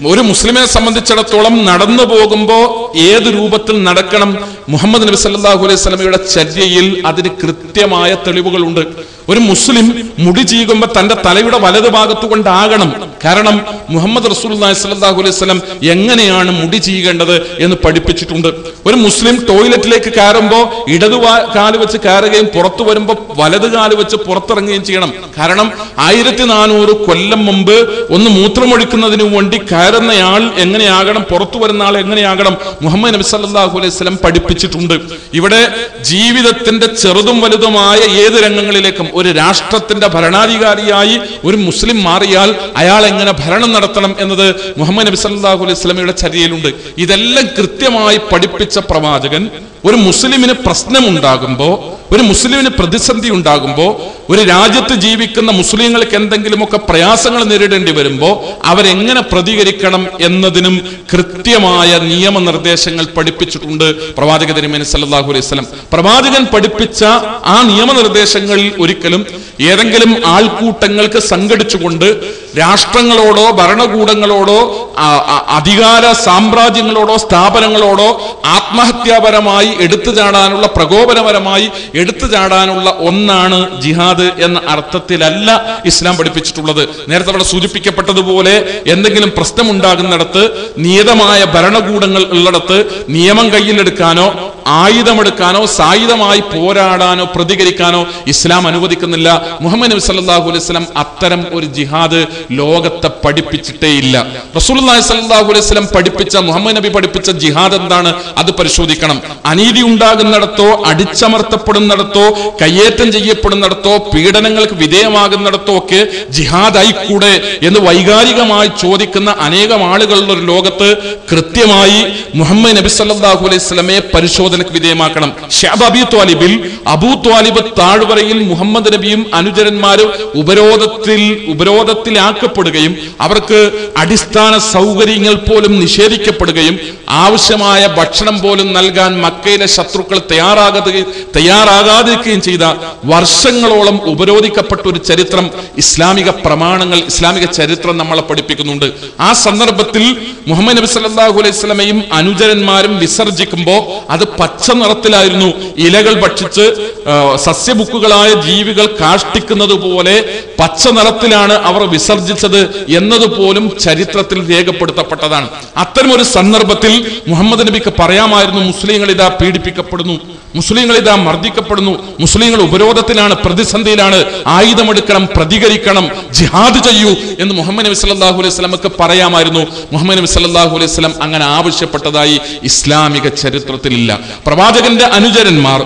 ഒരു മുസ്ലിമിനെ സംബന്ധിച്ചിടത്തോളം നടന്നു പോകുമ്പോൾ ഏത് രൂപത്തിൽ നടക്കണം, മുഹമ്മദ് നബി സല്ലല്ലാഹു അലൈഹി വസല്ലമയുടെ ചര്യയിൽ അതിന് കൃത്യമായ തെളിവുകളുണ്ട്. ഒരു മുസ്ലിം മുടി ചീകുമ്പോൾ തന്റെ തലയുടെ വലതു ഭാഗത്തു കൊണ്ടാകണം. കാരണം മുഹമ്മദ് റസൂലുള്ളാഹി സ്വല്ലല്ലാഹു അലൈഹി വസല്ലം എങ്ങനെയാണ് മുടി ചീകേണ്ടത് എന്ന് പഠിപ്പിച്ചിട്ടുണ്ട്. ഒരു മുസ്ലിം ടോയ്ലറ്റിലേക്ക് കയറുമ്പോൾ ഇടതു കാല് വെച്ച് കയറുകയും പുറത്തു വരുമ്പോൾ വലതു കാല് വെച്ച് പുറത്തിറങ്ങുകയും ചെയ്യണം. കാരണം 1400 കൊല്ലം മുമ്പ് ഒന്ന് മൂത്രമൊഴിക്കുന്നതിന് വേണ്ടി കയറുന്നയാൾ എങ്ങനെയാകണം, പുറത്തു വരുന്ന ആൾ എങ്ങനെയാകണം, മുഹമ്മദ് നബി സല്ലല്ലാഹു അലൈഹി വസല്ലം പഠിപ്പിച്ചിട്ടുണ്ട്. ഇവിടെ ജീവിതത്തിന്റെ ചെറുതും വലുതുമായ ഏത് രംഗങ്ങളിലേക്കും ഒരു രാഷ്ട്രത്തിന്റെ ഭരണാധികാരിയായി ഒരു മുസ്ലിം മാറിയാൽ അയാൾ എങ്ങനെ ഭരണം നടത്തണം എന്നത് മുഹമ്മദ് നബി സല്ലല്ലാഹു അലൈഹി വസല്ലമയുടെ ചര്യയിലുണ്ട്. ഇതെല്ലാം കൃത്യമായി പഠിപ്പിച്ച പ്രവാചകൻ ഒരു മുസ്ലിമിന് പ്രശ്നമുണ്ടാകുമ്പോൾ, ഒരു മുസ്ലിമിന് പ്രതിസന്ധി ഉണ്ടാകുമ്പോൾ, ഒരു രാജ്യത്ത് ജീവിക്കുന്ന മുസ്ലിങ്ങൾക്ക് എന്തെങ്കിലുമൊക്കെ പ്രയാസങ്ങൾ നേരിടേണ്ടി വരുമ്പോൾ അവരെങ്ങനെ പ്രതികരിക്കണം എന്നതിനും കൃത്യമായ നിയമനിർദ്ദേശങ്ങൾ പഠിപ്പിച്ചിട്ടുണ്ട് പ്രവാചക തിരുമേനി സല്ലല്ലാഹു അലൈഹി വസല്ലം. പ്രവാചകൻ പഠിപ്പിച്ച ആ നിയമനിർദ്ദേശങ്ങളിൽ ഒരിക്കലും ഏതെങ്കിലും ആൾക്കൂട്ടങ്ങൾക്ക് സംഘടിച്ചുകൊണ്ട് രാഷ്ട്രങ്ങളോടോ ഭരണകൂടങ്ങളോടോ അധികാര സാമ്രാജ്യങ്ങളോടോ സ്ഥാപനങ്ങളോടോ ആത്മഹത്യാപരമായി എടുത്തു ചാടാനുള്ള, പ്രകോപനപരമായി എടുത്തു ചാടാനുള്ള ഒന്നാണ് ജിഹാദ് എന്ന അർത്ഥത്തിലല്ല ഇസ്ലാം പഠിപ്പിച്ചിട്ടുള്ളത്. നേരത്തെ അവിടെ സൂചിപ്പിക്കപ്പെട്ടതുപോലെ എന്തെങ്കിലും പ്രശ്നമുണ്ടാകുന്നിടത്ത്, നിയതമായ ഭരണകൂടങ്ങൾ ഉള്ളിടത്ത് നിയമം കയ്യിലെടുക്കാനോ ആയുധമെടുക്കാനോ സായുധമായി പോരാടാനോ പ്രതികരിക്കാനോ ഇസ്ലാം അനുവദിക്കുന്നില്ല. മുഹമ്മദ് നബി സല്ലല്ലാഹു അലൈഹി വസല്ലം അത്തരം ഒരു ജിഹാദ് ലോകത്തെ പഠിപ്പിച്ചിട്ടേ ഇല്ല. റസൂലുള്ളാഹി സ്വല്ലല്ലാഹു അലൈഹി വസല്ലം പഠിപ്പിച്ച, മുഹമ്മദ് നബി പഠിപ്പിച്ച ജിഹാദ് എന്താണ്, അത് പരിശോധിക്കണം. അനീതി ഉണ്ടാകുന്നിടത്തോ, അടിച്ചമർത്തപ്പെടുന്നിടത്തോ, കയ്യേറ്റം ചെയ്യപ്പെടുന്നിടത്തോ, പീഡനങ്ങൾക്ക് വിധേയമാകുന്നിടത്തോ ഒക്കെ ജിഹാദ് ആയിക്കൂടെ എന്ന് വൈകാരികമായി ചോദിക്കുന്ന അനേകം ആളുകളുള്ള ഒരു ലോകത്ത് കൃത്യമായി മുഹമ്മദ് നബി സല്ലല്ലാഹു അലൈഹി വസല്ലമയെ പരിശോധനയ്ക്ക് വിധേയമാക്കണം. ശഅബ് അബൂ ത്വാലിബ് താഴ്വരയിൽ മുഹമ്മദ് നബിയും അനുചരന്മാരും ഉപരോധത്തിലാക്കപ്പെടുകയും അവർക്ക് അടിസ്ഥാന സൗകര്യങ്ങൾ പോലും നിഷേധിക്കപ്പെടുകയും ആവശ്യമായ ഭക്ഷണം പോലും നൽകാൻ മക്കയിലെ ശത്രുക്കൾ തയ്യാറാകാതിരിക്കുകയും ചെയ്ത വർഷങ്ങളോളം ഉപരോധിക്കപ്പെട്ട ഒരു ചരിത്രം ഇസ്ലാമിക പ്രമാണങ്ങൾ, ഇസ്ലാമിക ചരിത്രം നമ്മളെ പഠിപ്പിക്കുന്നുണ്ട്. ആ സന്ദർഭത്തിൽ മുഹമ്മദ് നബി സല്ലല്ലാഹു അലൈഹി വസല്ലമയും അനുചരന്മാരും വിസർജിക്കുമ്പോൾ അത് പച്ച നിറത്തിലായിരുന്നു. ഇലകൾ ഭക്ഷിച്ച് സസ്യബുക്കുകളായ ജീവികൾ കാഷ്ടിക്കുന്നത് പോലെ പച്ച നിറത്തിലാണ് അവർ വിസർജിച്ചത് എന്നതുപോലും ചരിത്രത്തിൽ രേഖപ്പെടുത്തപ്പെട്ടതാണ്. അത്തരമൊരു സന്ദർഭത്തിൽ മുഹമ്മദ് നബിക്ക് പറയാമായിരുന്നു, മുസ്ലിങ്ങൾ ഇതാ പീഡിപ്പിക്കപ്പെടുന്നു, മുസ്ലിങ്ങൾ ഇതാ മർദ്ദിക്കപ്പെടുന്നു, മുസ്ലിങ്ങൾ ഉപരോധത്തിലാണ്, പ്രതിസന്ധിയിലാണ്, ആയുധമെടുക്കണം, പ്രതികരിക്കണം, ജിഹാദ് ചെയ്യൂ എന്ന് മുഹമ്മദ് നബി സല്ലല്ലാഹു അലൈഹി വസല്ലമക്ക് പറയാമായിരുന്നു. മുഹമ്മദ് നബി സല്ലല്ലാഹു അലൈഹി വസല്ലം അങ്ങനെ ആവശ്യപ്പെട്ടതായി ഇസ്ലാമിക ചരിത്രത്തിലില്ല. പ്രവാചകന്റെ അനുചരന്മാർ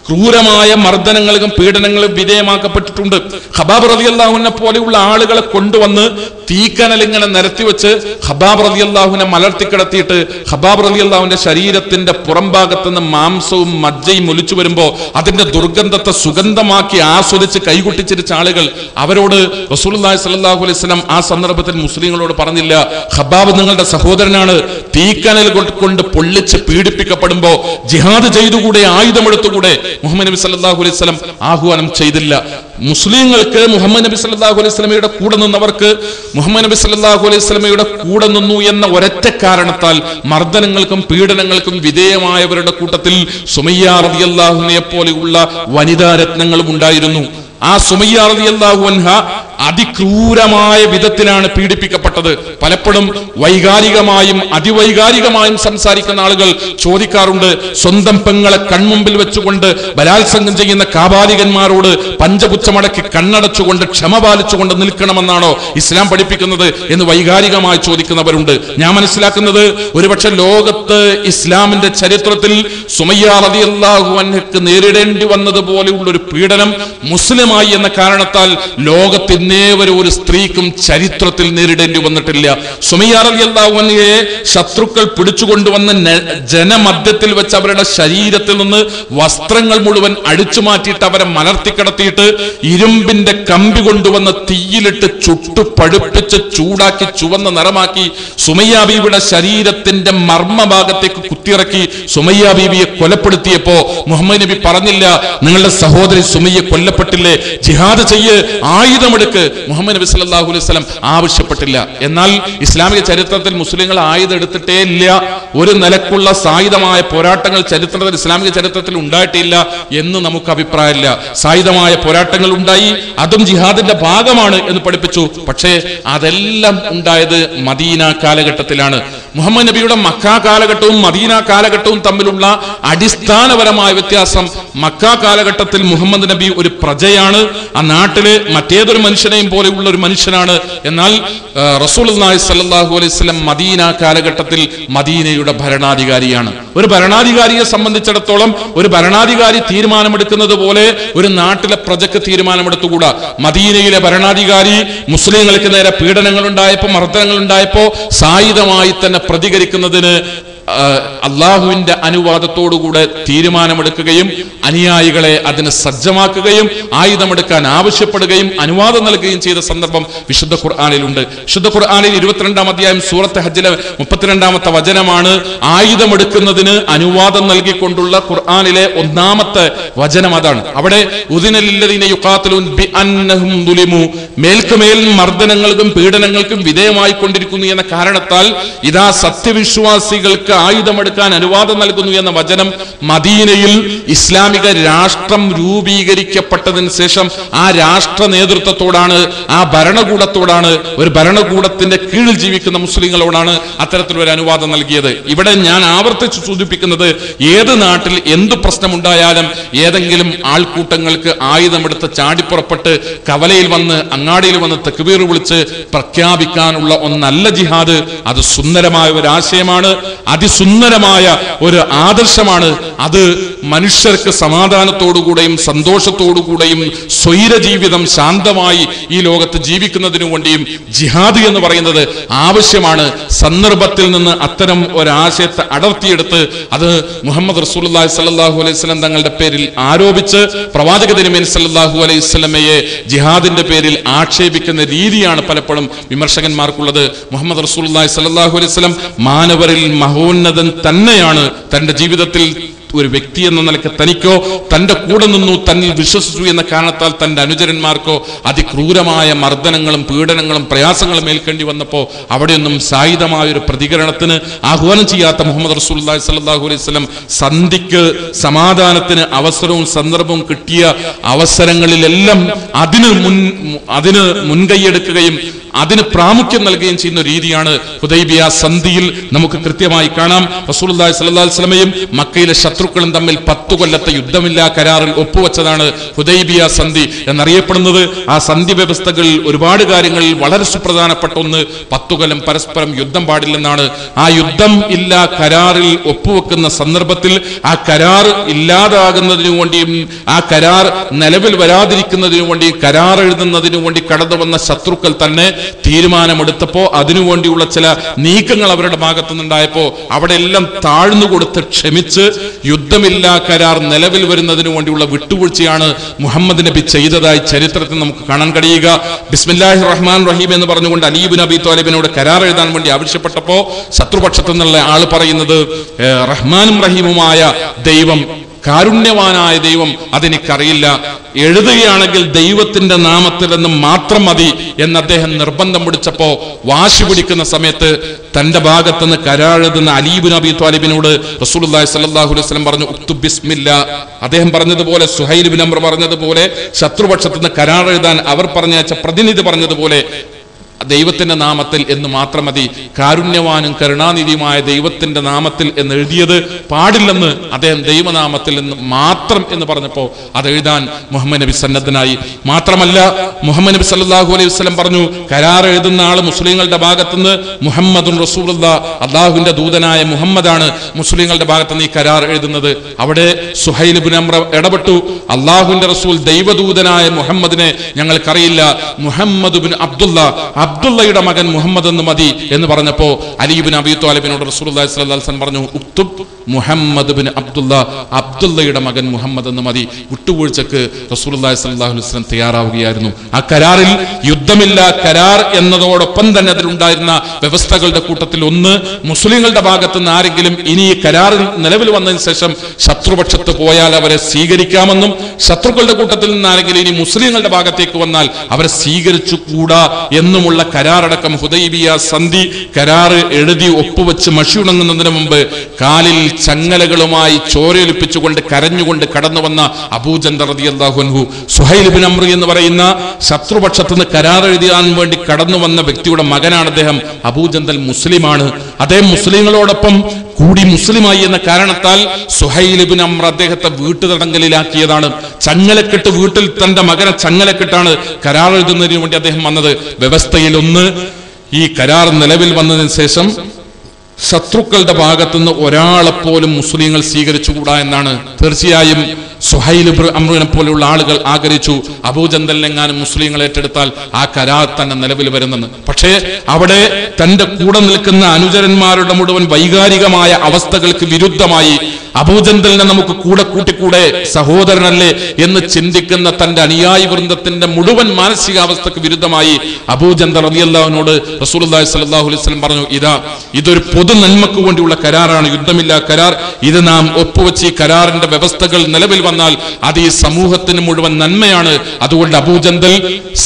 ക്രൂരമായ മർദ്ദനങ്ങൾക്കും പീഡനങ്ങളും വിധേയമാക്കപ്പെട്ടിട്ടുണ്ട്. ഖബാബ് റളിയല്ലാഹുവിനെ പോലെയുള്ള ആളുകളെ കൊണ്ടുവന്ന് തീക്കനൽ ഇങ്ങനെ നിരത്തിവെച്ച് ഖബാബ് റളിയല്ലാഹുവിനെ മലർത്തിക്കിടത്തിയിട്ട് ഖബാബ് റളിയല്ലാഹുവിന്റെ ശരീരത്തിന്റെ പുറം ഭാഗത്ത് നിന്ന് മാംസവും മജ്ജയും ഒലിച്ചു വരുമ്പോൾ അതിന്റെ ദുർഗന്ധത്തെ സുഗന്ധമാക്കി ആസ്വദിച്ച് കൈകൊട്ടിച്ചിരിച്ച ആളുകൾ, അവരോട് റസൂലുള്ളാഹി സ്വല്ലല്ലാഹു അലൈഹി വസല്ലം ആ സന്ദർഭത്തിൽ മുസ്ലിങ്ങളോട് പറഞ്ഞില്ല, ഖബാബ് നിങ്ങളുടെ സഹോദരനാണ്, തീക്കനൽ കൊണ്ട് പൊള്ളിച്ച് പീഡിപ്പിക്കപ്പെടുമ്പോ ജിഹാദ് ചെയ്തുകൂടെ, ആയുധമെടുത്തുകൂടെ? മുഹമ്മദ് നബി സല്ലല്ലാഹു അലൈഹി വസല്ലം ആഹ്വാനം ചെയ്തില്ല. മുസ്ലിങ്ങൾക്ക് മുഹമ്മദ് നബി സല്ലല്ലാഹു അലൈഹി വസല്ലമയുടെ കൂടെ നിന്നവർക്ക് മുഹമ്മദ് നബി സല്ലല്ലാഹു അലൈഹി വസല്ലമയുടെ കൂടെ നിന്നു എന്ന ഒരൊറ്റ കാരണത്താൽ മർദ്ദനങ്ങൾക്കും പീഡനങ്ങൾക്കും വിധേയമായവരുടെ കൂട്ടത്തിൽ സുമയ്യ റളിയല്ലാഹുവിനെ പോലെയുള്ള വനിതാ രത്നങ്ങളും ഉണ്ടായിരുന്നു. ആ സുമയ്യ റളിയല്ലാഹു അൻഹ അതിക്രൂരമായ വിധത്തിലാണ് പീഡിപ്പിക്കപ്പെട്ടത്. പലപ്പോഴും വൈകാരികമായും അതിവൈകാരികമായും സംസാരിക്കുന്ന ആളുകൾ ചോദിക്കാറുണ്ട്, സ്വന്തം പെങ്ങളെ കൺമുമ്പിൽ വെച്ചുകൊണ്ട് ബലാത്സംഗം ചെയ്യുന്ന കാബാലികന്മാരോട് പഞ്ചപുച്ഛമടക്കി കണ്ണടച്ചുകൊണ്ട് ക്ഷമ പാലിച്ചുകൊണ്ട് നിൽക്കണമെന്നാണോ ഇസ്ലാം പഠിപ്പിക്കുന്നത് എന്ന് വൈകാരികമായി ചോദിക്കുന്നവരുണ്ട്. ഞാൻ മനസ്സിലാക്കുന്നത്, ഒരുപക്ഷെ ലോകത്ത് ഇസ്ലാമിന്റെ ചരിത്രത്തിൽ സുമയ്യ റളിയല്ലാഹു അൻഹയ്ക്ക് നേരിടേണ്ടി വന്നതുപോലെയുള്ള ഒരു പീഡനം മുസ്ലിമായി എന്ന കാരണത്താൽ ലോകത്തിൽ ഒരു സ്ത്രീക്കും ചരിത്രത്തിൽ നേരിടേണ്ടി വന്നിട്ടില്ല. സുമയ്യ റളിയല്ലാഹു അൻഹയെ ശത്രുക്കൾ പിടിച്ചുകൊണ്ടുവന്ന് ജനമധ്യത്തിൽ വെച്ച് അവരുടെ ശരീരത്തിൽ നിന്ന് വസ്ത്രങ്ങൾ മുഴുവൻ അടിച്ചു മാറ്റിയിട്ട് അവരെ മലർത്തിക്കിടത്തിയിട്ട് ഇരുമ്പിന്റെ കമ്പി കൊണ്ടുവന്ന് തീയിലിട്ട് ചുട്ടു പഴുപ്പിച്ച് ചൂടാക്കി ചുവന്ന നിറമാക്കി സുമയ്യ ബീവിയുടെ ശരീരത്തിന്റെ മർമ്മഭാഗത്തേക്ക് കുത്തിയിറക്കി സുമയ്യ ബീവിയെ കൊലപ്പെടുത്തിയപ്പോ മുഹമ്മദ് നബി പറഞ്ഞില്ല, നിങ്ങളുടെ സഹോദരി സുമയ്യ കൊല്ലപ്പെട്ടില്ലേ, ജിഹാദ് ചെയ്യ്, ആയുധമെടുക്ക്. മുഹമ്മദ് നബി സല്ലല്ലാഹു അലൈഹി വസല്ലം ആവശ്യപ്പെട്ടില്ല. എന്നാൽ ഇസ്ലാമിക ചരിത്രത്തിൽ മുസ്ലിങ്ങൾ ആയുധം എടുത്തിട്ടേ ഇല്ല. ഒരു നിലക്കുള്ള സായുധമായ പോരാട്ടങ്ങൾ ചരിത്രത്തിൽ ഇസ്ലാമിക ചരിത്രത്തിൽ ഉണ്ടായിട്ടില്ല എന്ന് നമുക്ക് അഭിപ്രായമില്ല. സായുധമായ പോരാട്ടങ്ങൾ ഉണ്ടായി, അതും ജിഹാദിന്റെ ഭാഗമാണ് എന്ന് പഠിപ്പിച്ചു. പക്ഷേ അതെല്ലാം ഉണ്ടായത് മദീന കാലഘട്ടത്തിലാണ്. മുഹമ്മദ് നബിയുടെ മക്ക കാലഘട്ടവും മദീന കാലഘട്ടവും തമ്മിലുള്ള അടിസ്ഥാനപരമായ വ്യത്യാസം, മക്ക കാലഘട്ടത്തിൽ മുഹമ്മദ് നബി ഒരു പ്രജയാണ്, ആ നാട്ടില് മറ്റേതൊരു മനുഷ്യനെയും പോലെയുള്ള ഒരു മനുഷ്യനാണ്. എന്നാൽ റസൂലുള്ളാഹി സ്വല്ലല്ലാഹു അലൈഹി വസല്ലം മദീന കാലഘട്ടത്തിൽ മദീനയുടെ ഭരണാധികാരിയാണ്. ഒരു ഭരണാധികാരിയെ സംബന്ധിച്ചിടത്തോളം ഒരു ഭരണാധികാരി തീരുമാനമെടുക്കുന്നത് പോലെ ഒരു നാട്ടിലെ പ്രജക്ക് തീരുമാനമെടുത്തുകൂടാ. മദീനയിലെ ഭരണാധികാരി മുസ്ലിങ്ങൾക്ക് നേരെ പീഡനങ്ങൾ ഉണ്ടായപ്പോ, മർദ്ദനങ്ങൾ ഉണ്ടായപ്പോ സായുധമായി തന്നെ പ്രതികരിക്കുന്നതിന് അള്ളാഹുവിന്റെ അനുവാദത്തോടുകൂടെ തീരുമാനമെടുക്കുകയും അനുയായികളെ അതിന് സജ്ജമാക്കുകയും ആയുധമെടുക്കാൻ ആവശ്യപ്പെടുകയും അനുവാദം നൽകുകയും ചെയ്ത സന്ദർഭം വിശുദ്ധ ഖുർആനിലുണ്ട്. വിശുദ്ധ ഖുർആനിൽ 22-ാം അധ്യായം സൂറത്ത് ഹജ്ജിലെ 32-ാമത്തെ വചനമാണ് ആയുധമെടുക്കുന്നതിന് അനുവാദം നൽകിക്കൊണ്ടുള്ള ഖുർആനിലെ 1-ാമത്തെ വചനം. അതാണ് അവിടെ ഉദിനലില്ലദീന യുഖാതിലൂൻ ബിഅന്നഹും ദുലിമു, മേൽക്കുമേൽ മർദ്ദനങ്ങൾക്കും പീഡനങ്ങൾക്കും വിധേയമായി കൊണ്ടിരിക്കുന്നു എന്ന കാരണത്താൽ ഇതാ സത്യവിശ്വാസികൾക്ക് ആയുധമെടുക്കാൻ അനുവാദം നൽകുന്നു എന്ന വചനം മദീനയിൽ ഇസ്ലാമിക രാഷ്ട്രം രൂപീകരിക്കപ്പെട്ടതിന് ശേഷം ആ രാഷ്ട്ര നേതൃത്വത്തോടാണ്, ആ ഭരണകൂടത്തോടാണ്, ഒരു ഭരണകൂടത്തിന്റെ കീഴിൽ ജീവിക്കുന്ന മുസ്ലിങ്ങളോടാണ് അത്തരത്തിലൊരു അനുവാദം നൽകിയത്. ഇവിടെ ഞാൻ ആവർത്തിച്ച് സൂചിപ്പിക്കുന്നത്, ഏത് നാട്ടിൽ എന്ത് പ്രശ്നമുണ്ടായാലും ഏതെങ്കിലും ആൾക്കൂട്ടങ്ങൾക്ക് ആയുധമെടുത്ത് ചാടിപ്പുറപ്പെട്ട് കവലയിൽ വന്ന് അങ്ങാടിയിൽ വന്ന് തക്ബീർ വിളിച്ച് പ്രഖ്യാപിക്കാനുള്ള ഒന്നല്ല ജിഹാദ്. അത് സുന്ദരമായ ഒരു ആശയമാണ്, അതിസുന്ദരമായ ഒരു ആദർശമാണ്. അത് മനുഷ്യർക്ക് സമാധാനത്തോടുകൂടെയും സന്തോഷത്തോടുകൂടെയും സ്വൈര ജീവിതം ശാന്തമായി ഈ ലോകത്ത് ജീവിക്കുന്നതിനു വേണ്ടിയും ജിഹാദ് എന്ന് പറയുന്നത് ആവശ്യമാണ്. സന്ദർഭത്തിൽ നിന്ന് അത്തരം ഒരാശയത്തെ അടർത്തിയെടുത്ത് അത് മുഹമ്മദ് റസൂലുള്ളാഹി സ്വല്ലല്ലാഹു അലൈഹി വസല്ലം തങ്ങളുടെ പേരിൽ ആരോപിച്ച് പ്രവാചക തിരുമേനി സ്വല്ലല്ലാഹു അലൈഹി വസല്ലമയെ ജിഹാദിന്റെ പേരിൽ ആക്ഷേപിക്കുന്ന രീതിയാണ് പലപ്പോഴും വിമർശകന്മാർക്കുള്ളത്. മുഹമ്മദ് റസൂലുള്ളാഹി സ്വല്ലല്ലാഹു അലൈഹി വസല്ലം മാനവരിൽ മഹോന്നതൻ തന്നെയാണ്. തന്റെ ജീവിതത്തിൽ ഒരു വ്യക്തി എന്ന നിലയ്ക്ക് തനിക്കോ തന്റെ കൂടെ നിന്നു തന്നിൽ വിശ്വസിച്ചു എന്ന കാരണത്താൽ തന്റെ അനുചരന്മാർക്കോ അതിക്രൂരമായ മർദ്ദനങ്ങളും പീഡനങ്ങളും പ്രയാസങ്ങളും ഏൽക്കേണ്ടി വന്നപ്പോൾ അവിടെയൊന്നും സായുധമായ ഒരു പ്രതികരണത്തിന് ആഹ്വാനം ചെയ്യാത്ത മുഹമ്മദ് റസൂലുള്ളാഹി സ്വല്ലല്ലാഹു അലൈഹി വസല്ലം സന്ധിക്ക് സമാധാനത്തിന് അവസരവും സന്ദർഭവും കിട്ടിയ അവസരങ്ങളിലെല്ലാം അതിന് മുൻകൈയെടുക്കുകയും അതിന് പ്രാമുഖ്യം നൽകുകയും ചെയ്യുന്ന രീതിയാണ് ഹുദൈബിയ സന്ധിയിൽ നമുക്ക് കൃത്യമായി കാണാം. റസൂലുള്ളാഹി സ്വല്ലല്ലാഹു അലൈഹി വസല്ലമയും മക്കയിലെ ശത്രുക്കളും തമ്മിൽ 10 കൊല്ലത്തെ യുദ്ധമില്ലാ കരാറിൽ ഒപ്പുവെച്ചതാണ് ഹുദൈബിയ സന്ധി എന്നറിയപ്പെടുന്നത്. ആ സന്ധി വ്യവസ്ഥകളിൽ ഒരുപാട് കാര്യങ്ങളിൽ വളരെ സുപ്രധാനപ്പെട്ട ഒന്ന് 10 കൊല്ലം പരസ്പരം യുദ്ധം പാടില്ലെന്നാണ്. ആ യുദ്ധം ഇല്ലാ കരാറിൽ ഒപ്പുവെക്കുന്ന സന്ദർഭത്തിൽ ആ കരാർ ഇല്ലാതാകുന്നതിനു വേണ്ടിയും ആ കരാർ നിലവിൽ വരാതിരിക്കുന്നതിനു വേണ്ടി കരാർ എഴുതുന്നതിനു വേണ്ടി കടന്നു വന്ന ശത്രുക്കൾ തന്നെ തീരുമാനമെടുത്തപ്പോ അതിനുവേണ്ടിയുള്ള ചില നീക്കങ്ങൾ അവരുടെ ഭാഗത്തുനിന്നുണ്ടായപ്പോ അവിടെ എല്ലാം താഴ്ന്നു കൊടുത്ത് ക്ഷമിച്ച് യുദ്ധമില്ലാ കരാർ നിലവിൽ വരുന്നതിനു വേണ്ടിയുള്ള വിട്ടുവീഴ്ചയാണ് മുഹമ്മദ് നബി ചെയ്തതായി ചരിത്രത്തിൽ നമുക്ക് കാണാൻ കഴിയുക. ബിസ്മില്ലാഹിർ റഹ്മാൻ റഹീം എന്ന് പറഞ്ഞുകൊണ്ട് അലി ഇബ്നു അബീ ത്വാലിബിനോട് കരാർ എഴുതാൻ വേണ്ടി ആവശ്യപ്പെട്ടപ്പോ ശത്രുപക്ഷത്തു നിന്നുള്ള ആള് പറയുന്നത് റഹ്മാനും റഹീമുമായ ദൈവം, കാരുണ്യവാനായ ദൈവം അതെനിക്കറിയില്ല, എഴുതുകയാണെങ്കിൽ ദൈവത്തിന്റെ നാമത്തിൽ എന്ന് മാത്രം മതി എന്ന് അദ്ദേഹം നിർബന്ധം പിടിച്ചപ്പോ വാശി പിടിക്കുന്ന സമയത്ത് തന്റെ ഭാഗത്തുനിന്ന് കരാറെഴുതുന്ന അലി ഇബ്നു അബീ ത്വാലിബിനോട് റസൂലുള്ളാഹി സ്വല്ലല്ലാഹു അലൈഹി വസല്ലം പറഞ്ഞു ഉക്തുബ് ബിസ്മില്ലാ. അദ്ദേഹം പറഞ്ഞതുപോലെ സുഹൈൽ ഇബ്നു അംർ പറഞ്ഞതുപോലെ ശത്രുപക്ഷത്തു നിന്ന് കരാർ എഴുതാൻ അവർ പറഞ്ഞയച്ച പ്രതിനിധി പറഞ്ഞതുപോലെ ദൈവത്തിന്റെ നാമത്തിൽ എന്ന് മാത്രം മതി, കാരുണ്യവാനും കരുണാനിധിയുമായ ദൈവത്തിന്റെ നാമത്തിൽ എന്ന് എഴുതിയത് പാടില്ലെന്ന് അദ്ദേഹം ദൈവനാമത്തിൽ എന്ന് മാത്രം എന്ന് പറഞ്ഞപ്പോൾ അത് എഴുതാൻ മുഹമ്മദ് നബി സന്നദ്ധനായി. മാത്രമല്ല മുഹമ്മദ് നബി സല്ലല്ലാഹു അലൈഹി വസല്ലം പറഞ്ഞു കരാർ എഴുതുന്ന ആള് മുസ്ലിങ്ങളുടെ ഭാഗത്തുനിന്ന് മുഹമ്മദുൻ റസൂലുള്ളാഹ്, അള്ളാഹുവിന്റെ ദൂതനായ മുഹമ്മദാണ് മുസ്ലിങ്ങളുടെ ഭാഗത്തുനിന്ന് ഈ കരാർ എഴുതുന്നത്. അവിടെ സുഹൈൽ ഇബ്നു അംർ ഇടപെട്ടു. അള്ളാഹുവിന്റെ റസൂൽ ദൈവദൂതനായ മുഹമ്മദിനെ ഞങ്ങൾക്കറിയില്ല, മുഹമ്മദ് ഇബ്നു അബ്ദുള്ളയുടെ മകൻ മുഹമ്മദ് എന്ന് മതി എന്ന് പറഞ്ഞപ്പോ അലി ഇബ്നു അബീ ത്വാലിബിനോട് റസൂലുള്ളാഹി സ്വല്ലല്ലാഹു അലൈഹി വസല്ലം പറഞ്ഞു ഉക്തുബ് മുഹമ്മദ് ഇബ്നു അബ്ദുള്ളയുടെ മകൻ മുഹമ്മദ് എന്ന് മതി. വിട്ടുവീഴ്ചക്ക് റസൂലുള്ളാഹി സ്വല്ലല്ലാഹു അലൈഹി വസല്ലം തയ്യാറാവുകയായിരുന്നു. ആ കരാറിൽ യുദ്ധമില്ല കരാർ എന്നതോടൊപ്പം തന്നെ അതിലുണ്ടായിരുന്ന വ്യവസ്ഥകളുടെ കൂട്ടത്തിൽ ഒന്ന്, മുസ്ലിങ്ങളുടെ ഭാഗത്തുനിന്ന് ആരെങ്കിലും ഇനി ഈ കരാറിൽ നിലവിൽ വന്നതിന് ശേഷം ശത്രുപക്ഷത്ത് പോയാൽ അവരെ സ്വീകരിക്കാമെന്നും ശത്രുക്കളുടെ കൂട്ടത്തിൽ നിന്ന് ആരെങ്കിലും ഇനി മുസ്ലിങ്ങളുടെ ഭാഗത്തേക്ക് വന്നാൽ അവരെ സ്വീകരിച്ചു കൂടാ എന്നുമുള്ള കരാറടക്കം ഹുദൈബിയ സന്ധി കരാറ് എഴുതി ഒപ്പുവെച്ച് മഷിയുണങ്ങുന്നതിന് മുമ്പ് കാലിൽ ചങ്ങലകളുമായി ചോരയൊലിപ്പിച്ചുകൊണ്ട് കരഞ്ഞുകൊണ്ട് കടന്നു വന്ന അബൂജന്ദർ റളിയല്ലാഹു അൻഹു, സുഹൈൽ ഇബ്നു അംർ എന്ന് പറയുന്ന ശത്രുപക്ഷത്ത് നിന്ന് കരാർ എഴുതാൻ വേണ്ടി കടന്നു വന്ന വ്യക്തിയുടെ മകനാണ് അദ്ദേഹം. അബൂജന്ദൽ മുസ്ലിമാണ്. അദ്ദേഹം മുസ്ലിങ്ങളോടൊപ്പം കൂടി മുസ്ലിമായി എന്ന കാരണത്താൽ സുഹൈൽ ഇബ്നു അംർ അദ്ദേഹത്തെ വീട്ടുതടങ്കലിലാക്കിയതാണ്. ചങ്ങലക്കെട്ട്, വീട്ടിൽ തന്റെ മകനെ ചങ്ങലക്കെട്ടാണ് കരാർ എഴുതുന്നതിന് വേണ്ടി അദ്ദേഹം വന്നത്. വ്യവസ്ഥയിൽ ഒന്ന്, ഈ കരാർ നിലവിൽ വന്നതിന് ശേഷം ശത്രുക്കളുടെ ഭാഗത്തുനിന്ന് ഒരാളെപ്പോലും മുസ്ലിങ്ങൾ സ്വീകരിച്ചുകൂടാ എന്നാണ്. തീർച്ചയായും സുഹൈൽ ഇബ്നു അംറിനെ പോലെയുള്ള ആളുകൾ ആഗ്രഹിച്ചു അബൂജന്ദലിനെങ്ങാനും മുസ്ലിങ്ങൾ ഏറ്റെടുത്താൽ ആ കരാർ തന്നെ നിലവിൽ വരുന്നെന്ന്. പക്ഷേ അവിടെ തന്റെ കൂടെ നിൽക്കുന്ന അനുചരന്മാരുടെ മുഴുവൻ വൈകാരികമായ അവസ്ഥകൾക്ക് വിരുദ്ധമായി അബൂജന്ദലിനെ നമുക്ക് കൂടെ കൂട്ടിക്കൂടെ, സഹോദരനല്ലേ എന്ന് ചിന്തിക്കുന്ന തന്റെ അനുയായി വൃന്ദത്തിന്റെ മുഴുവൻ മാനസികാവസ്ഥക്ക് വിരുദ്ധമായി അബൂജന്ദൽ റളിയല്ലാഹു അൻഹുവിനോട് റസൂലുള്ളാഹി സ്വല്ലല്ലാഹു അലൈഹി വസല്ലം പറഞ്ഞു ഇതൊരു പൊതു നന്മക്ക് വേണ്ടിയുള്ള കരാറാണ്, യുദ്ധമില്ലാ കരാർ. ഇത് നാം ഒപ്പുവെച്ച് ഈ കരാറിന്റെ വ്യവസ്ഥകൾ നിലവിൽ വന്നാൽ അത് ഈ സമൂഹത്തിന് മുഴുവൻ നന്മയാണ്. അതുകൊണ്ട് അബൂജന്ദൽ,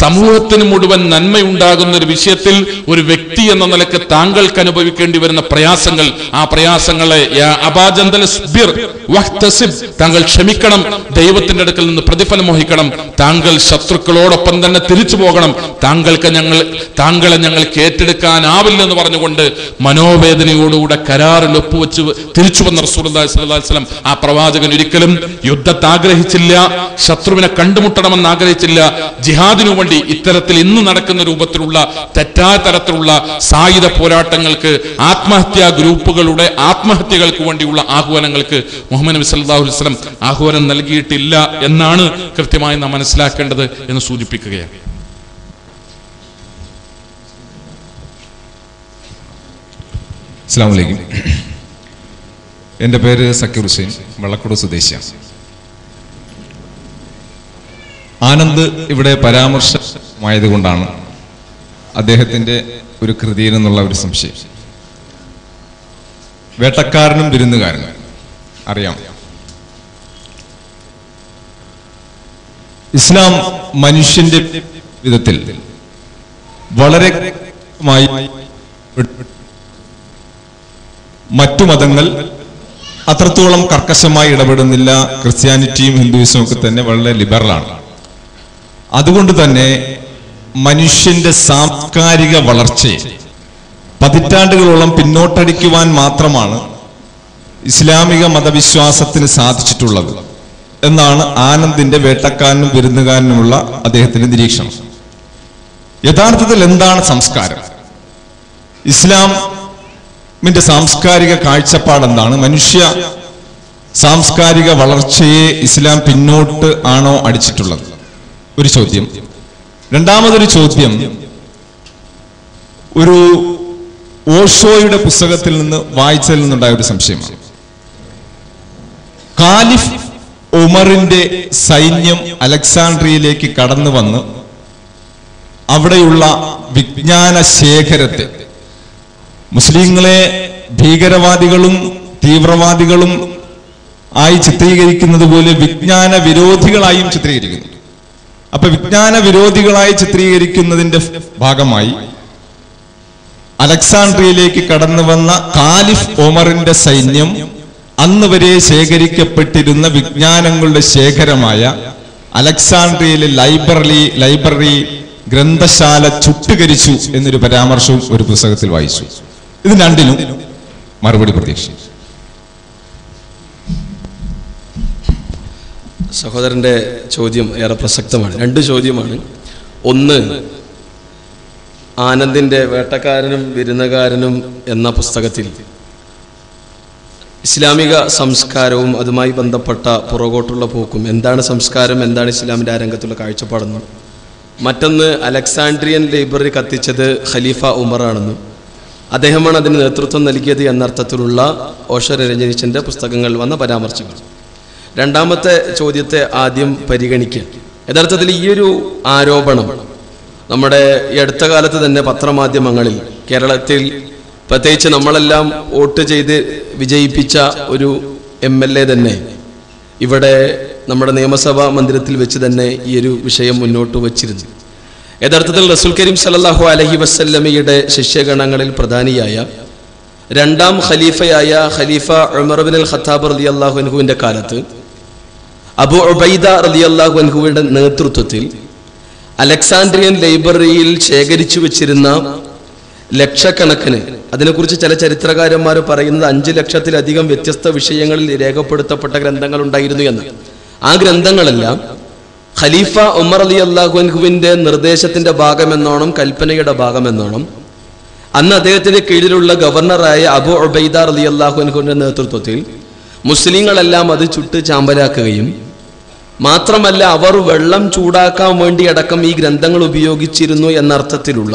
സമൂഹത്തിന് മുഴുവൻ നന്മയുണ്ടാകുന്ന ഒരു വിഷയത്തിൽ ഒരു വ്യക്തി എന്ന നിലക്ക് താങ്കൾക്ക് അനുഭവിക്കേണ്ടി വരുന്ന പ്രയാസങ്ങൾ, ആ പ്രയാസങ്ങളെ അബൂജന്ദൽ താങ്കൾ ക്ഷമിക്കണം, ദൈവത്തിന്റെ അടുക്കൽ നിന്ന് പ്രതിഫലം മോഹിക്കണം, താങ്കൾ ശത്രുക്കളോടൊപ്പം തന്നെ തിരിച്ചു പോകണം, താങ്കളെ ഞങ്ങൾക്ക് ഏറ്റെടുക്കാനാവില്ലെന്ന് പറഞ്ഞുകൊണ്ട് മനോവേദനയോടുകൂടെ കരാറിൽ ഒപ്പുവെച്ച് തിരിച്ചു വന്ന റസൂലുള്ളാഹി സ്വല്ലല്ലാഹു അലൈഹി വസല്ലം ആ പ്രവാചകൻ ഒരിക്കലും യുദ്ധത്തെ ആഗ്രഹിച്ചില്ല, ശത്രുവിനെ കണ്ടുമുട്ടണമെന്ന് ആഗ്രഹിച്ചില്ല. ജിഹാദിനു വേണ്ടി ഇത്തരത്തിൽ ഇന്ന് നടക്കുന്ന രൂപത്തിലുള്ള തെറ്റായ തരത്തിലുള്ള സായുധ പോരാട്ടങ്ങൾക്ക്, ആത്മഹത്യാ ഗ്രൂപ്പുകളുടെ ആത്മഹത്യകൾക്ക് വേണ്ടിയുള്ള ആഹ്വാനങ്ങൾക്ക് മുഹമ്മദ് നബി സല്ലല്ലാഹു അലൈഹി വസല്ലം ആഹ്വാനം നൽകിയിട്ടില്ല എന്നാണ് കൃത്യമായി നാം മനസ്സിലാക്കേണ്ടത് എന്ന് സൂചിപ്പിക്കുകയാണ്. അസ്സലാമു അലൈക്കും. എൻ്റെ പേര് സക്കീർ ഹുസൈൻ, വെള്ളക്കുട സ്വദേശിയാണ്. ആനന്ദ് ഇവിടെ പരാമർശമായതുകൊണ്ടാണ് അദ്ദേഹത്തിൻ്റെ ഒരു കൃതിയിൽ നിന്നുള്ള ഒരു സംശയം. വേട്ടക്കാരനും വിരുന്നുകാരനും അറിയാം. ഇസ്ലാം മനുഷ്യന്റെ വിധത്തിൽ വളരെ മറ്റു മതങ്ങൾ അത്രത്തോളം കർക്കശമായി ഇടപെടുന്നില്ല. ക്രിസ്ത്യാനിറ്റിയും ഹിന്ദുയിസവും ഒക്കെ തന്നെ വളരെ ലിബറലാണ്. അതുകൊണ്ട് തന്നെ മനുഷ്യന്റെ സാംസ്കാരിക വളർച്ചയെ പതിറ്റാണ്ടുകളോളം പിന്നോട്ടടിക്കുവാൻ മാത്രമാണ് ഇസ്ലാമിക മതവിശ്വാസത്തിന് സാധിച്ചിട്ടുള്ളത് എന്നാണ് ആനന്ദിന്റെ വേട്ടക്കാരനും വിരുന്നുകാരനുമുള്ള അദ്ദേഹത്തിന്റെ നിരീക്ഷണം. യഥാർത്ഥത്തിൽ എന്താണ് സംസ്കാരം? ഇസ്ലാമിന്റെ സാംസ്കാരിക കാഴ്ചപ്പാട് എന്താണ്? മനുഷ്യ സാംസ്കാരിക വളർച്ചയെ ഇസ്ലാം പിന്നോട്ട് ആണോ അടിച്ചിട്ടുള്ളത്? ഒരു ചോദ്യം. രണ്ടാമതൊരു ചോദ്യം, ഒരു ഓഷോയുടെ പുസ്തകത്തിൽ നിന്ന് വായിച്ചതിൽ നിന്നുണ്ടായ ഒരു സംശയമാണ്. കാലിഫ് ഉമറിന്റെ സൈന്യം അലക്സാണ്ട്രിയയിലേക്ക് കടന്നു വന്ന് അവിടെയുള്ള വിജ്ഞാന ശേഖരത്തെ മുസ്ലിങ്ങളെ ഭീകരവാദികളും തീവ്രവാദികളും ആയി ചിത്രീകരിക്കുന്നത് പോലെ വിജ്ഞാന വിരോധികളായും ചിത്രീകരിക്കുന്നു. അപ്പൊ വിജ്ഞാന വിരോധികളായി ചിത്രീകരിക്കുന്നതിന്റെ ഭാഗമായി അലക്സാണ്ട്രിയയിലേക്ക് കടന്നു വന്ന കാലിഫ് ഒമറിന്റെ സൈന്യം അന്ന് വരെ ശേഖരിക്കപ്പെട്ടിരുന്ന വിജ്ഞാനങ്ങളുടെ ശേഖരമായ അലക്സാണ്ട്രിയയിലെ ലൈബ്രറി ഗ്രന്ഥശാല ചുട്ടുകരിച്ചു എന്നൊരു പരാമർശവും ഒരു പുസ്തകത്തിൽ വായിച്ചു. ഇത് രണ്ടിനും മറുപടി പ്രതീക്ഷിച്ചു. സഹോദരന്റെ ചോദ്യം ഏറെ പ്രസക്തമാണ്. രണ്ട് ചോദ്യമാണ്. ഒന്ന്, ആനന്ദിന്റെ വേട്ടക്കാരനും വിരുന്നുകാരനും എന്ന പുസ്തകത്തിൽ ഇസ്ലാമിക സംസ്കാരവും അതുമായി ബന്ധപ്പെട്ട പുറകോട്ടുള്ള പോക്കും, എന്താണ് സംസ്കാരം, എന്താണ് ഇസ്ലാമിൻ്റെ ആ രംഗത്തുള്ള കാഴ്ചപ്പാടെന്നും, മറ്റൊന്ന് അലക്സാണ്ട്രിയൻ ലൈബ്രറി കത്തിച്ചത് ഖലീഫ ഉമറാണെന്നും അദ്ദേഹമാണ് അതിന് നേതൃത്വം നൽകിയത് എന്നർത്ഥത്തിലുള്ള ഓഷോ രഞ്ജനീശന്റെ പുസ്തകങ്ങൾ വന്ന പരാമർശങ്ങൾ. രണ്ടാമത്തെ ചോദ്യത്തെ ആദ്യം പരിഗണിക്കുക. യഥാർത്ഥത്തിൽ ഈ ഒരു ആരോപണം നമ്മുടെ ഈ അടുത്ത കാലത്ത് തന്നെ പത്രമാധ്യമങ്ങളിൽ കേരളത്തിൽ പ്രത്യേകിച്ച് നമ്മളെല്ലാം വോട്ട് ചെയ്ത് വിജയിപ്പിച്ച ഒരു MLA തന്നെ ഇവിടെ നമ്മുടെ നിയമസഭാ മന്ദിരത്തിൽ വെച്ച് തന്നെ ഈ ഒരു വിഷയം മുന്നോട്ട് വച്ചിരുന്നു. യഥാർത്ഥത്തിൽ റസൂൽ കരീം സല്ലല്ലാഹു അലൈഹി വസല്ലമയുടെ ശിഷ്യഗണങ്ങളിൽ പ്രധാനിയായ രണ്ടാം ഖലീഫയായ ഖലീഫ ഉമർ ഇബ്നുൽ ഖത്താബ് റളിയല്ലാഹു അൻഹുവിന്റെ കാലത്ത് അബൂ ഉബൈദ റളിയല്ലാഹു അൻഹുവിന്റെ നേതൃത്വത്തിൽ അലക്സാണ്ട്രിയൻ ലൈബ്രറിയിൽ ശേഖരിച്ചു വെച്ചിരുന്ന ലക്ഷക്കണക്കിന്, അതിനെക്കുറിച്ച് ചില ചരിത്രകാരന്മാർ പറയുന്നത് 5 ലക്ഷത്തിലധികം വ്യത്യസ്ത വിഷയങ്ങളിൽ രേഖപ്പെടുത്തപ്പെട്ട ഗ്രന്ഥങ്ങൾ ഉണ്ടായിരുന്നു എന്ന്. ആ ഗ്രന്ഥങ്ങളെല്ലാം ഖലീഫ ഉമർ റളിയല്ലാഹു അൻഹുവിന്റെ നിർദ്ദേശത്തിന്റെ ഭാഗമെന്നോണം, കൽപ്പനയുടെ ഭാഗമെന്നോണം അന്ന് അദ്ദേഹത്തിന്റെ കീഴിലുള്ള ഗവർണറായ അബൂ ഉബൈദ റളിയല്ലാഹു അൻഹുവിന്റെ നേതൃത്വത്തിൽ മുസ്ലിങ്ങളെല്ലാം അത് ചുട്ട് ചാമ്പലാക്കുകയും മാത്രമല്ല അവർ വെള്ളം ചൂടാക്കാൻ വേണ്ടി അടക്കം ഈ ഗ്രന്ഥങ്ങൾ ഉപയോഗിച്ചിരുന്നു എന്നർത്ഥത്തിലുള്ള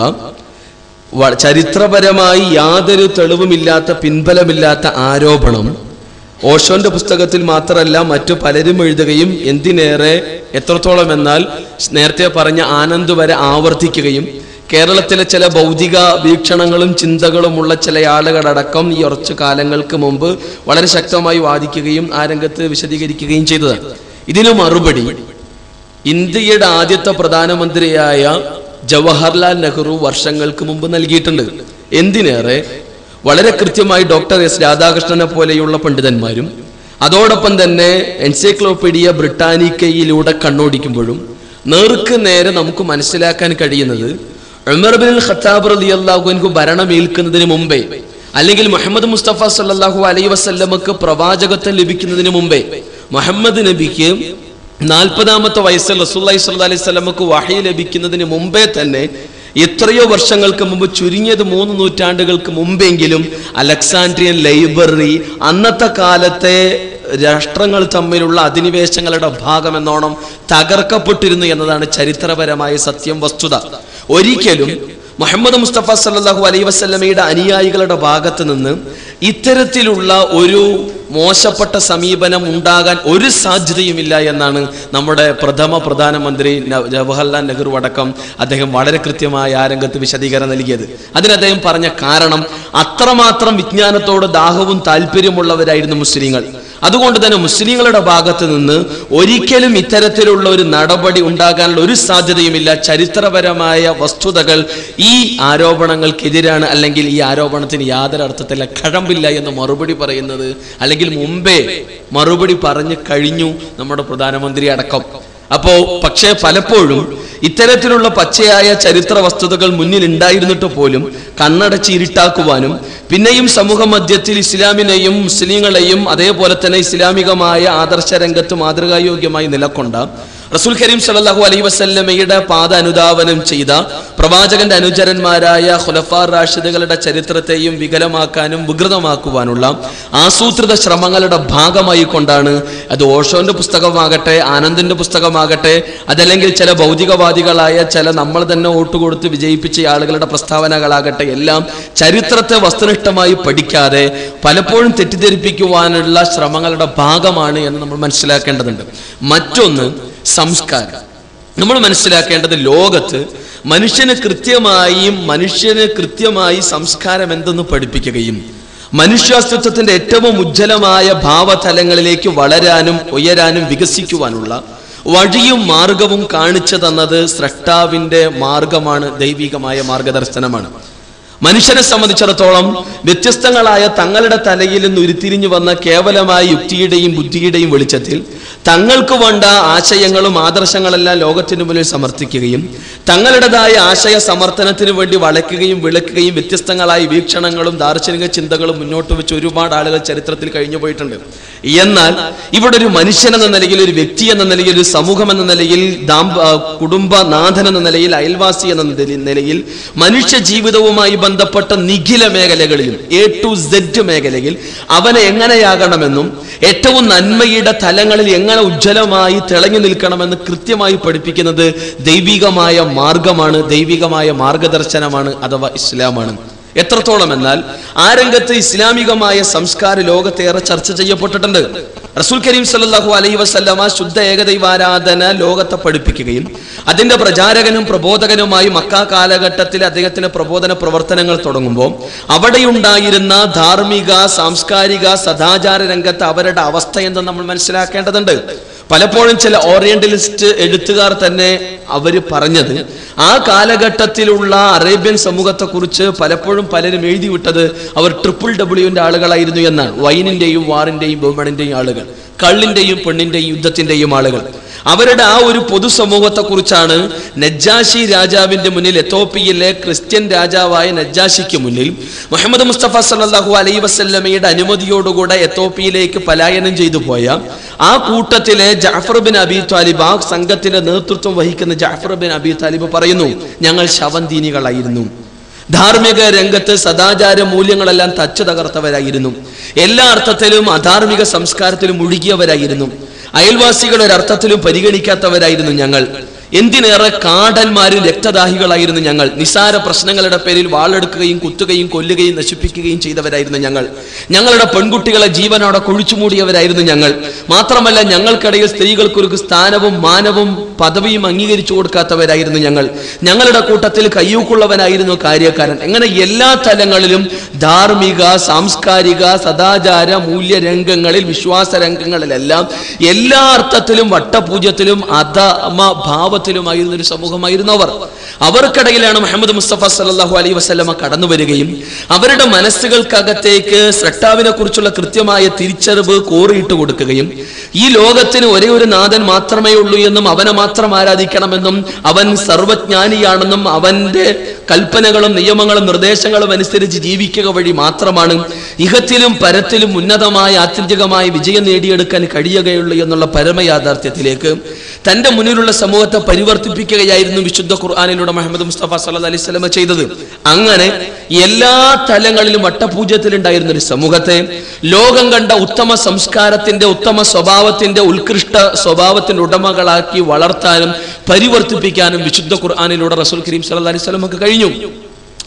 ചരിത്രപരമായി യാതൊരു തെളിവുമില്ലാത്ത, പിൻബലമില്ലാത്ത ആരോപണം ഓഷോന്റെ പുസ്തകത്തിൽ മാത്രമല്ല മറ്റു പലരും എഴുതുകയും എന്തിനേറെ എത്രത്തോളം എന്നാൽ നേരത്തെ പറഞ്ഞ ആനന്ദ് വരെ ആവർത്തിക്കുകയും കേരളത്തിലെ ചില ഭൗതിക വീക്ഷണങ്ങളും ചിന്തകളുമുള്ള ചില ആളുകളടക്കം ഈ കുറച്ചു കാലങ്ങൾക്ക് മുമ്പ് വളരെ ശക്തമായി വാദിക്കുകയും ആ രംഗത്ത് വിശദീകരിക്കുകയും ചെയ്തതാണ്. ഇതിനു മറുപടി ഇന്ത്യയുടെ ആദ്യത്തെ പ്രധാനമന്ത്രിയായ ജവഹർലാൽ നെഹ്റു വർഷങ്ങൾക്ക് മുമ്പ് നൽകിയിട്ടുണ്ട്. എന്തിനേറെ വളരെ കൃത്യമായി ഡോക്ടർ S രാധാകൃഷ്ണനെ പോലെയുള്ള പണ്ഡിതന്മാരും അതോടൊപ്പം തന്നെ എൻസൈക്ലോപീഡിയ ബ്രിട്ടാനിക്കയിലൂടെ കണ്ണോടിക്കുമ്പോഴും നേർക്ക് നേരെ നമുക്ക് മനസ്സിലാക്കാൻ കഴിയുന്നത് ഉമർ ഇബ്നുൽ ഖത്താബ് റളിയല്ലാഹു അൻഹു ഭരണമേൽക്കുന്നതിന് മുമ്പേ, അല്ലെങ്കിൽ മുഹമ്മദ് മുസ്തഫ സല്ലല്ലാഹു അലൈഹി വസല്ലമക്ക് പ്രവാചകത്വം ലഭിക്കുന്നതിന് മുമ്പേ, മുഹമ്മദ് നബിക്ക് 40ാമത്തെ വയസ്സിൽ റസൂലുള്ളാഹി സ്വല്ലല്ലാഹു അലൈഹി വസല്ലമക്ക് വഹി ലഭിക്കുന്നതിന് മുമ്പേ തന്നെ എത്രയോ വർഷങ്ങൾക്ക് മുമ്പ്, ചുരുങ്ങിയത് 3 നൂറ്റാണ്ടുകൾക്ക് മുമ്പെങ്കിലും അലക്സാണ്ട്രിയൻ ലൈബ്രറി അന്നത്തെ കാലത്തെ രാഷ്ട്രങ്ങൾ തമ്മിലുള്ള അധിനിവേശങ്ങളുടെ ഭാഗമെന്നോണം തകർക്കപ്പെട്ടിരുന്നു എന്നതാണ് ചരിത്രപരമായ സത്യം, വസ്തുത. ഒരിക്കലും മുഹമ്മദ് മുസ്തഫ സല്ലല്ലാഹു അലൈഹി വസല്ലമയുടെ അനുയായികളുടെ ഭാഗത്ത് നിന്ന് ഇത്തരത്തിലുള്ള ഒരു മോശപ്പെട്ട സമീപനം ഉണ്ടാകാൻ ഒരു സാധ്യതയുമില്ല എന്നാണ് നമ്മുടെ പ്രധാനമന്ത്രി ജവഹർലാൽ നെഹ്റു അടക്കം അദ്ദേഹം വളരെ കൃത്യമായ ആ രംഗത്ത് വിശദീകരണം നൽകിയത്. അതിന് അദ്ദേഹം പറഞ്ഞ കാരണം അത്രമാത്രം വിജ്ഞാനത്തോട് ദാഹവും താല്പര്യമുള്ളവരായിരുന്നു മുസ്ലിങ്ങൾ. അതുകൊണ്ട് തന്നെ മുസ്ലിങ്ങളുടെ ഭാഗത്ത് നിന്ന് ഒരിക്കലും ഇത്തരത്തിലുള്ള ഒരു നടപടി ഉണ്ടാകാനുള്ള ഒരു സാധ്യതയുമില്ല. ചരിത്രപരമായ വസ്തുതകൾ ഈ ആരോപണങ്ങൾക്കെതിരാണ്, അല്ലെങ്കിൽ ഈ ആരോപണത്തിന് യാതൊരു അർത്ഥത്തിലുള്ള കഴമ്പില്ല എന്ന് മറുപടി പറയുന്നത്, അല്ലെങ്കിൽ മുമ്പേ മറുപടി പറഞ്ഞു കഴിഞ്ഞു നമ്മുടെ പ്രധാനമന്ത്രി അടക്കം. പക്ഷേ പലപ്പോഴും ഇത്തരത്തിലുള്ള പച്ചയായ ചരിത്ര വസ്തുതകൾ മുന്നിൽ ഉണ്ടായിരുന്നിട്ട് പോലും കണ്ണടച്ച് ഇരുട്ടാക്കുവാനും പിന്നെയും സമൂഹ മധ്യത്തിൽ ഇസ്ലാമിനെയും മുസ്ലിങ്ങളെയും അതേപോലെ തന്നെ ഇസ്ലാമികമായ ആദർശ രംഗത്ത് മാതൃകായോഗ്യമായി നിലകൊണ്ട റസൂൽ കരീം സല്ലല്ലാഹു അലൈഹി വസല്ലമയുടെ പാത അനുധാവനം ചെയ്ത പ്രവാചകന്റെ അനുചരന്മാരായ ഖുലഫാർ റാഷിദുകളുടെ ചരിത്രത്തെയും വികലമാക്കാനും വികൃതമാക്കുവാനുള്ള ആസൂത്രിത ശ്രമങ്ങളുടെ ഭാഗമായി കൊണ്ടാണ് അത് ഓഷോന്റെ പുസ്തകമാകട്ടെ, ആനന്ദിന്റെ പുസ്തകമാകട്ടെ, അതല്ലെങ്കിൽ ചില ഭൗതികവാദികളായ ചില നമ്മൾ തന്നെ വോട്ട് കൊടുത്ത് വിജയിപ്പിച്ച ആളുകളുടെ പ്രസ്താവനകളാകട്ടെ, എല്ലാം ചരിത്രത്തെ വസ്തുനിഷ്ഠമായി പഠിക്കാതെ പലപ്പോഴും തെറ്റിദ്ധരിപ്പിക്കുവാനുള്ള ശ്രമങ്ങളുടെ ഭാഗമാണ് എന്ന് നമ്മൾ മനസ്സിലാക്കേണ്ടതുണ്ട്. മറ്റൊന്ന് സംസ്കാരം. നമ്മൾ മനസ്സിലാക്കേണ്ടത് ലോകത്ത് മനുഷ്യന് കൃത്യമായി സംസ്കാരം എന്തെന്ന് പഠിപ്പിക്കുകയും മനുഷ്യാസ്തിത്വത്തിന്റെ ഏറ്റവും ഉജ്ജ്വലമായ ഭാവതലങ്ങളിലേക്ക് വളരാനും ഉയരാനും വികസിക്കുവാനുള്ള വഴിയും മാർഗവും കാണിച്ചു തന്നത് സ്രഷ്ടാവിന്റെ മാർഗമാണ്, ദൈവികമായ മാർഗദർശനമാണ്. മനുഷ്യനെ സംബന്ധിച്ചിടത്തോളം വ്യത്യസ്തങ്ങളായ തങ്ങളുടെ തലയിൽ നിന്ന് ഉരുത്തിരിഞ്ഞു വന്ന കേവലമായ യുക്തിയുടെയും ബുദ്ധിയുടെയും വെളിച്ചത്തിൽ തങ്ങൾക്ക് വേണ്ട ആശയങ്ങളും ആദർശങ്ങളെല്ലാം ലോകത്തിന് മുന്നിൽ സമർത്ഥിക്കുകയും തങ്ങളുടേതായ ആശയ സമർത്ഥനത്തിന് വേണ്ടി വളയ്ക്കുകയും വിളക്കുകയും വ്യത്യസ്തങ്ങളായ വീക്ഷണങ്ങളും ദാർശനിക ചിന്തകളും മുന്നോട്ട് വെച്ച് ഒരുപാട് ആളുകൾ ചരിത്രത്തിൽ കഴിഞ്ഞു പോയിട്ടുണ്ട്. എന്നാൽ ഇവിടെ ഒരു മനുഷ്യൻ എന്ന നിലയിൽ, ഒരു വ്യക്തി എന്ന നിലയിൽ, ഒരു സമൂഹം എന്ന നിലയിൽ, കുടുംബനാഥൻ എന്ന നിലയിൽ, അയൽവാസി എന്ന നിലയിൽ, മനുഷ്യ ജീവിതവുമായി ബന്ധപ്പെട്ട നിഖില മേഖലകളിലും A to Z മേഖലയിൽ അവനെ എങ്ങനെയാകണമെന്നും ഏറ്റവും നന്മയുടെ തലങ്ങളിൽ എങ്ങനെ ഉജ്ജ്വലമായി തിളങ്ങി നിൽക്കണമെന്ന് കൃത്യമായി പഠിപ്പിക്കുന്നത് ദൈവികമായ മാർഗമാണ്, ദൈവികമായ മാർഗദർശനമാണ്, അഥവാ ഇസ്ലാമാണ്. എത്രത്തോളം എന്നാൽ ആ രംഗത്ത് ഇസ്ലാമികമായ സംസ്കാര ലോകത്തേറെ ചർച്ച ചെയ്യപ്പെട്ടിട്ടുണ്ട്. റസൂൽ കരീം സല്ലല്ലാഹു അലൈഹി വസല്ലമ ശുദ്ധ ഏകദൈവാരാധന ലോകത്തെ പഠിപ്പിക്കുകയും അതിന്റെ പ്രചാരകനും പ്രബോധകനുമായി മക്ക കാലഘട്ടത്തിൽ അദ്ദേഹത്തിന്റെ പ്രബോധന പ്രവർത്തനങ്ങൾ തുടങ്ങുമ്പോൾ അവിടെയുണ്ടായിരുന്ന ധാർമ്മിക, സാംസ്കാരിക, സദാചാര രംഗത്ത് അവരുടെ അവസ്ഥ എന്തെന്ന് നമ്മൾ മനസ്സിലാക്കേണ്ടതുണ്ട്. പലപ്പോഴും ചില ഓറിയന്റലിസ്റ്റ് എഴുത്തുകാർ തന്നെ അവർ പറഞ്ഞത് ആ കാലഘട്ടത്തിലുള്ള അറേബ്യൻ സമൂഹത്തെ കുറിച്ച് പലപ്പോഴും പലരും എഴുതി വിട്ടത് അവർ WWW ആളുകളായിരുന്നു എന്നാണ്. വൈനിന്റെയും വാറിന്റെയും ബഹുമണിന്റെയും ആളുകൾ, കള്ളിന്റെയും പെണ്ണിന്റെയും യുദ്ധത്തിന്റെയും ആളുകൾ. അവരുടെ ആ ഒരു പൊതുസമൂഹത്തെ കുറിച്ചാണ് നജ്ജാശി രാജാവിന്റെ മുന്നിൽ, എത്തോപ്യയിലെ ക്രിസ്ത്യൻ രാജാവായ നജ്ജാശിക്ക് മുന്നിൽ മുഹമ്മദ് മുസ്തഫ സല്ലല്ലാഹു അലൈഹി വസല്ലമയുടെ അനുമതിയോടുകൂടെ എത്തോപ്യയിലേക്ക് പലായനം ചെയ്തു പോയ ആ കൂട്ടത്തിലെ ജഅഫർ ബിൻ അബി താലിബ്, ആ സംഘത്തിന്റെ നേതൃത്വം വഹിക്കുന്ന ജഅഫർ ബിൻ അബി താലിബ് പറയുന്നു, ഞങ്ങൾ ശവന്തീനികളായിരുന്നു. ധാർമ്മിക രംഗത്ത് സദാചാര മൂല്യങ്ങളെല്ലാം തച്ചു തകർത്തവരായിരുന്നു. എല്ലാ അർത്ഥത്തിലും അധാർമിക സംസ്കാരത്തിലും മുഴുകിയവരായിരുന്നു. അയൽവാസികൾ ഒരർത്ഥത്തിലും പരിഗണിക്കാത്തവരായിരുന്നു ഞങ്ങൾ. എന്തിനേറെ കാടന്മാരും രക്തദാഹികളായിരുന്നു ഞങ്ങൾ. നിസാര പ്രശ്നങ്ങളുടെ പേരിൽ വാളെടുക്കുകയും കുത്തുകയും കൊല്ലുകയും നശിപ്പിക്കുകയും ചെയ്തവരായിരുന്നു ഞങ്ങൾ. ഞങ്ങളുടെ പെൺകുട്ടികളെ ജീവനോടെ കുഴിച്ചുമൂടിയവരായിരുന്നു ഞങ്ങൾ. മാത്രമല്ല ഞങ്ങൾക്കിടയിൽ സ്ത്രീകൾക്കൊരു സ്ഥാനവും മാനവും പദവിയും അംഗീകരിച്ചു കൊടുക്കാത്തവരായിരുന്നു ഞങ്ങൾ. ഞങ്ങളുടെ കൂട്ടത്തിൽ കയ്യൂക്കുള്ളവനായിരുന്നു കാര്യക്കാരൻ. എങ്ങനെ എല്ലാ തലങ്ങളിലും ധാർമ്മിക, സാംസ്കാരിക, സദാചാര മൂല്യ രംഗങ്ങളിൽ, വിശ്വാസ രംഗങ്ങളിലെല്ലാം എല്ലാ അർത്ഥത്തിലും വട്ടപൂജ്യത്തിലും അധമ ഭാവത്തിലുമായിരുന്ന ഒരു സമൂഹമായിരുന്നു അവർ. അവർക്കിടയിലാണ് മുഹമ്മദ് മുസ്തഫ സല്ലല്ലാഹു അലൈഹി വസല്ലമ കടന്നു വരികയും അവരുടെ മനസ്സുകൾക്കകത്തേക്ക് സ്രഷ്ടാവിനെ കുറിച്ചുള്ള കൃത്യമായ തിരിച്ചറിവ് കോറിയിട്ട് കൊടുക്കുകയും ഈ ലോകത്തിന് ഒരേ ഒരു നാഥൻ മാത്രമേ ഉള്ളൂ എന്നും അവനെ മാത്രം ആരാധിക്കണമെന്നും അവൻ സർവജ്ഞാനിയാണെന്നും അവന്റെ കൽപ്പനകളും നിയമങ്ങളും നിർദ്ദേശങ്ങളും അനുസരിച്ച് ജീവിക്കുക വഴി മാത്രമാണ് ഇഹത്തിലും പരത്തിലും ഉന്നതമായ ആത്യന്തികമായ വിജയം നേടിയെടുക്കാൻ കഴിയുകയുള്ളൂ എന്നുള്ള പരമയാഥാർത്ഥ്യത്തിലേക്ക് തന്റെ മുന്നിലുള്ള സമൂഹത്തെ പരിവർത്തിപ്പിക്കുകയായിരുന്നു വിശുദ്ധ ഖുർആനിലൂടെ മുഹമ്മദ് മുസ്തഫ സല്ലല്ലാഹു അലൈഹി വസല്ലം ചെയ്തത്. അങ്ങനെ എല്ലാ തലങ്ങളിലും വട്ടപൂജ്യത്തിലുണ്ടായിരുന്ന ഒരു സമൂഹത്തെ ലോകം കണ്ട ഉത്തമ സംസ്കാരത്തിന്റെ, ഉത്തമ സ്വഭാവത്തിന്റെ, ഉത്കൃഷ്ട സ്വഭാവത്തിന്റെ ഉടമകളാക്കി വളർത്താനും പരിവർത്തിപ്പിക്കാനും വിശുദ്ധ ഖുർആനിലൂടെ റസൂൽ കരീം സല്ലല്ലാഹു അലൈഹി വസല്ലമക്ക് കഴിഞ്ഞു.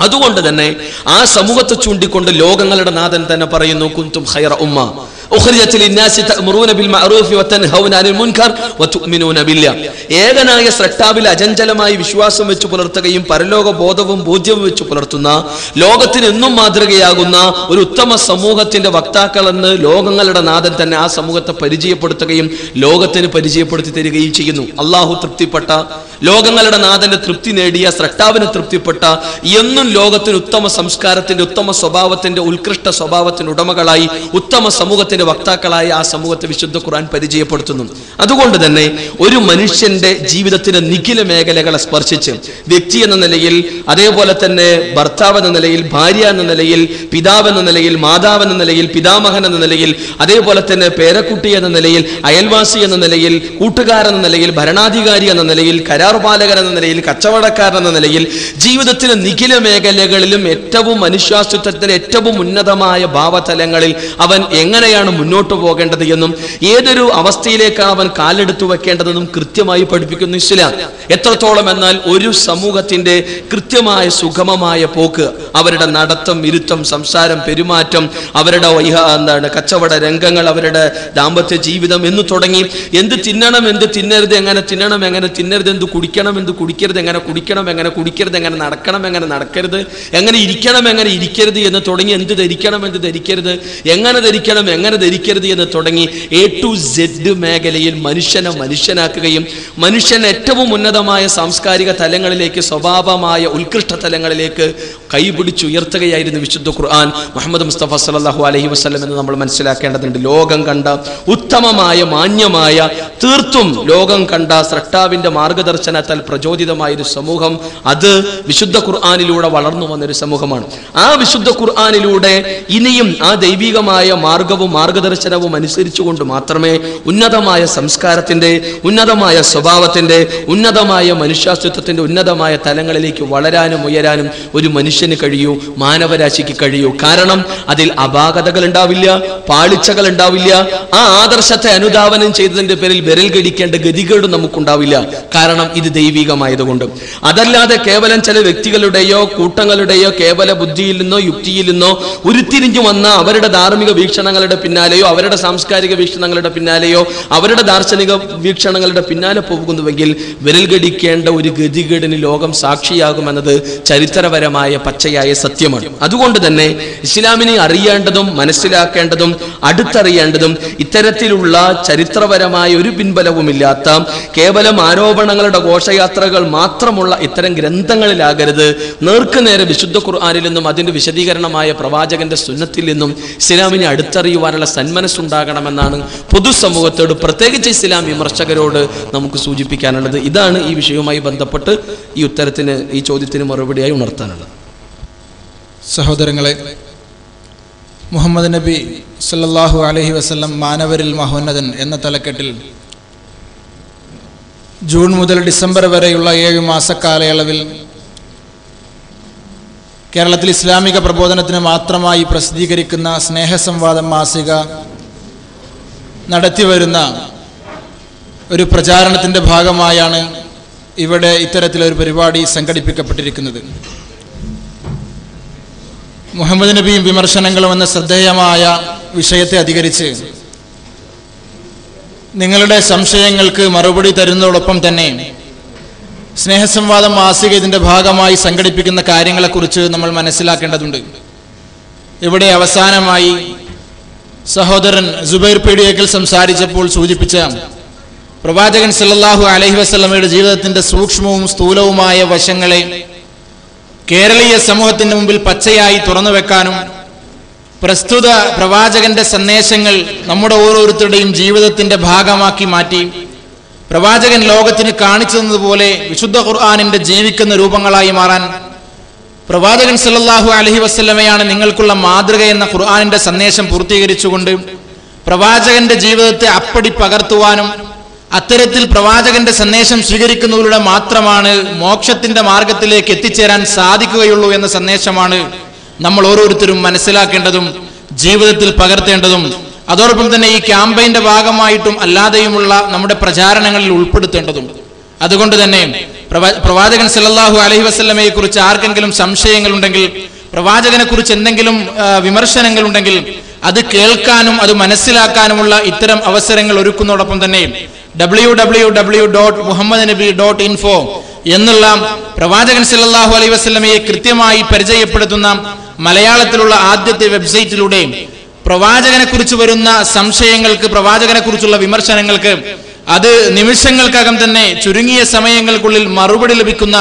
അതുകൊണ്ട് തന്നെ ആ സമൂഹത്തെ ചൂണ്ടിക്കൊണ്ട് ലോകങ്ങളുടെ നാഥൻ തന്നെ പറയുന്നു, കുന്തും ഖൈറ ഉമ്മ ഉഖ്രിജത് ലിന്നാസി തഅ്മുറൂന ബിൽ മഅറൂഫി വതൻഹൗന അനിൽ മുൻകർ വതുഅ്മിനൂന ബില്ലാഹ്. ഏകനായ സ്രഷ്ടാവിൽ അചഞ്ചലമായി വിശ്വാസം വെച്ച് പുലർത്തുകയും പരലോക ബോധവും ബോധ്യവും വെച്ച് പുലർത്തുന്ന, ലോകത്തിന് എന്നും മാതൃകയാകുന്ന ഒരു ഉത്തമ സമൂഹത്തിന്റെ വക്താക്കളെന്ന് ലോകങ്ങളുടെ നാഥൻ തന്നെ ആ സമൂഹത്തെ പരിചയപ്പെടുത്തുകയും ലോകത്തിന് പരിചയപ്പെടുത്തി തരികയും ചെയ്യുന്നു. അള്ളാഹു തൃപ്തിപ്പെട്ട, ലോകങ്ങളുടെ നാഥന്റെ തൃപ്തി നേടിയ, സ്രഷ്ടാവിന് തൃപ്തിപ്പെട്ട, എന്നും ലോകത്തിന് ഉത്തമ സംസ്കാരത്തിന്റെ, ഉത്തമ സ്വഭാവത്തിന്റെ, ഉത്കൃഷ്ട സ്വഭാവത്തിന്റെ ഉടമകളായി, ഉത്തമ സമൂഹത്തിന്റെ വക്താക്കളായി ആ സമൂഹത്തെ വിശുദ്ധ ഖുർആൻ പരിചയപ്പെടുത്തുന്നു. അതുകൊണ്ട് തന്നെ ഒരു മനുഷ്യന്റെ ജീവിതത്തിന്റെ നിഖില മേഖലകളെ സ്പർശിച്ച്, വ്യക്തി എന്ന നിലയിൽ, അതേപോലെ തന്നെ ഭർത്താവ് എന്ന നിലയിൽ, ഭാര്യ എന്ന നിലയിൽ, പിതാവ് എന്ന നിലയിൽ, മാതാവ് എന്ന നിലയിൽ, പിതാമഹൻ എന്ന നിലയിൽ, അതേപോലെ തന്നെ പേരക്കുട്ടി എന്ന നിലയിൽ, അയൽവാസി എന്ന നിലയിൽ, കൂട്ടുകാരെന്ന നിലയിൽ, ഭരണാധികാരി എന്ന നിലയിൽ, കരാർപാലകൻ എന്ന നിലയിൽ, കച്ചവടക്കാരൻ എന്ന നിലയിൽ, ജീവിതത്തിന്റെ നിഖില മേഖലകളിലും ഏറ്റവും മനുഷ്യാസ്തിത്വത്തിന് ഏറ്റവും ഉന്നതമായ ഭാവതലങ്ങളിൽ അവൻ എങ്ങനെയാണ് മുന്നോട്ട് പോകേണ്ടത് എന്നും ഏതൊരു അവസ്ഥയിലേക്കാണ് അവൻ കാലെടുത്തു വെക്കേണ്ടതെന്നും കൃത്യമായി പഠിപ്പിക്കുന്നു ഇസ്ലാം. എത്രത്തോളം എന്നാൽ ഒരു സമൂഹത്തിന്റെ കൃത്യമായ സുഗമമായ പോക്ക്, അവരുടെ നടത്തം, ഇരുത്തം, സംസാരം, പെരുമാറ്റം, അവരുടെ കച്ചവട രംഗങ്ങൾ, അവരുടെ ദാമ്പത്യ ജീവിതം എന്ന് തുടങ്ങി എന്ത് തിന്നണം, എന്ത് തിന്നരുത്, എങ്ങനെ തിന്നണം, എങ്ങനെ തിന്നരുത്, എന്ത് കുടിക്കണം, എന്ത് കുടിക്കരുത്, എങ്ങനെ കുടിക്കണം, എങ്ങനെ കുടിക്കരുത്, എങ്ങനെ നടക്കണം, എങ്ങനെ നടക്കരുത്, എങ്ങനെ ഇരിക്കണം, എങ്ങനെ ഇരിക്കരുത് എന്ന് തുടങ്ങി, എന്ത് ധരിക്കണം, എന്ത് ധരിക്കരുത്, എങ്ങനെ ധരിക്കണം, എങ്ങനെ ധരിക്കരുത് എന്ന് തുടങ്ങി A to Z മേഖലയിൽ മനുഷ്യനെ മനുഷ്യനാക്കുകയും മനുഷ്യൻ ഏറ്റവും ഉന്നതമായ സാംസ്കാരിക തലങ്ങളിലേക്ക്, സ്വഭാവമായ ഉത്കൃഷ്ട തലങ്ങളിലേക്ക് കൈപിടിച്ചുയർത്തുകയായിരുന്നു വിശുദ്ധ ഖുർആൻ മുഹമ്മദ് മുസ്തഫ സല്ലല്ലാഹു അലൈഹി വസല്ലം എന്ന് നമ്മൾ മനസ്സിലാക്കേണ്ടതുണ്ട്. ലോകം കണ്ട ഉത്തമമായ, മാന്യമായ, തീർത്തും ലോകം കണ്ട സ്രഷ്ടാവിന്റെ മാർഗദർശനത്താൽ പ്രചോദിതമായ ഒരു സമൂഹം, അത് വിശുദ്ധ ഖുർആനിലൂടെ വളർന്നു വന്നൊരു സമൂഹമാണ്. ആ വിശുദ്ധ ഖുർആനിലൂടെ ഇനിയും ആ ദൈവികമായ മാർഗവും മാർഗദർശനവും അനുസരിച്ചുകൊണ്ട് മാത്രമേ ഉന്നതമായ സംസ്കാരത്തിന്റെ, ഉന്നതമായ സ്വഭാവത്തിന്റെ, ഉന്നതമായ മനുഷ്യാസ്തിത്വത്തിന്റെ ഉന്നതമായ തലങ്ങളിലേക്ക് വളരാനും ഉയരാനും ഒരു മനുഷ്യന് കഴിയൂ, മാനവരാശിക്ക് കഴിയൂ. കാരണം അതിൽ അപാകതകൾ ഉണ്ടാവില്ല, പാളിച്ചകൾ ഉണ്ടാവില്ല. ആ ആദർശത്തെ അനുധാവനം ചെയ്തതിന്റെ പേരിൽ വിരൽ ഗടിക്കേണ്ട ഗതികേട് നമുക്കുണ്ടാവില്ല. കാരണം ഇത് ദൈവികമായതുകൊണ്ട്. അതല്ലാതെ കേവലം ചില വ്യക്തികളുടെയോ കൂട്ടങ്ങളുടെയോ കേവല ബുദ്ധിയിൽ നിന്നോ യുക്തിയിൽ നിന്നോ ഉരുത്തിരിഞ്ഞു വന്ന അവരുടെ ധാർമ്മിക വീക്ഷണങ്ങളുടെ പിന്നാലെയോ, അവരുടെ സാംസ്കാരിക വീക്ഷണങ്ങളുടെ പിന്നാലെയോ, അവരുടെ ദാർശനിക വീക്ഷണങ്ങളുടെ പിന്നാലെ പോകുന്നുവെങ്കിൽ വിരൽ ഗടിക്കേണ്ട ഒരു ഗതികേടിന് ലോകം സാക്ഷിയാകുമെന്നത് ചരിത്രപരമായ പച്ചയായ സത്യമാണ്. അതുകൊണ്ട് തന്നെ ഇസ്ലാമിനെ അറിയേണ്ടതും മനസ്സിലാക്കേണ്ടതും അടുത്തറിയേണ്ടതും ഇത്തരത്തിലുള്ള ചരിത്രപരമായ ഒരു പിൻബലവുമില്ലാത്ത കേവലം ആരോപണങ്ങളുടെ ഘോഷയാത്രകൾ മാത്രമുള്ള ഇത്തരം ഗ്രന്ഥങ്ങളിലാകരുത്. നേർക്കുനേരെ വിശുദ്ധ ഖുർആനിൽ നിന്നും അതിന്റെ വിശദീകരണമായ പ്രവാചകന്റെ സുന്നത്തിൽ നിന്നും ഇസ്ലാമിനെ അടുത്തറിയുവാനുള്ള സന്മനസ്സുണ്ടാകണമെന്നാണ് പൊതുസമൂഹത്തോട്, പ്രത്യേകിച്ച് ഇസ്ലാം വിമർശകരോട് നമുക്ക് സൂചിപ്പിക്കാനുള്ളത്. ഇതാണ് ഈ വിഷയവുമായി ബന്ധപ്പെട്ട് ഈ ചോദ്യത്തിന് മറുപടിയായി ഉണർത്താനുള്ളത്. സഹോദരങ്ങളെ, മുഹമ്മദ് നബി സല്ലല്ലാഹു അലൈഹി വസല്ലം മാനവരിൽ മഹോന്നതൻ എന്ന തലക്കെട്ടിൽ ജൂൺ മുതൽ ഡിസംബർ വരെയുള്ള 7 മാസക്കാലയളവിൽ കേരളത്തിൽ ഇസ്ലാമിക പ്രബോധനത്തിന് മാത്രമായി പ്രസിദ്ധീകരിക്കുന്ന സ്നേഹസംവാദം മാസിക നടത്തിവരുന്ന ഒരു പ്രചാരണത്തിൻ്റെ ഭാഗമായാണ് ഇവിടെ ഇത്തരത്തിലൊരു പരിപാടി സംഘടിപ്പിക്കപ്പെട്ടിരിക്കുന്നത്. മുഹമ്മദ് നബിയും വിമർശനങ്ങളും എന്ന ശ്രദ്ധേയമായ വിഷയത്തെ അധികരിച്ച് നിങ്ങളുടെ സംശയങ്ങൾക്ക് മറുപടി തരുന്നതോടൊപ്പം തന്നെ സ്നേഹസംവാദം മാസിക ഇതിൻ്റെ ഭാഗമായി സംഘടിപ്പിക്കുന്ന കാര്യങ്ങളെക്കുറിച്ച് നമ്മൾ മനസ്സിലാക്കേണ്ടതുണ്ട്. ഇവിടെ അവസാനമായി സഹോദരൻ സുബൈർ പീഡിയക്കൽ സംസാരിച്ചപ്പോൾ സൂചിപ്പിച്ച പ്രവാചകൻ സല്ലല്ലാഹു അലൈഹി വസല്ലമയുടെ ജീവിതത്തിൻ്റെ സൂക്ഷ്മവും സ്ഥൂലവുമായ വശങ്ങളെ കേരളീയ സമൂഹത്തിൻ്റെ മുമ്പിൽ പച്ചയായി തുറന്നു വെക്കാനും പ്രസ്തുത പ്രവാചകന്റെ സന്ദേശങ്ങൾ നമ്മുടെ ഓരോരുത്തരുടെയും ജീവിതത്തിൻ്റെ ഭാഗമാക്കി മാറ്റി പ്രവാചകൻ ലോകത്തിന് കാണിച്ചു തന്നതുപോലെ വിശുദ്ധ ഖുർആനിന്റെ ജീവിക്കുന്ന രൂപങ്ങളായി മാറാൻ, പ്രവാചകൻ സല്ലല്ലാഹു അലൈഹി വസല്ലമയാണ് നിങ്ങൾക്കുള്ള മാതൃക എന്ന ഖുർആനിന്റെ സന്ദേശം പൂർത്തീകരിച്ചുകൊണ്ട് പ്രവാചകന്റെ ജീവിതത്തെ അപ്പടി പകർത്തുവാനും അത്തരത്തിൽ പ്രവാചകന്റെ സന്ദേശം സ്വീകരിക്കുന്നതിലൂടെ മാത്രമാണ് മോക്ഷത്തിന്റെ മാർഗത്തിലേക്ക് എത്തിച്ചേരാൻ സാധിക്കുകയുള്ളൂ എന്ന സന്ദേശമാണ് നമ്മൾ ഓരോരുത്തരും മനസ്സിലാക്കേണ്ടതും ജീവിതത്തിൽ പകർത്തേണ്ടതും അതോടൊപ്പം തന്നെ ഈ ക്യാമ്പയിന്റെ ഭാഗമായിട്ടും അല്ലാതെയുമുള്ള നമ്മുടെ പ്രചാരണങ്ങളിൽ ഉൾപ്പെടുത്തേണ്ടതും. അതുകൊണ്ട് തന്നെ പ്രവാചകൻ സല്ലല്ലാഹു അലൈഹി വസല്ലമയെ കുറിച്ച് ആർക്കെങ്കിലും സംശയങ്ങളുണ്ടെങ്കിൽ, പ്രവാചകനെ കുറിച്ച് എന്തെങ്കിലും വിമർശനങ്ങൾ ഉണ്ടെങ്കിൽ അത് കേൾക്കാനും അത് മനസ്സിലാക്കാനുമുള്ള ഇത്തരം അവസരങ്ങൾ ഒരുക്കുന്നതോടൊപ്പം തന്നെ www.muhammadnabi.info എന്നുള്ള പ്രവാചകൻ സല്ലല്ലാഹു അലൈഹി വസല്ലമയെ കൃത്യമായി പരിചയപ്പെടുത്തുന്ന മലയാളത്തിലുള്ള ആദ്യത്തെ വെബ്സൈറ്റിലൂടെ പ്രവാചകനെ കുറിച്ച് വരുന്ന സംശയങ്ങൾക്ക്, പ്രവാചകനെ കുറിച്ചുള്ള വിമർശനങ്ങൾക്ക് അത് നിമിഷങ്ങൾക്കകം തന്നെ ചുരുങ്ങിയ സമയങ്ങൾക്കുള്ളിൽ മറുപടി ലഭിക്കുന്ന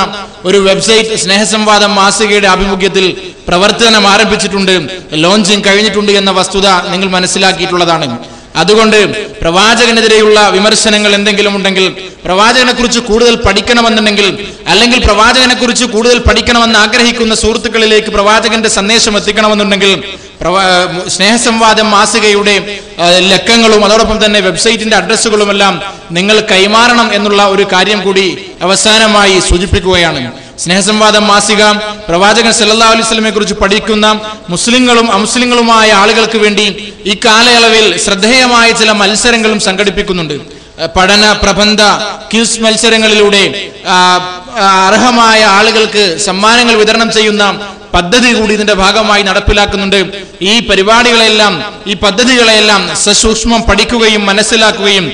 ഒരു വെബ്സൈറ്റ് സ്നേഹസംവാദം മാസികയുടെ ആഭിമുഖ്യത്തിൽ പ്രവർത്തനം ആരംഭിച്ചിട്ടുണ്ട്, ലോഞ്ചിങ് കഴിഞ്ഞിട്ടുണ്ട് എന്ന വസ്തുത നിങ്ങൾ മനസ്സിലാക്കിയിട്ടുള്ളതാണ്. അതുകൊണ്ട് പ്രവാചകനെതിരെയുള്ള വിമർശനങ്ങൾ എന്തെങ്കിലും ഉണ്ടെങ്കിൽ, പ്രവാചകനെ കുറിച്ച് കൂടുതൽ പഠിക്കണമെന്നുണ്ടെങ്കിൽ, അല്ലെങ്കിൽ പ്രവാചകനെ കുറിച്ച് കൂടുതൽ പഠിക്കണമെന്ന് ആഗ്രഹിക്കുന്ന സുഹൃത്തുക്കളിലേക്ക് പ്രവാചകന്റെ സന്ദേശം എത്തിക്കണമെന്നുണ്ടെങ്കിൽ സ്നേഹസംവാദം മാസികയുടെ ലക്കങ്ങളും അതോടൊപ്പം തന്നെ വെബ്സൈറ്റിന്റെ അഡ്രസ്സുകളുമെല്ലാം നിങ്ങൾ കൈമാറണം എന്നുള്ള ഒരു കാര്യം കൂടി അവസാനമായി സൂചിപ്പിക്കുകയാണ്. സ്നേഹസംവാദം മാസിക പ്രവാചകൻ സല്ലല്ലാഹു അലൈഹി വസല്ലമയെ കുറിച്ച് പഠിക്കുന്ന മുസ്ലിങ്ങളും അമുസ്ലിങ്ങളുമായ ആളുകൾക്ക് വേണ്ടി ഈ കാലയളവിൽ ശ്രദ്ധേയമായ ചില മത്സരങ്ങളും സംഘടിപ്പിക്കുന്നുണ്ട്. പഠന പ്രബന്ധ ക്വിസ് മത്സരങ്ങളിലൂടെ അർഹമായ ആളുകൾക്ക് സമ്മാനങ്ങൾ വിതരണം ചെയ്യുന്ന പദ്ധതി കൂടി ഇതിന്റെ ഭാഗമായി നടപ്പിലാക്കുന്നുണ്ട്. ഈ പരിപാടികളെല്ലാം, ഈ പദ്ധതികളെല്ലാം സസൂക്ഷ്മം പഠിക്കുകയും മനസ്സിലാക്കുകയും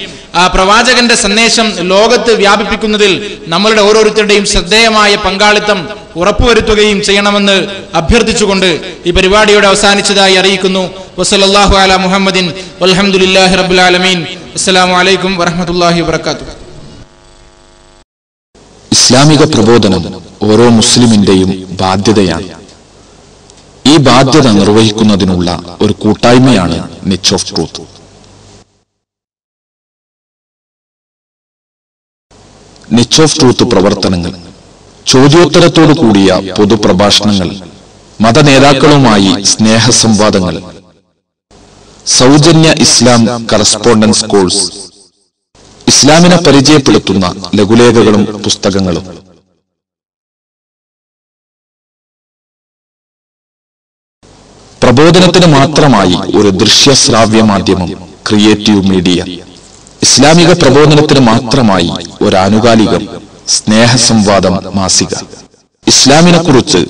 ആ പ്രവാചകന്റെ സന്ദേശം ലോകത്ത് വ്യാപിപ്പിക്കുന്നതിൽ നമ്മളുടെ ഓരോരുത്തരുടെയും ശ്രദ്ധേയമായ പങ്കാളിത്തം ഉറപ്പുവരുത്തുകയും ചെയ്യണമെന്ന് അഭ്യർത്ഥിച്ചുകൊണ്ട് ഈ പരിപാടിയോടെ അവസാനിച്ചതായി അറിയിക്കുന്നു. വസല്ലല്ലാഹു അലാ മുഹമ്മദിൻ വൽഹംദുലില്ലാഹി റബ്ബിൽ ആലമീൻ. അസ്സലാമു അലൈക്കും വറഹ്മത്തുള്ളാഹി വബറകാതുഹു. ഇസ്ലാമിക പ്രബോധനം ഓരോ മുസ്ലിമിന്റെയും ബാധ്യതയാണ്. ഈ ബാധ്യത നിർവഹിക്കുന്നതിനുള്ള ഒരു കൂട്ടായ്മയാണ് Niche of truth. Niche of truth പ്രവർത്തനങ്ങൾ, ചോദ്യോത്തരത്തോടു കൂടിയ പൊതുപ്രഭാഷണങ്ങൾ, മതനേതാക്കളുമായി സ്നേഹസംവാദങ്ങൾ, സൗജന്യ ഇസ്ലാം കറസ്പോണ്ടൻസ് കോഴ്സ്, ഇസ്ലാമിനെ പരിചയപ്പെടുത്തുന്ന ലഘുലേഖകളും പുസ്തകങ്ങളും. പ്രബോധനത്തിന് മാത്രമായി ഒരു ദൃശ്യശ്രാവ്യ മാധ്യമം ക്രിയേറ്റീവ് മീഡിയ, ഇസ്ലാമിക പ്രബോധനത്തിന് മാത്രമായി ഒരു ആനുകാലികം സ്നേഹസംവാദം മാസിക, ഇസ്ലാമിനെ കുറിച്ച്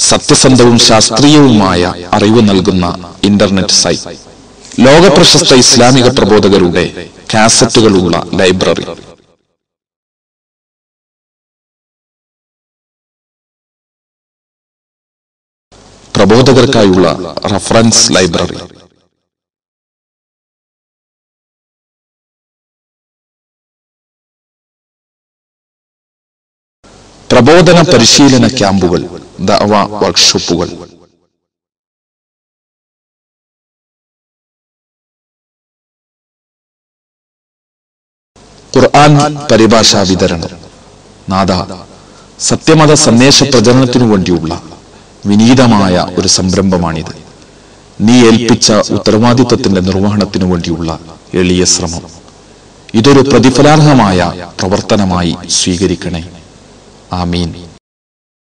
സത്യസന്ധവും ശാസ്ത്രീയവുമായ അറിവ് നൽകുന്ന ഇന്റർനെറ്റ് സൈറ്റ്, ലോകപ്രശസ്ത ഇസ്ലാമിക പ്രബോധകരുടെ കാസറ്റുകളുള്ള ലൈബ്രറി. പ്രബോധകർക്കായുള്ള റഫറൻസ് ലൈബ്രറി. പ്രബോധന പരിശീലന ക്യാമ്പുകൾ, ദഅവ വർക്ക്ഷോപ്പുകൾ. ഖുർആൻ പരിഭാഷാ വിതരണം. നാദ, സത്യമത സന്ദേശ പ്രചരണത്തിനു വേണ്ടിയുള്ള വിനീതമായ ഒരു സംരംഭമാണിത്. നീ ഏൽപ്പിച്ച ഉത്തരവാദിത്വത്തിന്റെ നിർവഹണത്തിനു വേണ്ടിയുള്ള എളിയ ശ്രമം. ഇതൊരു പ്രതിഫലാർഹമായ പ്രവർത്തനമായി സ്വീകരിക്കണേ. ആമീൻ.